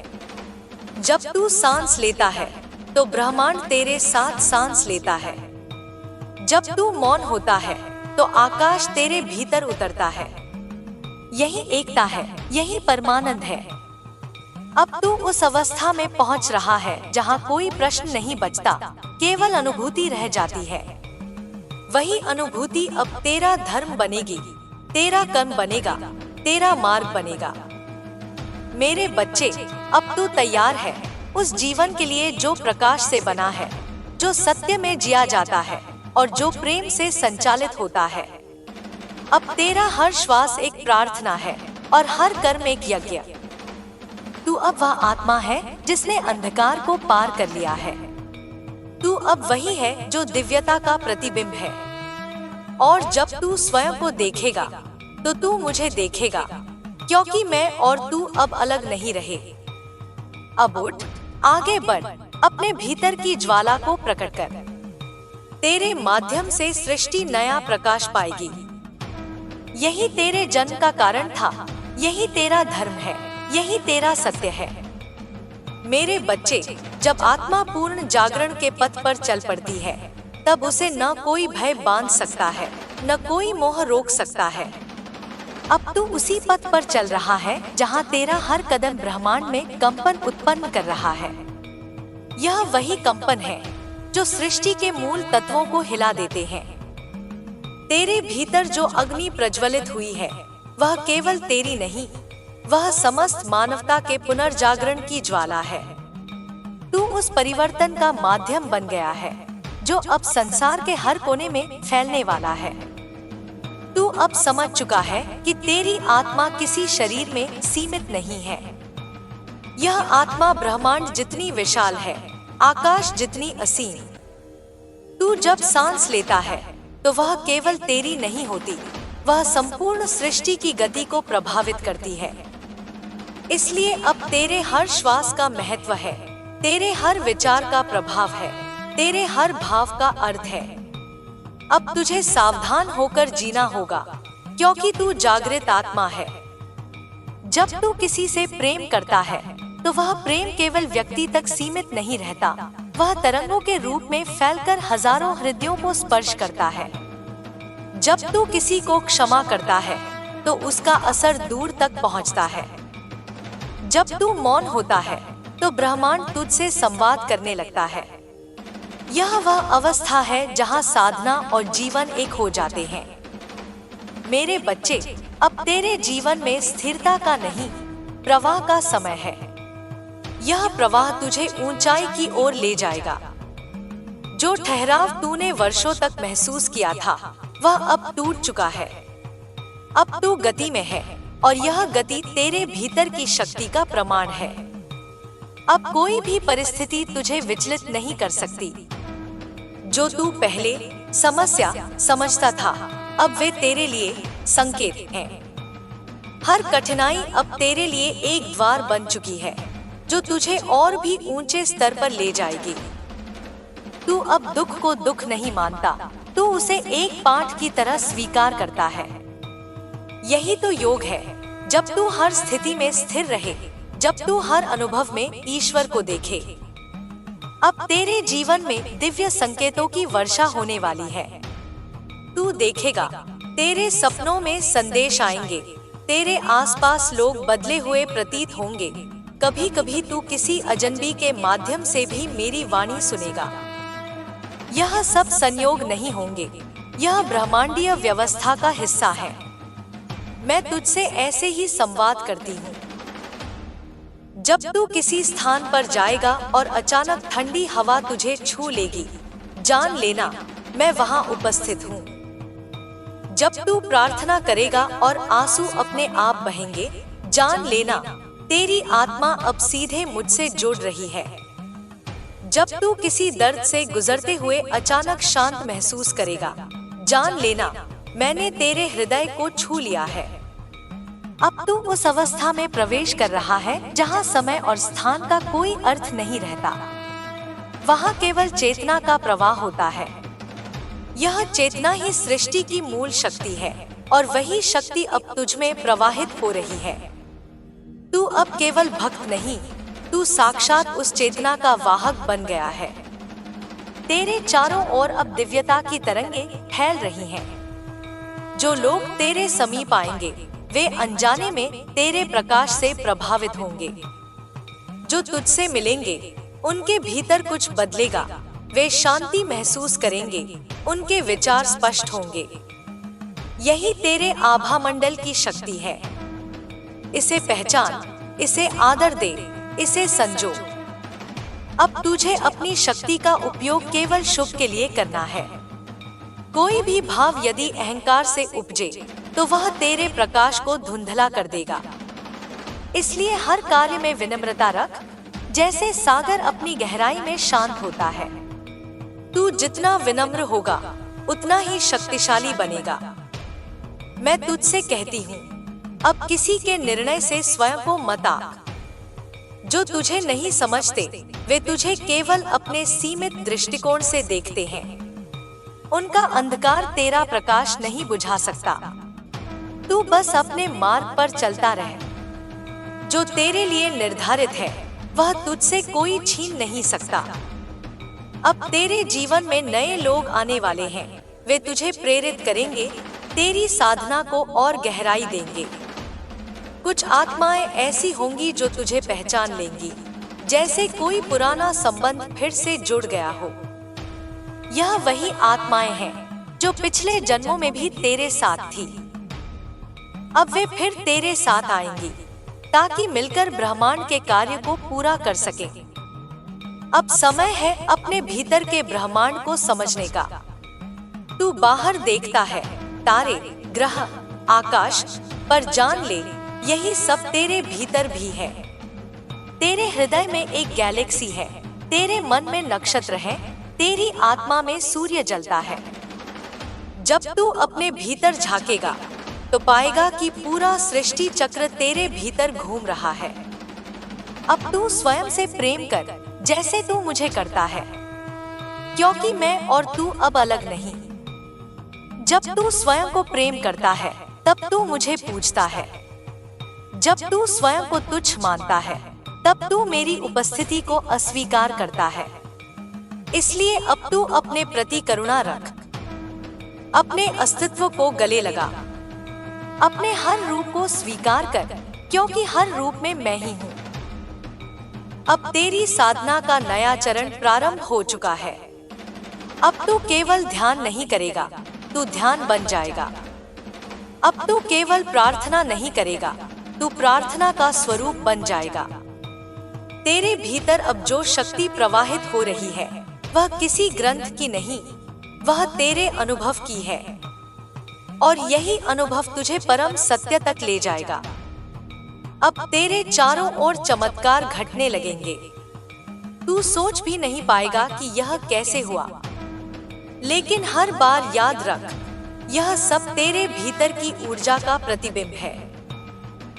जब तू सांस लेता है, तो ब्रह्मांड तेरे साथ सांस लेता है। जब तू मौन होता है, तो आकाश तेरे भीतर उतरता है। यही एकता है, यही परमानंद है। अब तू उस अवस्था में पहुंच रहा है जहां कोई प्रश्न नहीं बचता, केवल अनुभूति रह जाती है। वही अनुभूति अब तेरा धर्म बनेगी, तेरा कर्म बनेगा, तेरा मार्ग बनेगा। मेरे बच्चे, अब तू तैयार है उस जीवन के लिए जो प्रकाश से बना है, जो सत्य में जिया जाता है और जो प्रेम से संचालित होता है। अब तेरा हर श्वास एक प्रार्थना है और हर कर्म एक यज्ञ। तू अब वह आत्मा है जिसने अंधकार को पार कर लिया है। तू अब वही है जो दिव्यता का प्रतिबिंब है। और जब तू स्वयं को देखेगा, तो तू मुझे देखेगा, क्योंकि मैं और तू अब अलग नहीं रहे। अब उठ, आगे बढ़, अपने भीतर की ज्वाला को प्रकट कर। तेरे माध्यम से सृष्टि नया प्रकाश पाएगी। यही तेरे जन्म का कारण था, यही तेरा धर्म है, यही तेरा सत्य है। मेरे बच्चे, जब आत्मा पूर्ण जागरण के पथ पर चल पड़ती है, तब उसे न कोई भय बांध सकता है, न कोई मोह रोक सकता है। अब तू उसी पथ पर चल रहा है जहां तेरा हर कदम ब्रह्मांड में कंपन उत्पन्न कर रहा है। यह वही कंपन है जो सृष्टि के मूल तत्वों को हिला देते हैं। तेरे भीतर जो अग्नि प्रज्वलित हुई है, वह केवल तेरी नहीं, वह समस्त मानवता के पुनर्जागरण की ज्वाला है। तू उस परिवर्तन का माध्यम बन गया है, जो अब संसार के हर कोने में फैलने वाला है। तू अब समझ चुका है कि तेरी आत्मा किसी शरीर में सीमित नहीं है। यह आत्मा ब्रह्मांड जितनी विशाल है, आकाश जितनी असीम। तू जब सांस लेता है, तो वह केवल तेरी नहीं होती, वह संपूर्ण सृष्टि की गति को प्रभावित करती है। इसलिए अब तेरे हर श्वास का महत्व है, तेरे हर विचार का प्रभाव है, तेरे हर भाव का अर्थ है। अब तुझे सावधान होकर जीना होगा, क्योंकि तू जागृत आत्मा है। जब तू किसी से प्रेम करता है तो वह प्रेम केवल व्यक्ति तक सीमित नहीं रहता, वह तरंगों के रूप में फैलकर हजारों हृदयों को स्पर्श करता है। जब तू किसी को क्षमा करता है तो उसका असर दूर तक पहुंचता है। जब तू मौन होता है तो ब्रह्मांड तुझसे संवाद करने लगता है। यह वह अवस्था है जहां साधना और जीवन एक हो जाते हैं। मेरे बच्चे, अब तेरे जीवन में स्थिरता का नहीं, प्रवाह का समय है। यह प्रवाह तुझे ऊंचाई की ओर ले जाएगा। जो ठहराव तूने वर्षों तक महसूस किया था, वह अब टूट चुका है। अब तू गति में है और यह गति तेरे भीतर की शक्ति का प्रमाण है। अब कोई भी परिस्थिति तुझे विचलित नहीं कर सकती। जो तू पहले समस्या समझता था, अब वे तेरे लिए संकेत हैं। हर कठिनाई अब तेरे लिए एक द्वार बन चुकी है जो तुझे और भी ऊंचे स्तर पर ले जाएगी। तू अब दुख को दुख नहीं मानता, तू उसे एक पाठ की तरह स्वीकार करता है। यही तो योग है, जब तू हर स्थिति में स्थिर रहे, जब तू हर अनुभव में ईश्वर को देखे। अब तेरे जीवन में दिव्य संकेतों की वर्षा होने वाली है। तू देखेगा, तेरे सपनों में संदेश आएंगे, तेरे आसपास लोग बदले हुए प्रतीत होंगे। कभी कभी तू किसी अजनबी के माध्यम से भी मेरी वाणी सुनेगा। यह सब संयोग नहीं होंगे, यह ब्रह्मांडीय व्यवस्था का हिस्सा है। मैं तुझसे ऐसे ही संवाद करती हूँ। जब तू किसी स्थान पर जाएगा और अचानक ठंडी हवा तुझे छू लेगी, जान लेना मैं वहाँ उपस्थित हूँ। जब तू प्रार्थना करेगा और आंसू अपने आप बहेंगे, जान लेना तेरी आत्मा अब सीधे मुझसे जुड़ रही है। जब तू किसी दर्द से गुजरते हुए अचानक शांत महसूस करेगा, जान लेना मैंने तेरे हृदय को छू लिया है। अब तू उस अवस्था में प्रवेश कर रहा है जहां समय और स्थान का कोई अर्थ नहीं रहता। वहां केवल चेतना का प्रवाह होता है। यह चेतना ही सृष्टि की मूल शक्ति है और वही शक्ति अब तुझ में प्रवाहित हो रही है। तू अब केवल भक्त नहीं, तू साक्षात उस चेतना का वाहक बन गया है। तेरे चारों ओर अब दिव्यता की तरंगे फैल रही हैं। जो लोग तेरे समीप आएंगे, वे अनजाने में तेरे प्रकाश से प्रभावित होंगे। जो तुझसे मिलेंगे, उनके भीतर कुछ बदलेगा। वे शांति महसूस करेंगे, उनके विचार स्पष्ट होंगे। यही तेरे आभा मंडल की शक्ति है। इसे पहचान, इसे आदर दे, इसे संजो। अब तुझे अपनी शक्ति का उपयोग केवल शुभ के लिए करना है। कोई भी भाव यदि अहंकार से उपजे तो वह तेरे प्रकाश को धुंधला कर देगा। इसलिए हर कार्य में विनम्रता रख, जैसे सागर अपनी गहराई में शांत होता है। तू जितना विनम्र होगा, उतना ही शक्तिशाली बनेगा। मैं तुझसे कहती हूँ, अब किसी के निर्णय से स्वयं को मत आक। जो तुझे नहीं समझते, वे तुझे केवल अपने सीमित दृष्टिकोण से देखते हैं। उनका अंधकार तेरा प्रकाश नहीं बुझा सकता। तू बस अपने मार्ग पर चलता रह। जो तेरे लिए निर्धारित है, वह तुझसे कोई छीन नहीं सकता। अब तेरे जीवन में नए लोग आने वाले हैं। वे तुझे प्रेरित करेंगे, तेरी साधना को और गहराई देंगे। कुछ आत्माएं ऐसी होंगी जो तुझे पहचान लेंगी, जैसे कोई पुराना संबंध फिर से जुड़ गया हो। यह वही आत्माएं हैं जो पिछले जन्मों में भी तेरे साथ थी। अब वे फिर तेरे साथ आएंगी ताकि मिलकर ब्रह्मांड के कार्य को पूरा कर सके। अब समय है अपने भीतर के ब्रह्मांड को समझने का। तू बाहर देखता है तारे, ग्रह, आकाश, पर जान ले यही सब तेरे भीतर भी है। तेरे हृदय में एक गैलेक्सी है, तेरे मन में नक्षत्र है, तेरी आत्मा में सूर्य जलता है। जब तू अपने भीतर झांकेगा तो पाएगा कि पूरा सृष्टि चक्र तेरे भीतर घूम रहा है। अब तू स्वयं से प्रेम कर जैसे तू मुझे करता है, क्योंकि मैं और तू अब अलग नहीं। जब तू स्वयं को प्रेम करता है, तब तू मुझे पूजता है। जब तू स्वयं को तुच्छ मानता है, तब तू मेरी उपस्थिति को अस्वीकार करता है। इसलिए अब तू अपने प्रति करुणा रख, अपने अस्तित्व को गले लगा, अपने हर रूप को स्वीकार कर, क्योंकि हर रूप में मैं ही हूँ। अब तेरी साधना का नया चरण प्रारंभ हो चुका है। अब तू केवल ध्यान नहीं करेगा, तू ध्यान बन जाएगा। अब तू केवल प्रार्थना नहीं करेगा, तू प्रार्थना का स्वरूप बन जाएगा। तेरे भीतर अब जो शक्ति प्रवाहित हो रही है, वह किसी ग्रंथ की नहीं, वह तेरे अनुभव की है। और यही अनुभव तुझे परम सत्य तक ले जाएगा। अब तेरे चारों ओर चमत्कार घटने लगेंगे। तू सोच भी नहीं पाएगा कि यह कैसे हुआ, लेकिन हर बार याद रख, यह सब तेरे भीतर की ऊर्जा का प्रतिबिंब है।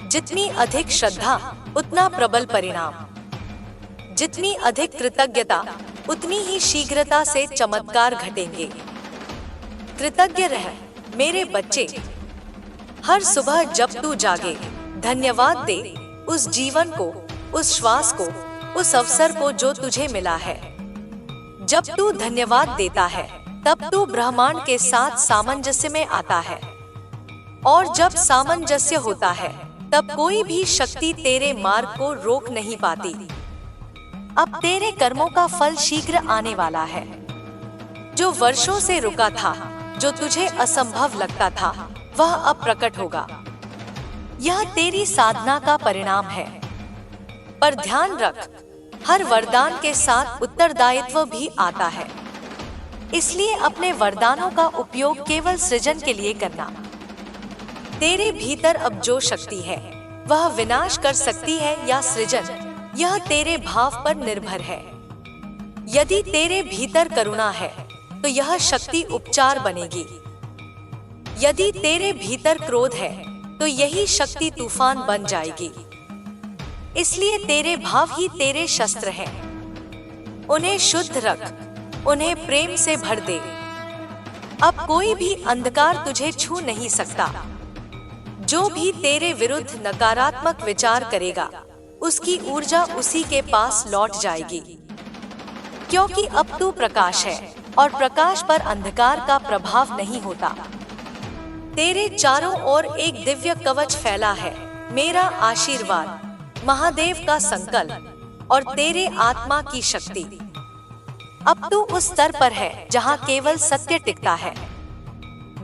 जितनी अधिक श्रद्धा, उतना प्रबल परिणाम। जितनी अधिक कृतज्ञता, उतनी ही शीघ्रता से चमत्कार घटेंगे। कृतज्ञ रह मेरे बच्चे। हर सुबह जब तू जागे, धन्यवाद दे उस जीवन को, उस श्वास को, उस अवसर को जो तुझे मिला है। जब तू धन्यवाद देता है, तब तू ब्रह्मांड के साथ सामंजस्य में आता है। और जब सामंजस्य होता है, तब कोई भी शक्ति तेरे मार्ग को रोक नहीं पाती। अब तेरे कर्मों का फल शीघ्र आने वाला है। जो वर्षों से रुका था, जो तुझे असंभव लगता था, वह अब प्रकट होगा। यह तेरी साधना का परिणाम है। पर ध्यान रख, हर वरदान के साथ उत्तरदायित्व भी आता है। इसलिए अपने वरदानों का उपयोग केवल सृजन के लिए करना। तेरे भीतर अब जो शक्ति है, वह विनाश कर सकती है या सृजन, यह तेरे भाव पर निर्भर है। यदि तेरे भीतर करुणा है, तो यह शक्ति उपचार बनेगी। यदि तेरे भीतर क्रोध है, तो यही शक्ति तूफान बन जाएगी। इसलिए तेरे भाव ही तेरे शस्त्र हैं। उन्हें शुद्ध रख, उन्हें प्रेम से भर दे। अब कोई भी अंधकार तुझे छू नहीं सकता। जो भी तेरे विरुद्ध नकारात्मक विचार करेगा, उसकी ऊर्जा उसी के पास लौट जाएगी। क्योंकि अब तू प्रकाश है, और प्रकाश पर अंधकार का प्रभाव नहीं होता। तेरे चारों ओर एक दिव्य कवच फैला है। मेरा आशीर्वाद, महादेव का संकल्प और तेरे आत्मा की शक्ति। अब तू उस स्तर पर है जहाँ केवल सत्य टिकता है।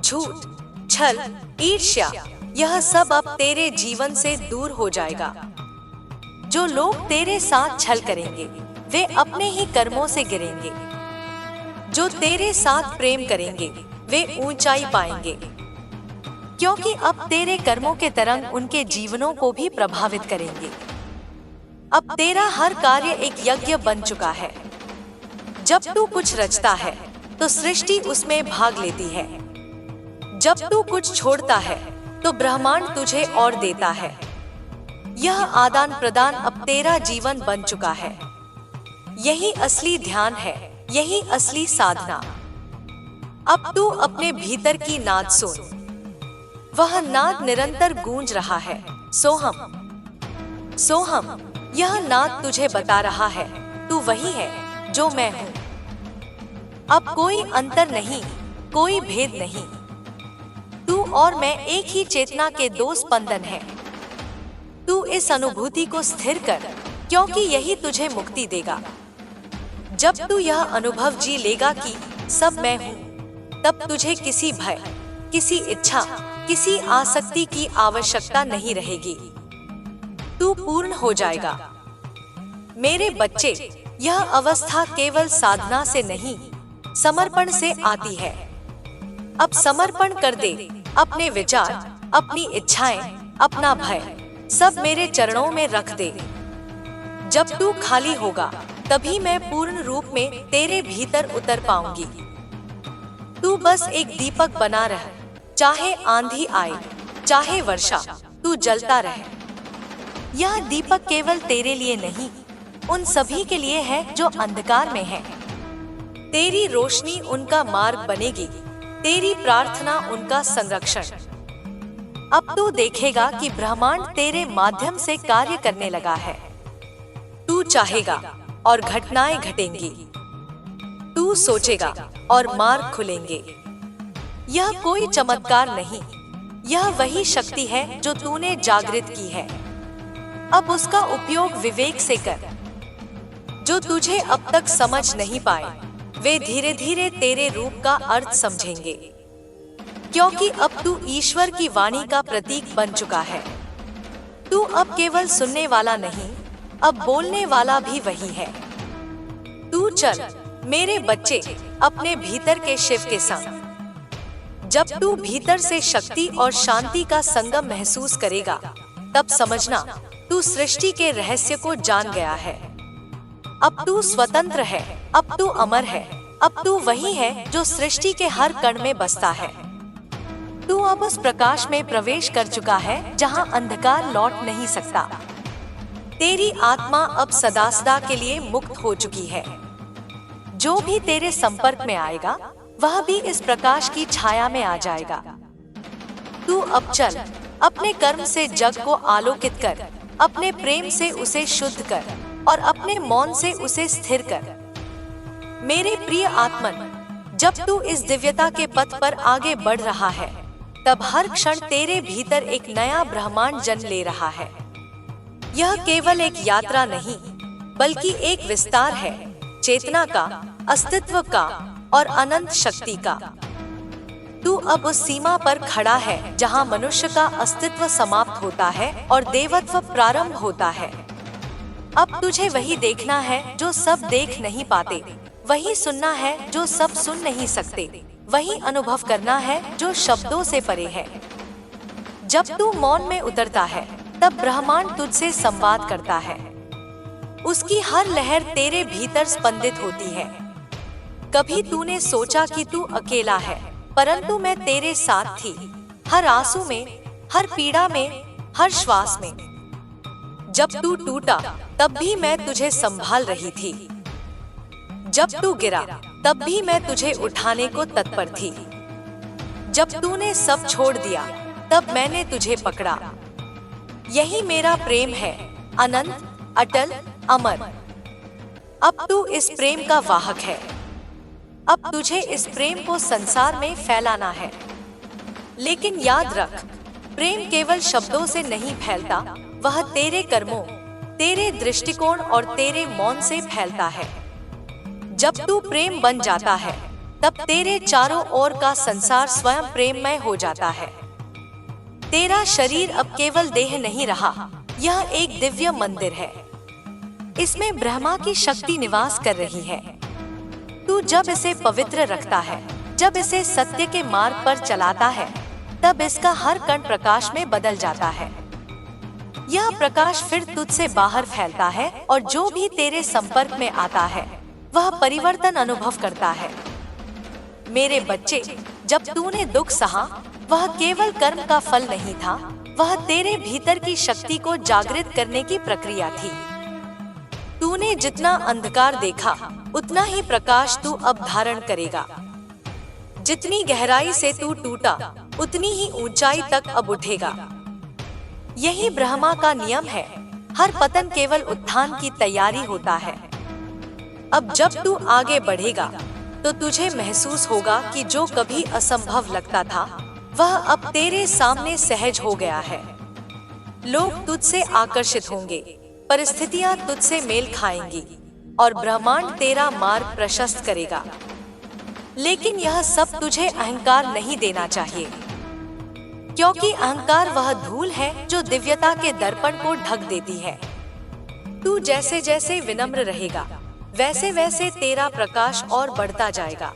झूठ, छल, ईर्ष्या, यह सब अब तेरे जीवन से दूर हो जाएगा। जो लोग तेरे साथ छल करेंगे, वे अपने ही कर्मों से गिरेंगे। जो तेरे साथ प्रेम करेंगे, वे ऊंचाई पाएंगे। क्योंकि अब तेरे कर्मों के तरंग उनके जीवनों को भी प्रभावित करेंगे। अब तेरा हर कार्य एक यज्ञ बन चुका है। जब तू कुछ रचता है, तो सृष्टि उसमें भाग लेती है। जब तू कुछ छोड़ता है, तो ब्रह्मांड तुझे और देता है। यह आदान प्रदान अब तेरा जीवन बन चुका है। यही असली ध्यान है, यही असली साधना। अब तू अपने भीतर की नाद सुन। वह नाद निरंतर गूंज रहा है, सोहम सोहम। यह नाद तुझे बता रहा है, तू वही है जो मैं हूँ। अब कोई अंतर नहीं, कोई भेद नहीं। तू और मैं एक ही चेतना के दो स्पंदन हैं। तू इस अनुभूति को स्थिर कर, क्योंकि यही तुझे मुक्ति देगा। जब तू यह अनुभव जी लेगा कि सब मैं हूँ, तब तुझे किसी भय, किसी इच्छा, किसी आसक्ति की आवश्यकता नहीं रहेगी। तू पूर्ण हो जाएगा। मेरे बच्चे, यह अवस्था केवल साधना से नहीं, समर्पण से आती है। अब समर्पण कर दे अपने विचार, अपनी इच्छाएं, अपना भय, सब मेरे चरणों में रख दे। जब तू खाली होगा, तभी मैं पूर्ण रूप में तेरे भीतर उतर पाऊंगी। तू बस एक दीपक बना रह, चाहे आंधी आए, चाहे वर्षा, तू जलता रह। यह दीपक केवल तेरे लिए नहीं, उन सभी के लिए है जो अंधकार में हैं। तेरी रोशनी उनका मार्ग बनेगी, तेरी प्रार्थना उनका संरक्षण। अब तू देखेगा कि ब्रह्मांड तेरे माध्यम से कार्य करने लगा है। तू चाहेगा और घटनाएं घटेंगी। तू सोचेगा और मार्ग खुलेंगे। यह कोई चमत्कार नहीं, यह वही शक्ति है जो तूने जागृत की है। अब उसका उपयोग विवेक से कर। जो तुझे अब तक समझ नहीं पाए, वे धीरे धीरे तेरे रूप का अर्थ समझेंगे, क्योंकि अब तू ईश्वर की वाणी का प्रतीक बन चुका है। तू अब केवल सुनने वाला नहीं, अब बोलने वाला भी वही है। तू चल मेरे बच्चे अपने भीतर के शिव के संग। जब तू भीतर से शक्ति और शांति का संगम महसूस करेगा, तब समझना तू सृष्टि के रहस्य को जान गया है। अब तू स्वतंत्र है, अब तू अमर है, अब तू वही है जो सृष्टि के हर कण में बसता है। तू अब उस प्रकाश में प्रवेश कर चुका है जहां अंधकार लौट नहीं सकता। तेरी आत्मा अब सदा सदा के लिए मुक्त हो चुकी है। जो भी तेरे संपर्क में आएगा, वह भी इस प्रकाश की छाया में आ जाएगा। तू अब चल अपने कर्म से जग को आलोकित कर, अपने प्रेम से उसे शुद्ध कर और अपने मौन से उसे स्थिर कर। मेरे प्रिय आत्मन, जब तू इस दिव्यता के पथ पर आगे बढ़ रहा है, तब हर क्षण तेरे भीतर एक नया ब्रह्मांड जन्म ले रहा है। यह केवल एक यात्रा नहीं, बल्कि एक विस्तार है, चेतना का, अस्तित्व का और अनंत शक्ति का। तू अब उस सीमा पर खड़ा है जहां मनुष्य का अस्तित्व समाप्त होता है और देवत्व प्रारंभ होता है। अब तुझे वही देखना है जो सब देख नहीं पाते, वही सुनना है जो सब सुन नहीं सकते, वही अनुभव करना है जो शब्दों से परे है। जब तू मौन में उतरता है, तब ब्रह्मांड तुझसे संवाद करता है। उसकी हर लहर तेरे भीतर स्पंदित होती है। कभी तूने सोचा कि तू अकेला है, परंतु मैं तेरे साथ थी, हर आंसू में, हर पीड़ा में, हर श्वास में। जब तू टूटा, तब भी मैं तुझे संभाल रही थी। जब तू गिरा, तब भी मैं तुझे उठाने को तत्पर थी। जब तूने सब छोड़ दिया, तब मैंने तुझे पकड़ा। यही मेरा प्रेम है, अनंत, अटल, अमर। अब तू इस प्रेम का वाहक है। अब तुझे इस प्रेम को संसार में फैलाना है। लेकिन याद रख, प्रेम केवल शब्दों से नहीं फैलता, वह तेरे कर्मों, तेरे दृष्टिकोण और तेरे मौन से फैलता है। जब तू प्रेम बन जाता है, तब तेरे चारों ओर का संसार स्वयं प्रेममय हो जाता है। तेरा शरीर अब केवल देह नहीं रहा, यह एक दिव्य मंदिर है। इसमें ब्रह्मा की शक्ति निवास कर रही है। तू जब इसे पवित्र रखता है, जब इसे सत्य के मार्ग पर चलाता है, तब इसका हर कण प्रकाश में बदल जाता है। यह प्रकाश फिर तुझसे बाहर फैलता है और जो भी तेरे संपर्क में आता है, वह परिवर्तन अनुभव करता है। मेरे बच्चे, जब तूने दुख सहा, वह केवल कर्म का फल नहीं था, वह तेरे भीतर की शक्ति को जागृत करने की प्रक्रिया थी। तूने जितना अंधकार देखा, उतना ही प्रकाश तू अब धारण करेगा। जितनी गहराई से तू टूटा, उतनी ही ऊंचाई तक अब उठेगा। यही ब्रह्मा का नियम है। हर पतन केवल उत्थान की तैयारी होता है। अब जब तू आगे बढ़ेगा, तो तुझे महसूस होगा कि जो कभी असंभव लगता था, वह अब तेरे सामने सहज हो गया है। लोग तुझसे आकर्षित होंगे, परिस्थितियां तुझसे मेल खाएंगी और ब्रह्मांड तेरा मार्ग प्रशस्त करेगा। लेकिन यह सब तुझे अहंकार नहीं देना चाहिए, क्योंकि अहंकार वह धूल है जो दिव्यता के दर्पण को ढक देती है। तू जैसे जैसे विनम्र रहेगा, वैसे वैसे तेरा प्रकाश और बढ़ता जाएगा।